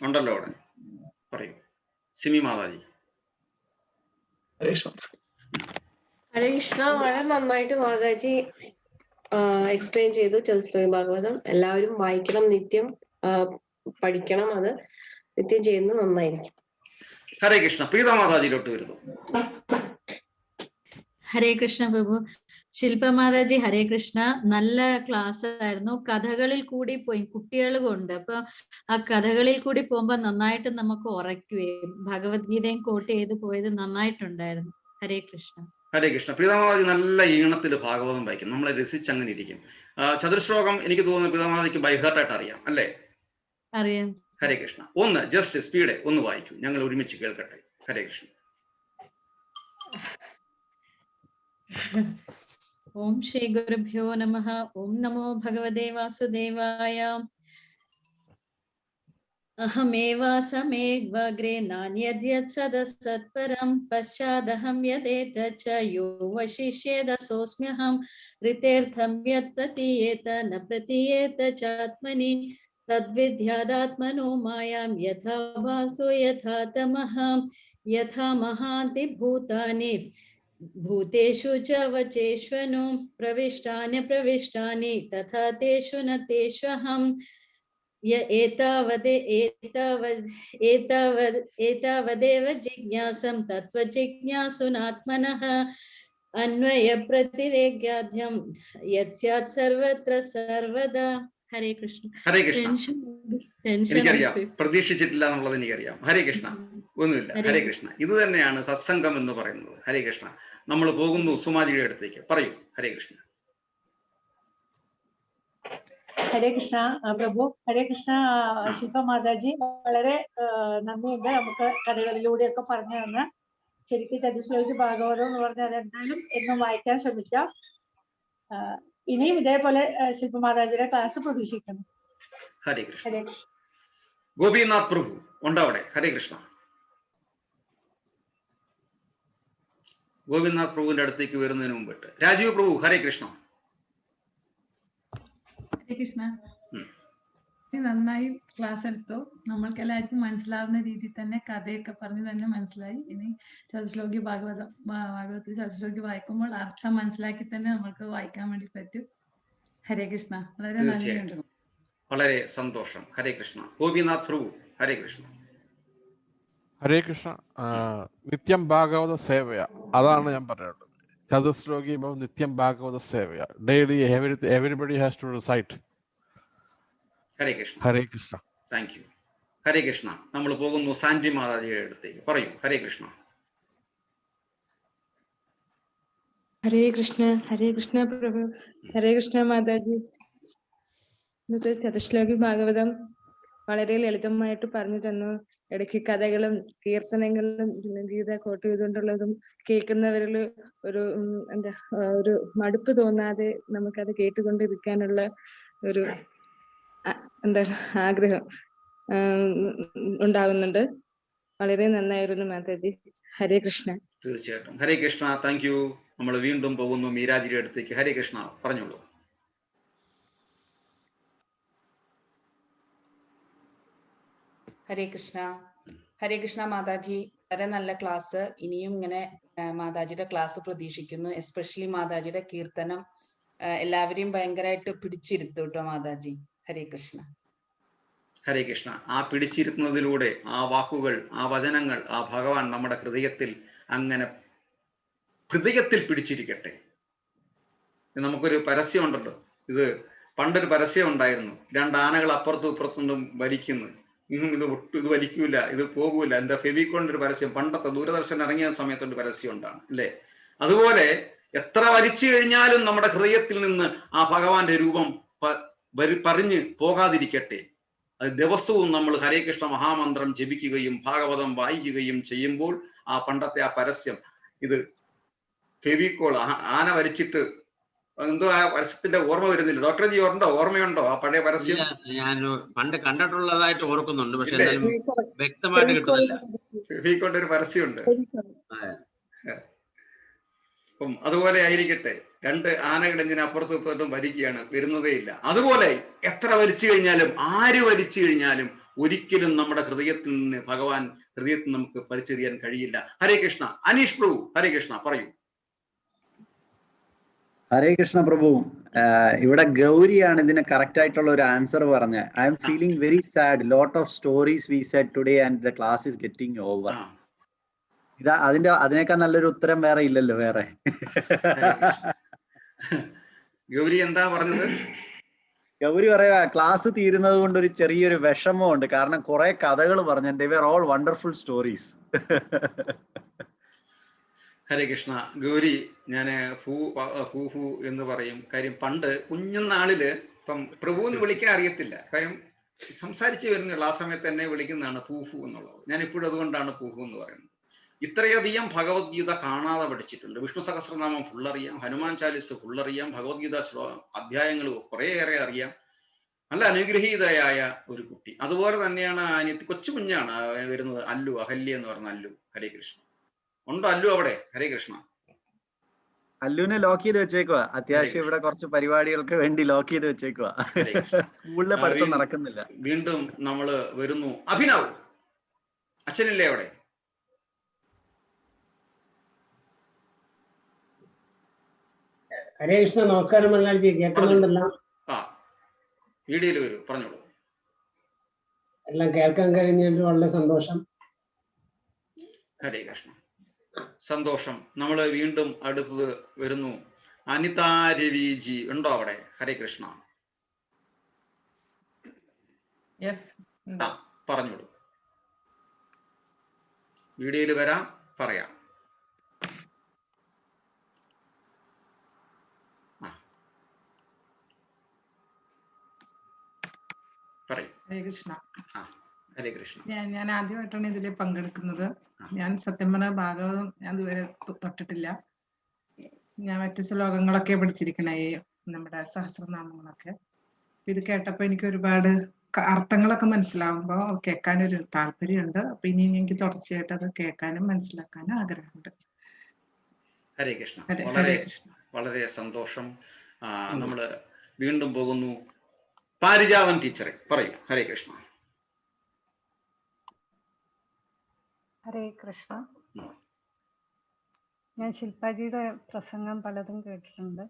ഉണ്ടല്ലോ അവിടെ, പറയൂ. സിമി മാതാജി. ഹരേ കൃഷ്ണ. ഹരേ കൃഷ്ണ. വളരെ നന്നായിട്ട് മാതാജി എക്സ്പ്ലെയിൻ ചെയ്തു ചതുശ്ലോകി ഭാഗവതം. എല്ലാവരും വായിക്കണം, നിത്യം പഠിക്കണം, അത് നിത്യം ചെയ്യുന്നത് നന്നായിരിക്കും. ഹരേ കൃഷ്ണ. പ്രീത മാതാജിയിലോട്ട് വരുന്നു. ഹരേ കൃഷ്ണ പ്രഭു. ശില്പ മാതാജി ഹരേ കൃഷ്ണ. നല്ല ക്ലാസ് ആയിരുന്നു. കഥകളിൽ കൂടി പോയി കുട്ടികൾ കൊണ്ട്, അപ്പൊ ആ കഥകളിൽ കൂടി പോകുമ്പോ നന്നായിട്ട് നമുക്ക് ഉറയ്ക്കുകയും ഭഗവത്ഗീതയും കോട്ട് ചെയ്ത് പോയത് നന്നായിട്ടുണ്ടായിരുന്നു. ഹരേ കൃഷ്ണ. ഹരേ കൃഷ്ണ. പ്രീതമാതാജി നല്ല ഈണത്തിൽ ഭാഗവതം വായിക്കും, നമ്മളെ രസിച്ചങ്ങനെ ഇരിക്കും. ചതുശ്ലോകം എനിക്ക് തോന്നുന്നു പ്രീതമാതാജിക്ക് ബൈഹാർട്ടായിട്ട് അറിയാം അല്ലേ? അറിയാം. ഹരേ കൃഷ്ണ. ഒന്ന് ജസ്റ്റ് സ്പീഡ് ഒന്ന് വായിക്കൂ, ഞങ്ങൾ ഒരുമിച്ച് കേൾക്കട്ടെ. ഹരേ കൃഷ്ണ. ഓം ശ്രീ ഗുരുഭ്യോ നമഃ. ഓം നമോ ഭഗവതേ വാസുദേവായ. അഹമേവാസമേവഗ്രേ നാന്യദ്യത് സദസത്പരം പശ്ചാദഹം യദേതച്ച യോ വശിഷ്യേദസോസ്മ്യഹം ഋതേർത്ഥം യത് പ്രതീയേത ന പ്രതീയേത ചാത്മനി തദ്വിദ്യാദാത്മനോ മായാം യഥാ ഭാസോ യഥാ തമഃ യഥാ മഹാന്തി ഭൂതാനി ഭൂതേഷു ച വചേഷ്വനോ പ്രവിഷ്ടാനി തഥാ തേഷു ന തേഷ്വഹം ഏതാവദേവ ജിജ്ഞാസം തത്വജിജ്ഞാസുനാത്മനഃ അന്വയ പ്രതിരേഖ്യാദ്യം യത് സ്യാത് സർവത്ര സർവദാ. ഹരേ കൃഷ്ണ. ഹരേ കൃഷ്ണ. എനിക്കറിയാം, പ്രതീക്ഷിച്ചിട്ടില്ല എന്നുള്ളത് എനിക്കറിയാം. ഹരേ കൃഷ്ണ. ഒന്നുമില്ല. ഹരേ കൃഷ്ണ. ഇത് തന്നെയാണ് സത്സംഗം എന്ന് പറയുന്നത്. ഹരേ കൃഷ്ണ. നമ്മൾ പോകുന്നു സുമാജിയുടെ അടുത്തേക്ക്. പറയൂ. ഹരേ കൃഷ്ണ. ഹരേ കൃഷ്ണ പ്രഭു. ഹരേ കൃഷ്ണ. ശില്പ മാതാജി വളരെ നന്ദിയുണ്ട് നമുക്ക് കഥകളിലൂടെയൊക്കെ പറഞ്ഞു തന്ന. ശരിക്കും ചതുശ്ലോകി ഭാഗവതം എന്ന് പറഞ്ഞാൽ എന്തായാലും എന്നും വായിക്കാൻ ശ്രമിക്കാം. ഇനിയും ഇതേപോലെ ശില്പ മാതാജിയുടെ ക്ലാസ് പ്രതീക്ഷിക്കുന്നു. ഹരേ കൃഷ്ണ. ഹരേ കൃഷ്ണ. ഗോപിനാഥ് പ്രഭു ഉണ്ടോ അവിടെ? ഹരേ കൃഷ്ണ. ഗോപിനാഥ് പ്രഭുവിന്റെ അടുത്തേക്ക് വരുന്നതിന് മുമ്പിട്ട് രാജീവ് പ്രഭു. ഹരേ കൃഷ്ണ. ഹരേ കൃഷ്ണ. നന്നായി ക്ലാസ് എടുത്തു. നമ്മൾക്ക് എല്ലാവർക്കും മനസ്സിലാവുന്ന രീതിയിൽ തന്നെ കഥയൊക്കെ പറഞ്ഞ് തന്നെ മനസ്സിലായി. ഇനി ചതുശ്ലോകി ഭാഗവതത്തിൽ ചതുശ്ലോകി വായിക്കുമ്പോൾ അർത്ഥം മനസ്സിലാക്കി തന്നെ നമ്മൾക്ക് വായിക്കാൻ വേണ്ടി പറ്റും. ഹരേ കൃഷ്ണ. വളരെ നന്ദിയുണ്ട്. വളരെ സന്തോഷം. ഹരേ കൃഷ്ണ. ഗോപിനാഥ് പ്രഭു. ഹരേ കൃഷ്ണ. ഹരേ കൃഷ്ണ. നിത്യം ഭാഗവത സേവയ, അതാണ് ഞാൻ പറയുന്നത്. ചതുശ്ലോകി നിത്യം ഭാഗവത സേവയ. Daily everybody has to recite. Hare Krishna. Hare Krishna. Thank you. Hare Krishna. നമ്മൾ പോകുന്നു സാൻജി മാതാജിയുടെ അടുത്തേക്ക്. പറയൂ. ഹരേ കൃഷ്ണ. ഹരേ കൃഷ്ണ. ഹരേ കൃഷ്ണ പ്രഭു. ഹരേ കൃഷ്ണ മാതാജി. ഇന്നത്തെ ചതുശ്ലോകി ഭാഗവതം വളരെ ലളിതമായിട്ട് പറഞ്ഞു തന്നു. ഇടയ്ക്ക് കഥകളും കീർത്തനങ്ങളും ഗീത കോട്ട് ചെയ്തുകൊണ്ടുള്ളതും കേൾക്കുന്നവരിൽ ഒരു ഒരു മടുപ്പ് തോന്നാതെ നമുക്കത് കേട്ടുകൊണ്ടിരിക്കാനുള്ള ഒരു ആഗ്രഹം ഉണ്ടാകുന്നുണ്ട്. വളരെ നന്നായിരുന്നു മാതാജി. ഹരേ കൃഷ്ണ. തീർച്ചയായിട്ടും. ഹരേ കൃഷ്ണ. Thank you. നമ്മൾ വീണ്ടും പോകുന്നു മീരാജിയുടെ അടുത്തേക്ക്. ഹരേ കൃഷ്ണ. പറഞ്ഞോളൂ. ഹരേ കൃഷ്ണ. ഹരേ കൃഷ്ണ മാതാജി. വളരെ നല്ല ക്ലാസ്. ഇനിയും ഇങ്ങനെ മാതാജിയുടെ ക്ലാസ് പ്രതീക്ഷിക്കുന്നു. എസ്പെഷ്യലി മാതാജിയുടെ കീർത്തനം എല്ലാവരെയും ഭയങ്കരമായിട്ട് പിടിച്ചിരുത്തും കേട്ടോ മാതാജി. ഹരേ കൃഷ്ണ. ഹരേ കൃഷ്ണ. ആ പിടിച്ചിരുത്തുന്നതിലൂടെ ആ വാക്കുകൾ, ആ വചനങ്ങൾ, ആ ഭഗവാൻ നമ്മുടെ ഹൃദയത്തിൽ അങ്ങനെ പിടിച്ചിരിക്കട്ടെ. നമുക്കൊരു പരസ്യം ഉണ്ടല്ലോ, ഇത് പണ്ടൊരു പരസ്യം ഉണ്ടായിരുന്നു. രണ്ട് ആനകൾ അപ്പുറത്തും ഇപ്പുറത്തും വലിക്കുന്നു. ഇത് വലിക്കൂല, ഇത് പോകൂല. എന്താ ഫെവിക്കോളിന്റെ ഒരു പരസ്യം പണ്ടത്തെ ദൂരദർശൻ ഇറങ്ങിയ സമയത്തൊരു പരസ്യം ഉണ്ടാണ് അല്ലേ? അതുപോലെ എത്ര വലിച്ചു കഴിഞ്ഞാലും നമ്മുടെ ഹൃദയത്തിൽ നിന്ന് ആ ഭഗവാന്റെ രൂപം പറഞ്ഞ് പോകാതിരിക്കട്ടെ. അത് ദിവസവും നമ്മൾ ഹരേ കൃഷ്ണ മഹാമന്ത്രം ജപിക്കുകയും ഭാഗവതം വായിക്കുകയും ചെയ്യുമ്പോൾ ആ പണ്ടത്തെ ആ പരസ്യം, ഇത് ഫെവിക്കോൾ ആന വലിച്ചിട്ട് എന്തോ ആ പരസ്യത്തിന്റെ ഓർമ്മ വരുന്നില്ല. ഡോക്ടർ ജി ഓർമ്മയുണ്ടോ ആ പഴയ പരസ്യം? ഞാൻ പണ്ട് കണ്ടിട്ടുള്ളതായിട്ട് ഓർക്കുന്നുണ്ട്, പക്ഷെ എന്തായാലും വ്യക്തമായിട്ട് കിട്ടുന്നില്ല. ഫെവിക്കോളിന്റെ ഒരു പരസ്യമുണ്ട്. അപ്പം അതുപോലെ ആയിരിക്കട്ടെ, 2 ആനകൾ ഇങ്ങനെ അപ്പുറത്തും ഇപ്പുറത്തും വലിക്കുകയാണ്, വരുന്നതേ ഇല്ല. അതുപോലെ എത്ര വലിച്ചു കഴിഞ്ഞാലും ആര് വലിച്ചു കഴിഞ്ഞാലും ഒരിക്കലും നമ്മുടെ ഹൃദയത്തിൽ നിന്ന് ഭഗവാൻ ഹൃദയത്തിൽ നമുക്ക് പരിചരിയാൻ കഴിയില്ല. ഹരേ കൃഷ്ണ. അനീഷ് പ്രഭു, ഹരേ കൃഷ്ണ, പറയൂ. ഹരേ കൃഷ്ണ പ്രഭു. ഇവിടെ ഗൗരിയാണ് ഇതിന് കറക്റ്റ് ആയിട്ടുള്ള ഒരു ആൻസർ പറഞ്ഞ. I am feeling very sad. Lot of stories we said today and the class is getting over. അതിനേക്കാൾ നല്ലൊരു ഉത്തരം വേറെ ഇല്ലല്ലോ. വേറെ ഗൗരി എന്താ പറഞ്ഞത്? ഗൗരി പറയാ ക്ലാസ് തീരുന്നത് കൊണ്ട് ഒരു ചെറിയൊരു വിഷമമുണ്ട്. കാരണം കുറെ കഥകൾ പറഞ്ഞു. ദേ വർ ഓൾ വണ്ടർഫുൾ സ്റ്റോറീസ്. ഹരേ കൃഷ്ണ. ഗൗരി, ഞാൻ ഫൂ എന്ന് പറയും. കാര്യം പണ്ട് കുഞ്ഞുനാളില് ഇപ്പം പ്രഭു എന്ന് വിളിക്കാൻ അറിയത്തില്ല. കാര്യം സംസാരിച്ച് വരുന്നുള്ള ആ സമയത്ത് എന്നെ വിളിക്കുന്നതാണ് ഫൂ എന്നുള്ളത്. ഞാൻ ഇപ്പോഴും അതുകൊണ്ടാണ് ഫൂ എന്ന് പറയുന്നത്. ഇത്രയധികം ഭഗവത്ഗീത കാണാതെ പഠിച്ചിട്ടുണ്ട്. വിഷ്ണു സഹസ്രനാമം ഫുള്ളറിയാം, ഹനുമാൻ ചാലിസ് ഫുള്ളറിയാം, ഭഗവത്ഗീത അധ്യായങ്ങൾ കുറേയേറെ അറിയാം. നല്ല അനുഗ്രഹീതയായ ഒരു കുട്ടി. അതുപോലെ തന്നെയാണ് അനിയത്തി. കൊച്ചു കുഞ്ഞാണ് വരുന്നത്. അല്ലു, അഹല്യ എന്ന് പറഞ്ഞ അല്ലു. ഹരേ കൃഷ്ണ. ഉണ്ടോ അല്ലു അവിടെ? ഹരേ കൃഷ്ണ. അല്ലുവിനെ ലോക്ക് ചെയ്ത് വെച്ചേക്കുവാ. അത്യാവശ്യം ഇവിടെ കുറച്ച് പരിപാടികൾക്ക് വേണ്ടി ലോക്ക് ചെയ്ത് വെച്ചേക്കുവാ. സ്കൂളിലെ പഠിത്തം നടക്കുന്നില്ല. വീണ്ടും നമ്മള് വരുന്നു. അഭിനവ്, അച്ഛനില്ലേ അവിടെ? ഹരേ കൃഷ്ണ. നമസ്കാരം മല്ലാജി, കേൾക്കുന്നുണ്ടല്ലോ? വീഡിയോയിൽ വരൂ, പറഞ്ഞോളൂ. എല്ലാം കേൾക്കാൻ കഴിഞ്ഞതിൽ വളരെ സന്തോഷം. ഹരേ കൃഷ്ണ. സന്തോഷം. നമ്മൾ വീണ്ടും അടുത്തത് വരുന്നു. അനിത രവിജി ഉണ്ടോ അവിടെ? ഹരേ കൃഷ്ണ. പറഞ്ഞോളൂ. വീഡിയോയിൽ വരാം, പറയാം. ഹരേ കൃഷ്ണ. ഹരേ കൃഷ്ണ. ഞാൻ ആദ്യമായിട്ടാണ് ഇതിൽ പങ്കെടുക്കുന്നത്. ഞാൻ സത്യം പറഞ്ഞ ഭാഗവതം ഞാൻ ഇതുവരെ തൊട്ടിട്ടില്ല. ഞാൻ മറ്റു ശ്ലോകങ്ങളൊക്കെ പഠിച്ചിരിക്കണേ, നമ്മുടെ സഹസ്രനാമങ്ങളൊക്കെ. ഇത് കേട്ടപ്പോ എനിക്ക് ഒരുപാട് അർത്ഥങ്ങളൊക്കെ മനസ്സിലാവുമ്പോ കേൾക്കാനൊരു താല്പര്യമുണ്ട്. അപ്പൊ ഇനി എനിക്ക് തുടർച്ചയായിട്ട് അത് കേൾക്കാനും മനസ്സിലാക്കാനും ആഗ്രഹമുണ്ട്. ഹരേ കൃഷ്ണ. ഹരേ കൃഷ്ണ. വളരെ സന്തോഷം. നമ്മള് വീണ്ടും പോകുന്നു. പാരിജാതൻ ടീച്ചറെ പറയൂ. ഹരേ കൃഷ്ണ. ഹരേ കൃഷ്ണ. ഞാൻ ശില്പാജിയുടെ പ്രസംഗം പലതും കേട്ടിട്ടുണ്ട്.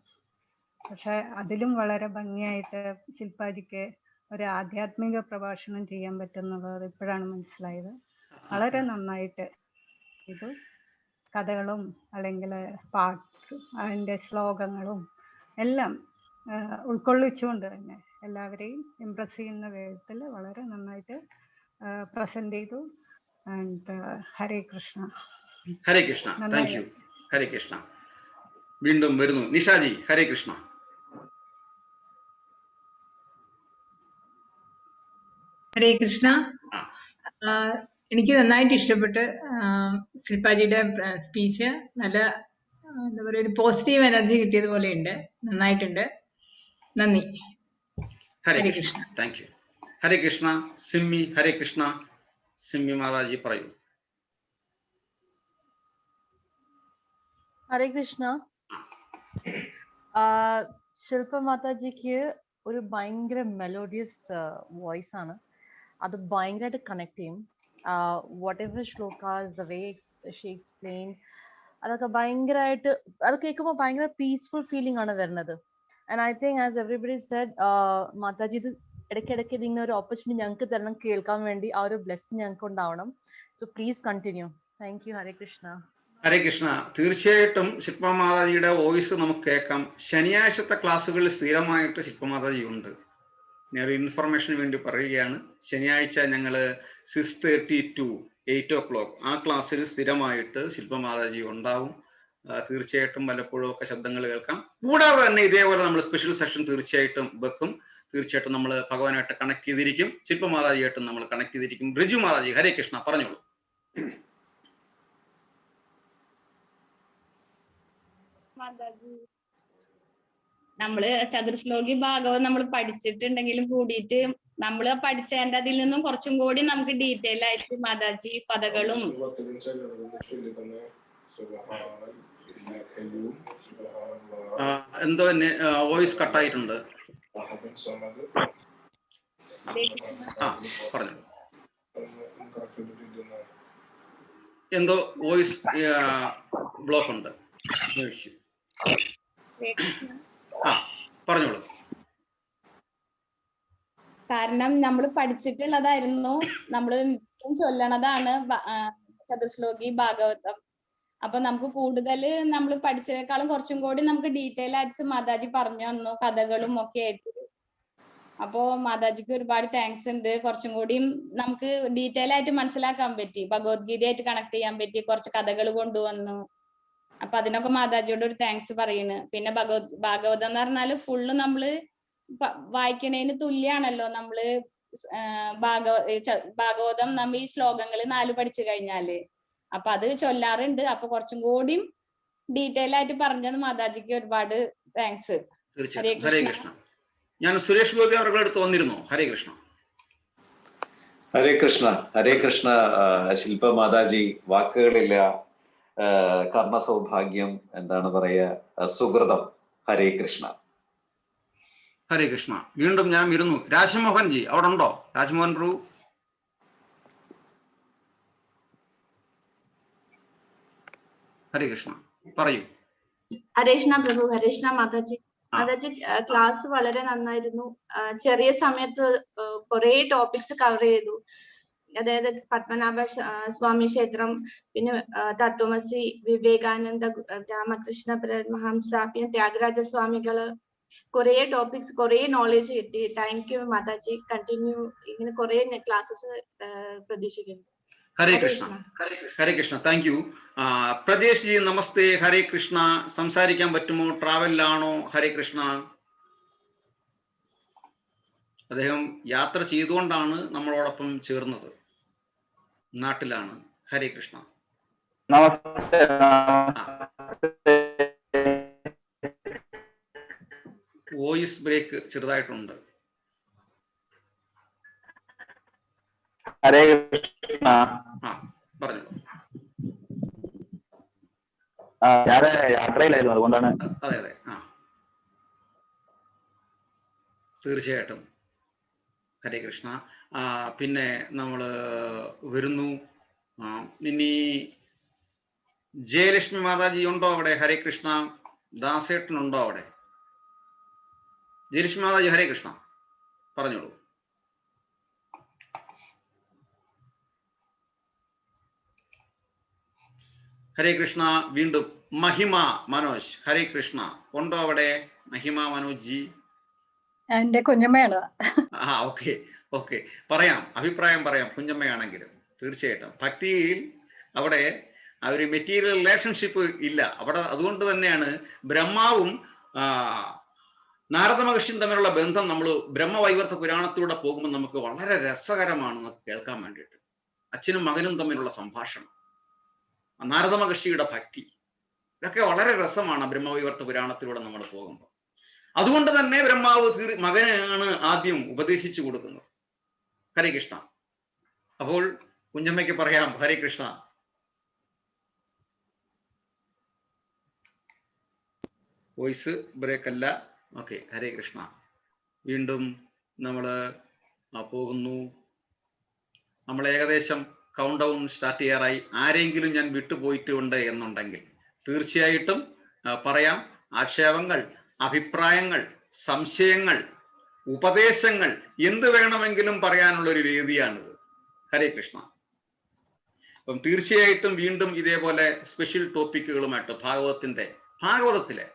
പക്ഷെ അതിലും വളരെ ഭംഗിയായിട്ട് ശില്പാജിക്ക് ഒരു ആധ്യാത്മിക പ്രഭാഷണം ചെയ്യാൻ പറ്റുന്നുള്ളത് ഇപ്പോഴാണ് മനസ്സിലായത്. വളരെ നന്നായിട്ട് ഇത് കഥകളും അല്ലെങ്കിൽ പാട്ട് അതിൻ്റെ ശ്ലോകങ്ങളും എല്ലാം ഉൾക്കൊള്ളിച്ചുകൊണ്ട് തന്നെ എല്ലാവരെയും ഇംപ്രസ് ചെയ്യുന്ന വിധത്തിൽ വളരെ നന്നായിട്ട് പ്രസന്റ് ചെയ്തു. And Hare Krishna. Hare Krishna. Thank you. Hare Krishna. വീണ്ടും വരുന്നു നിഷാജി. ഹരേ കൃഷ്ണ. ഹരേ കൃഷ്ണ. എനിക്ക് നന്നായിട്ട് ഇഷ്ടപ്പെട്ട് ശില്പാജിയുടെ സ്പീച്ച്. നല്ല എന്താ പറയുക, ഒരു പോസിറ്റീവ് എനർജി കിട്ടിയതുപോലെ ഉണ്ട്. നന്നായിട്ടുണ്ട്. നന്ദി. ഹരേ കൃഷ്ണ. Thank you. ഹരേ കൃഷ്ണ. സിമ്മി. ഹരേ കൃഷ്ണ. സിമ്മി മാതാജി പറയൂ. ഹരേ കൃഷ്ണ. ശില്പ മാതാജിക്ക് ഒരു ഭയങ്കര മെലോഡിയസ് വോയിസ് ആണ്. അത് ഭയങ്കരമായിട്ട് കണക്ട് ചെയ്യും. Whatever shlokas, the way she explain, അതൊക്കെ ഭയങ്കരമായിട്ട് അത് കേൾക്കുമ്പോൾ ഭയങ്കര പീസ്ഫുൾ ഫീലിംഗ് ആണ് വരുന്നത്. And I think as everybody said, മാതാജി ഇത് ഇടയ്ക്കിടയ്ക്ക് ഇതിങ്ങനെ ഒരു ഓപ്പർച്യൂണിറ്റി ഞങ്ങൾക്ക് തരണം കേൾക്കാൻ വേണ്ടി. ആ ഒരു ബ്ലെസ്സിങ് ഞങ്ങൾക്ക് ഉണ്ടാവണം. So please continue. Thank you. Hare Krishna. Hare Krishna. തീർച്ചയായിട്ടും ശില്പമാതാജിയുടെ വോയിസ് നമുക്ക് കേൾക്കാം. ശനിയാഴ്ചത്തെ ക്ലാസ്സുകളിൽ സ്ഥിരമായിട്ട് ശില്പമാതാജി ഉണ്ട്. ഞാനൊരു ഇൻഫർമേഷന് വേണ്ടി പറയുകയാണ്. ശനിയാഴ്ച ഞങ്ങൾ 6:30 to 8 o'clock ആ ക്ലാസ്സിൽ സ്ഥിരമായിട്ട് ശില്പമാതാജി ഉണ്ടാവും. തീർച്ചയായിട്ടും വല്ലപ്പോഴും ഒക്കെ ശബ്ദങ്ങൾ കേൾക്കാം. കൂടാതെ തന്നെ ഇതേപോലെ നമ്മൾ സ്പെഷ്യൽ സെഷൻ തീർച്ചയായിട്ടും വെക്കും. തീർച്ചയായിട്ടും നമ്മൾ ഭഗവാനായിട്ട് കണക്ട് ചെയ്തിരിക്കും. ശില്പമാതാജിയായിട്ടും നമ്മൾ കണക്ട് ചെയ്തിരിക്കും. റിജു മാതാജി. ഹരേ കൃഷ്ണ. പറഞ്ഞോളൂ. നമ്മള് ചതുർശ്ലോകി ഭാഗവതം നമ്മൾ പഠിച്ചിട്ടുണ്ടെങ്കിലും കൂടിയിട്ട് നമ്മൾ പഠിച്ചതിന്റെ അതിൽ നിന്നും കുറച്ചും കൂടി നമുക്ക് ഡീറ്റെയിൽ ആയിട്ട് മാതാജി പദകളും എന്തോ വോയിസ് കട്ടായിട്ടുണ്ട്. പറഞ്ഞു എന്തോ വോയിസ് ബ്ലോക്ക് ഉണ്ട്. പറഞ്ഞോളൂ. കാരണം നമ്മൾ പഠിച്ചിട്ടുള്ളതായിരുന്നു, നമ്മൾ ചൊല്ലണതാണ് ചതുശ്ലോകി ഭാഗവതം. അപ്പൊ നമുക്ക് കൂടുതൽ നമ്മൾ പഠിച്ചതിനേക്കാളും കുറച്ചും കൂടി നമുക്ക് ഡീറ്റെയിൽ ആയിട്ട് മാതാജി പറഞ്ഞു തന്നു, കഥകളും ഒക്കെ ആയിട്ട്. അപ്പോ മാതാജിക്ക് ഒരുപാട് താങ്ക്സ് ഉണ്ട്. കുറച്ചും കൂടിയും നമുക്ക് ഡീറ്റെയിൽ ആയിട്ട് മനസ്സിലാക്കാൻ പറ്റി, ഭഗവത്ഗീതയായിട്ട് കണക്ട് ചെയ്യാൻ പറ്റി, കുറച്ച് കഥകൾ കൊണ്ടുവന്നു. അപ്പൊ അതിനൊക്കെ മാതാജിയോട് ഒരു താങ്ക്സ് പറയുന്നു. പിന്നെ ഭാഗവതം എന്ന് പറഞ്ഞാല് ഫുള്ള് നമ്മള് വായിക്കണേന് തുല്യാണല്ലോ. നമ്മള് ഭാഗവതം നമ്മ ഈ ശ്ലോകങ്ങള് 4 പഠിച്ചു കഴിഞ്ഞാല് അപ്പൊ അത് ചൊല്ലാറുണ്ട്. അപ്പൊ കുറച്ചും കൂടിയും ഡീറ്റെയിൽ ആയിട്ട് പറഞ്ഞത് മാതാജിക്ക് ഒരുപാട് താങ്ക്സ്. ഹരേ കൃഷ്ണ. ഞാൻ സുരേഷ് ഗോപി അവരുടെ അടുത്ത് വന്നിരുന്നു. ഹരേ കൃഷ്ണ. ഹരേ കൃഷ്ണ. ഹരേ കൃഷ്ണ. ശില്പ മാതാജി, വാക്കുകളില്ല. കർണ സൗഭാഗ്യം, എന്താണ് പറയുക, സുഹൃതം. ഹരേ കൃഷ്ണ. ഹരേ കൃഷ്ണ. വീണ്ടും ഞാൻ ഇരുന്നു. രാജ്മോഹൻ ജി അവിടെ ഉണ്ടോ? രാജ്മോഹൻ പ്രഭു. ഹരേ കൃഷ്ണ, പറയൂ. ഹരേ കൃഷ്ണ പ്രഭു. ഹരേ കൃഷ്ണ മാതാജി. മാതാജി ക്ലാസ് വളരെ നന്നായിരുന്നു. ചെറിയ സമയത്ത് കുറെ ടോപ്പിക്സ് കവർ ചെയ്തു. അതായത് പത്മനാഭ സ്വാമി ക്ഷേത്രം, പിന്നെ തത്വമസി, വിവേകാനന്ദ, രാമകൃഷ്ണ പരമഹംസ, പിന്നെ ത്യാഗരാജ സ്വാമികള്, കുറെ ടോപ്പിക്സ്, കുറെ നോളജ് കിട്ടി. Thank you Mataji. കണ്ടിന്യൂ ഇങ്ങനെ കുറെ ക്ലാസ്സസ് പ്രതീക്ഷിക്കുന്നു. ഹരേ കൃഷ്ണ. ഹരേ കൃഷ്ണ. Thank you. പ്രദേശ് ജി നമസ്തേ. ഹരേ കൃഷ്ണ. സംസാരിക്കാൻ പറ്റുമോ? ട്രാവലിലാണോ? ഹരേ കൃഷ്ണ. അദ്ദേഹം യാത്ര ചെയ്തുകൊണ്ടാണ് നമ്മളോടൊപ്പം ചേർന്നത്. നാട്ടിലാണ്. ഹരേ കൃഷ്ണ. വോയിസ് ബ്രേക്ക് ചെറുതായിട്ടുണ്ട്. ഹരേ കൃഷ്ണ. പറഞ്ഞോളൂ. ഞാൻ യാത്രയിലായിരുന്നു, അതുകൊണ്ടാണ്. അതെ അതെ. തീർച്ചയായിട്ടും. ഹരേ കൃഷ്ണ. പിന്നെ നമ്മൾ വരുന്നു. ഇനി ജയലക്ഷ്മി മാതാജി ഉണ്ടോ അവിടെ? ഹരേ കൃഷ്ണ. ദാസേട്ടൻ ഉണ്ടോ അവിടെ? ജയലക്ഷ്മി മാതാജി ഹരേ കൃഷ്ണ, പറഞ്ഞോളൂ. ഹരേ കൃഷ്ണ. വീണ്ടും മഹിമ മനോജ്. ഹരേ കൃഷ്ണ. ഉണ്ടോ അവിടെ മഹിമ മനോജ് ജി? എന്റെ കുഞ്ഞമ്മയാണ്. Okay okay. പറയാം, അഭിപ്രായം പറയാം. കുഞ്ഞമ്മയാണെങ്കിലും തീർച്ചയായിട്ടും ഭക്തിയിൽ അവിടെ ആ ഒരു മെറ്റീരിയൽ റിലേഷൻഷിപ്പ് ഇല്ല അവിടെ. അതുകൊണ്ട് തന്നെയാണ് ബ്രഹ്മാവും നാരദ മഹർഷിയും തമ്മിലുള്ള ബന്ധം നമ്മൾ ബ്രഹ്മവൈവർത്ത പുരാണത്തിലൂടെ പോകുമ്പോൾ നമുക്ക് വളരെ രസകരമാണ് കേൾക്കാൻ വേണ്ടിയിട്ട്. അച്ഛനും മകനും തമ്മിലുള്ള സംഭാഷണം, നാരദ മഹർഷിയുടെ ഭക്തി, ഇതൊക്കെ വളരെ രസമാണ് ബ്രഹ്മവൈവർത്ത പുരാണത്തിലൂടെ നമ്മൾ പോകുമ്പോൾ. അതുകൊണ്ട് തന്നെ ബ്രഹ്മാവ് മകനാണ് ആദ്യം ഉപദേശിച്ചു കൊടുക്കുന്നത്. ഹരേ കൃഷ്ണ. അപ്പോൾ കുഞ്ഞമ്മയ്ക്ക് പറയാം. ഹരേ കൃഷ്ണ. വോയിസ് ബ്രേക്ക് അല്ല. ഓക്കെ. ഹരേ കൃഷ്ണ. വീണ്ടും നമ്മൾ പോകുന്നു. നമ്മൾ ഏകദേശം കൗണ്ട് ഡൗൺ സ്റ്റാർട്ട് ചെയ്യാറായി. ആരെങ്കിലും ഞാൻ വിട്ടുപോയിട്ടുണ്ട് എന്നുണ്ടെങ്കിൽ തീർച്ചയായിട്ടും പറയാം. ആക്ഷേപങ്ങൾ, അഭിപ്രായങ്ങൾ, സംശയങ്ങൾ, ഉപദേശങ്ങൾ എന്ത് വേണമെങ്കിലും പറയാനുള്ള ഒരു വേദിയാണിത്. ഹരേ കൃഷ്ണ. അപ്പം തീർച്ചയായിട്ടും വീണ്ടും ഇതേപോലെ സ്പെഷ്യൽ ടോപ്പിക്കുകളുമായിട്ട് ഭാഗവതത്തിലെ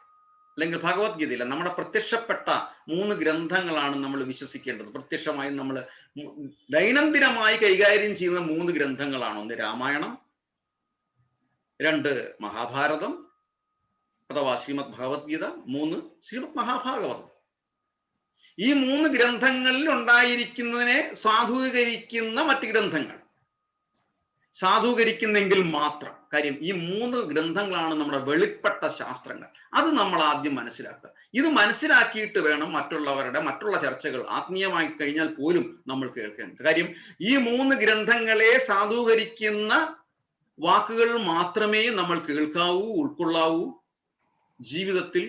അല്ലെങ്കിൽ ഭഗവത്ഗീതയിലെ നമ്മുടെ പ്രത്യക്ഷപ്പെട്ട 3 ഗ്രന്ഥങ്ങളാണ് നമ്മൾ വിശ്വസിക്കേണ്ടത്. പ്രത്യക്ഷമായി നമ്മൾ ദൈനംദിനമായി കൈകാര്യം ചെയ്യുന്ന 3 ഗ്രന്ഥങ്ങളാണ്. 1 രാമായണം, 2 മഹാഭാരതം അഥവാ ശ്രീമദ് ഭഗവത്ഗീത, 3 ശ്രീമദ് മഹാഭാഗവതം. ഈ 3 ഗ്രന്ഥങ്ങളിൽ ഉണ്ടായിരിക്കുന്നതിനെ സാധൂകരിക്കുന്ന മറ്റ് ഗ്രന്ഥങ്ങൾ. സാധൂകരിക്കുന്നെങ്കിൽ മാത്രം. കാര്യം ഈ 3 ഗ്രന്ഥങ്ങളാണ് നമ്മുടെ വെളിപ്പെട്ട ശാസ്ത്രങ്ങൾ. അത് നമ്മൾ ആദ്യം മനസ്സിലാക്കുക. ഇത് മനസ്സിലാക്കിയിട്ട് വേണം മറ്റുള്ള ചർച്ചകൾ ആത്മീയമായി കഴിഞ്ഞാൽ പോലും നമ്മൾ കേൾക്കേണ്ടത്. കാര്യം ഈ 3 ഗ്രന്ഥങ്ങളെ സാധൂകരിക്കുന്ന വാക്കുകൾ മാത്രമേ നമ്മൾ കേൾക്കാവൂ, ഉൾക്കൊള്ളാവൂ, ജീവിതത്തിൽ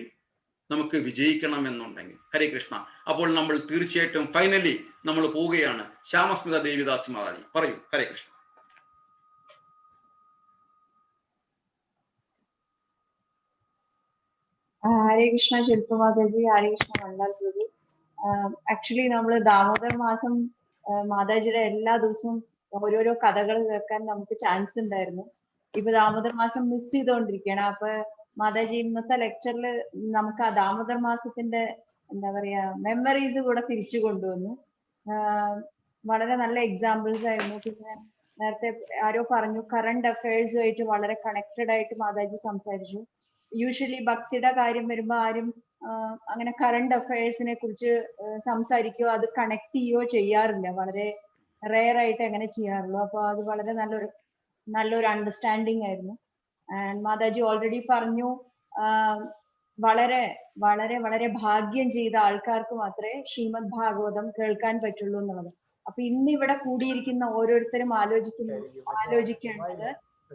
നമുക്ക് വിജയിക്കണം എന്നുണ്ടെങ്കിൽ. ഹരേ കൃഷ്ണ. അപ്പോൾ നമ്മൾ തീർച്ചയായിട്ടും ഫൈനലി നമ്മൾ പോവുകയാണ്. ശ്യാമസ്മിത ദേവിദാസ് മാതാജി പറയൂ. ഹരേ കൃഷ്ണ. ഹരേ കൃഷ്ണ ശില്പ മാതാജി, ഹരേ കൃഷ്ണ മണ്ഡൽ പ്രഭു. ആക്ച്വലി നമ്മൾ ദാമോദർ മാസം മാതാജിയുടെ എല്ലാ ദിവസവും ഓരോരോ കഥകൾ കേൾക്കാൻ നമുക്ക് ചാൻസ് ഉണ്ടായിരുന്നു. ഇപ്പൊ ദാമോദർ മാസം മിസ് ചെയ്തുകൊണ്ടിരിക്കുകയാണ്. അപ്പൊ മാതാജി ഇന്നത്തെ ലെക്ചറിൽ നമുക്ക് ആ ദാമോദർ മാസത്തിന്റെ എന്താ പറയാ മെമ്മറീസ് കൂടെ തിരിച്ചു കൊണ്ടുവന്നു. വളരെ നല്ല എക്സാമ്പിൾസ് ആയിരുന്നു. പിന്നെ നേരത്തെ ആരോ പറഞ്ഞു കറണ്ട് അഫയേഴ്സുമായിട്ട് വളരെ കണക്റ്റഡ് ആയിട്ട് മാതാജി സംസാരിച്ചു. യൂഷ്വലി ഭക്തിയുടെ കാര്യം വരുമ്പോ ആരും അങ്ങനെ കറണ്ട് അഫയേഴ്സിനെ കുറിച്ച് സംസാരിക്കുകയോ അത് കണക്ട് ചെയ്യുകയോ ചെയ്യാറില്ല. വളരെ റെയർ ആയിട്ട് അങ്ങനെ ചെയ്യാറുള്ളൂ. അപ്പൊ അത് വളരെ നല്ലൊരു അണ്ടർസ്റ്റാൻഡിങ് ആയിരുന്നു. ആൻഡ് മാതാജി ഓൾറെഡി പറഞ്ഞു വളരെ വളരെ വളരെ ഭാഗ്യം ചെയ്ത ആൾക്കാർക്ക് മാത്രമേ ശ്രീമദ് ഭാഗവതം കേൾക്കാൻ പറ്റുള്ളൂ എന്നുള്ളത്. അപ്പൊ ഇന്ന് ഇവിടെ കൂടിയിരിക്കുന്ന ഓരോരുത്തരും ആലോചിക്കേണ്ടത്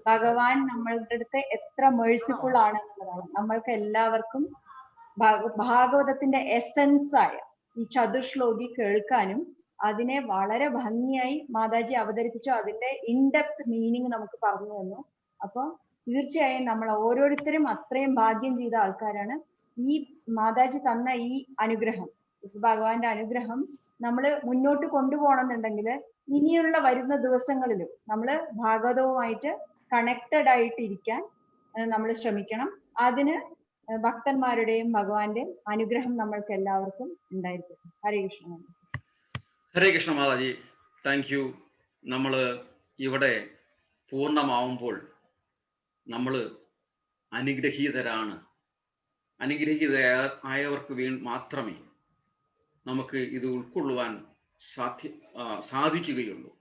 ഭഗവാൻ നമ്മളുടെ അടുത്ത് എത്ര മേഴ്സിഫുൾ ആണെന്നുള്ളതാണ്. നമ്മൾക്ക് എല്ലാവർക്കും ഭാഗവതത്തിന്റെ എസൻസ് ആയ ഈ ചതുശ്ലോകി കേൾക്കാനും അതിനെ വളരെ ഭംഗിയായി മാതാജി അവതരിപ്പിച്ചു. അതിന്റെ ഇൻഡെപ്ത് മീനിങ് നമുക്ക് പറഞ്ഞു തന്നു. അപ്പൊ തീർച്ചയായും നമ്മൾ ഓരോരുത്തരും അത്രയും ഭാഗ്യം ചെയ്ത ആൾക്കാരാണ്. ഈ മാതാജി തന്ന ഈ അനുഗ്രഹം, ഭഗവാന്റെ അനുഗ്രഹം നമ്മൾ മുന്നോട്ട് കൊണ്ടുപോകണമെന്നുണ്ടെങ്കിൽ ഇനിയുള്ള വരുന്ന ദിവസങ്ങളിലും നമ്മൾ ഭാഗവതവുമായിട്ട് കണക്റ്റഡ് ആയിട്ടിരിക്കാൻ നമ്മൾ ശ്രമിക്കണം. അതിന് ഭക്തന്മാരുടെയും ഭഗവാന്റെയും അനുഗ്രഹം നമ്മൾക്ക് എല്ലാവർക്കും ഉണ്ടായിരിക്കും. ഹരേ കൃഷ്ണ. Hare Krishna Mataji, thank you. നമ്മൾ ഇവിടെ പൂർണ്ണമാവുമ്പോൾ നമ്മൾ അനുഗ്രഹീതരാണ്. അനുഗ്രഹീതരായവർക്ക് മാത്രമേ നമുക്ക് ഇത് ഉൾക്കൊള്ളുവാൻ സാധിക്കുകയുള്ളൂ.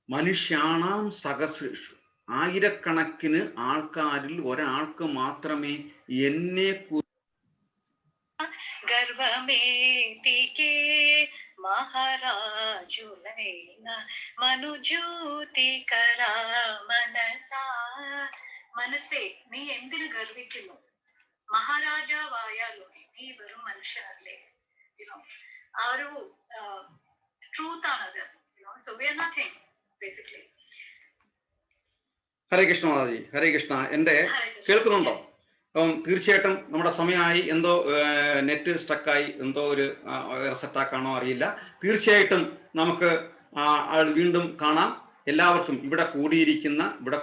മനുഷ്യാണാം സഹസ്രേഷു, ആയിരക്കണക്കിന് ആൾക്കാരിൽ ഒരാൾക്ക് മാത്രമേ എന്നെ గర్వమేతికే మహారాజులైన മനുജ്യോതികര മനസാ. മനസ്സേ, നീ എന്തിനു ഗർവിക്കുന്നു? മഹാരാജാവായാലും നീ വെറും മനുഷ്യനല്ലേ. ആ ഒരു ട്രൂത്ത് ആണത്. So we are nothing basically. ഹരേ കൃഷ്ണ മാതാജി, ഹരേ കൃഷ്ണ. എന്റെ കേൾക്കുന്നുണ്ടോ? അപ്പം തീർച്ചയായിട്ടും നമ്മുടെ സമയമായി. എന്തോ നെറ്റ് സ്ട്രക്കായി, എന്തോ ഒരു സെറ്റാക്കാണോ അറിയില്ല. തീർച്ചയായിട്ടും നമുക്ക് വീണ്ടും കാണാം. എല്ലാവർക്കും ഇവിടെ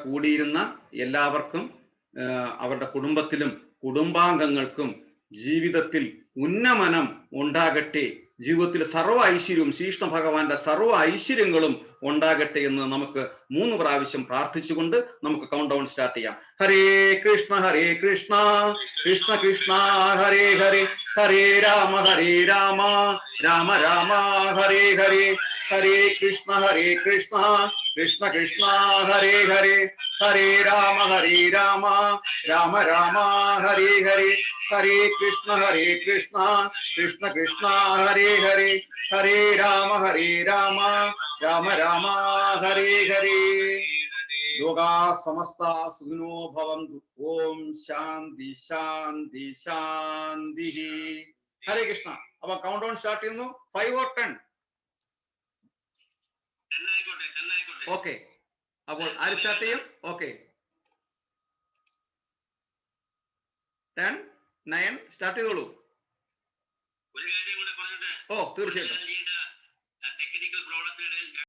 കൂടിയിരുന്ന എല്ലാവർക്കും അവരുടെ കുടുംബത്തിലും കുടുംബാംഗങ്ങൾക്കും ജീവിതത്തിൽ ഉന്നമനം ഉണ്ടാകട്ടെ. ജീവിതത്തിൽ സർവ്വ ഐശ്വര്യവും ശ്രീകൃഷ്ണ ഭഗവാന്റെ സർവ്വ ഐശ്വര്യങ്ങളും ഉണ്ടാകട്ടെ എന്ന് നമുക്ക് 3 പ്രാവശ്യം പ്രാർത്ഥിച്ചുകൊണ്ട് നമുക്ക് കൗണ്ട് ഡൗൺ സ്റ്റാർട്ട് ചെയ്യാം. ഹരേ കൃഷ്ണ കൃഷ്ണ കൃഷ്ണ ഹരേ ഹരേ, ഹരേ രാമ രാമ രാമ ഹരേ ഹരേ, ഹരേ കൃഷ്ണ കൃഷ്ണ കൃഷ്ണ ഹരേ ഹരേ, ഹരേ രാമ രാമ രാമ ഹരേ ഹരേ, ഹരേ കൃഷ്ണ കൃഷ്ണ കൃഷ്ണ ഹരേ ഹരേ, ഹരേ രാമ രാമ രാമ ഹരേ ഹരേ. ലോകാ സമസ്ത സുഖിനോ ഭവന്തു. ഓം ശാന്തി ശാന്തി ശാന്തി. ഹരേ കൃഷ്ണ. അപ്പൊ കൗണ്ട് ഡൗൺ സ്റ്റാർട്ട് ചെയ്യുന്നു. 5 or 10? ഓക്കെ. അപ്പോൾ ആര് സ്റ്റാർട്ട് ചെയ്യും? ഓക്കെ, 10, 9 സ്റ്റാർട്ട് ചെയ്തോളൂ. ഓ തീർച്ചയായിട്ടും.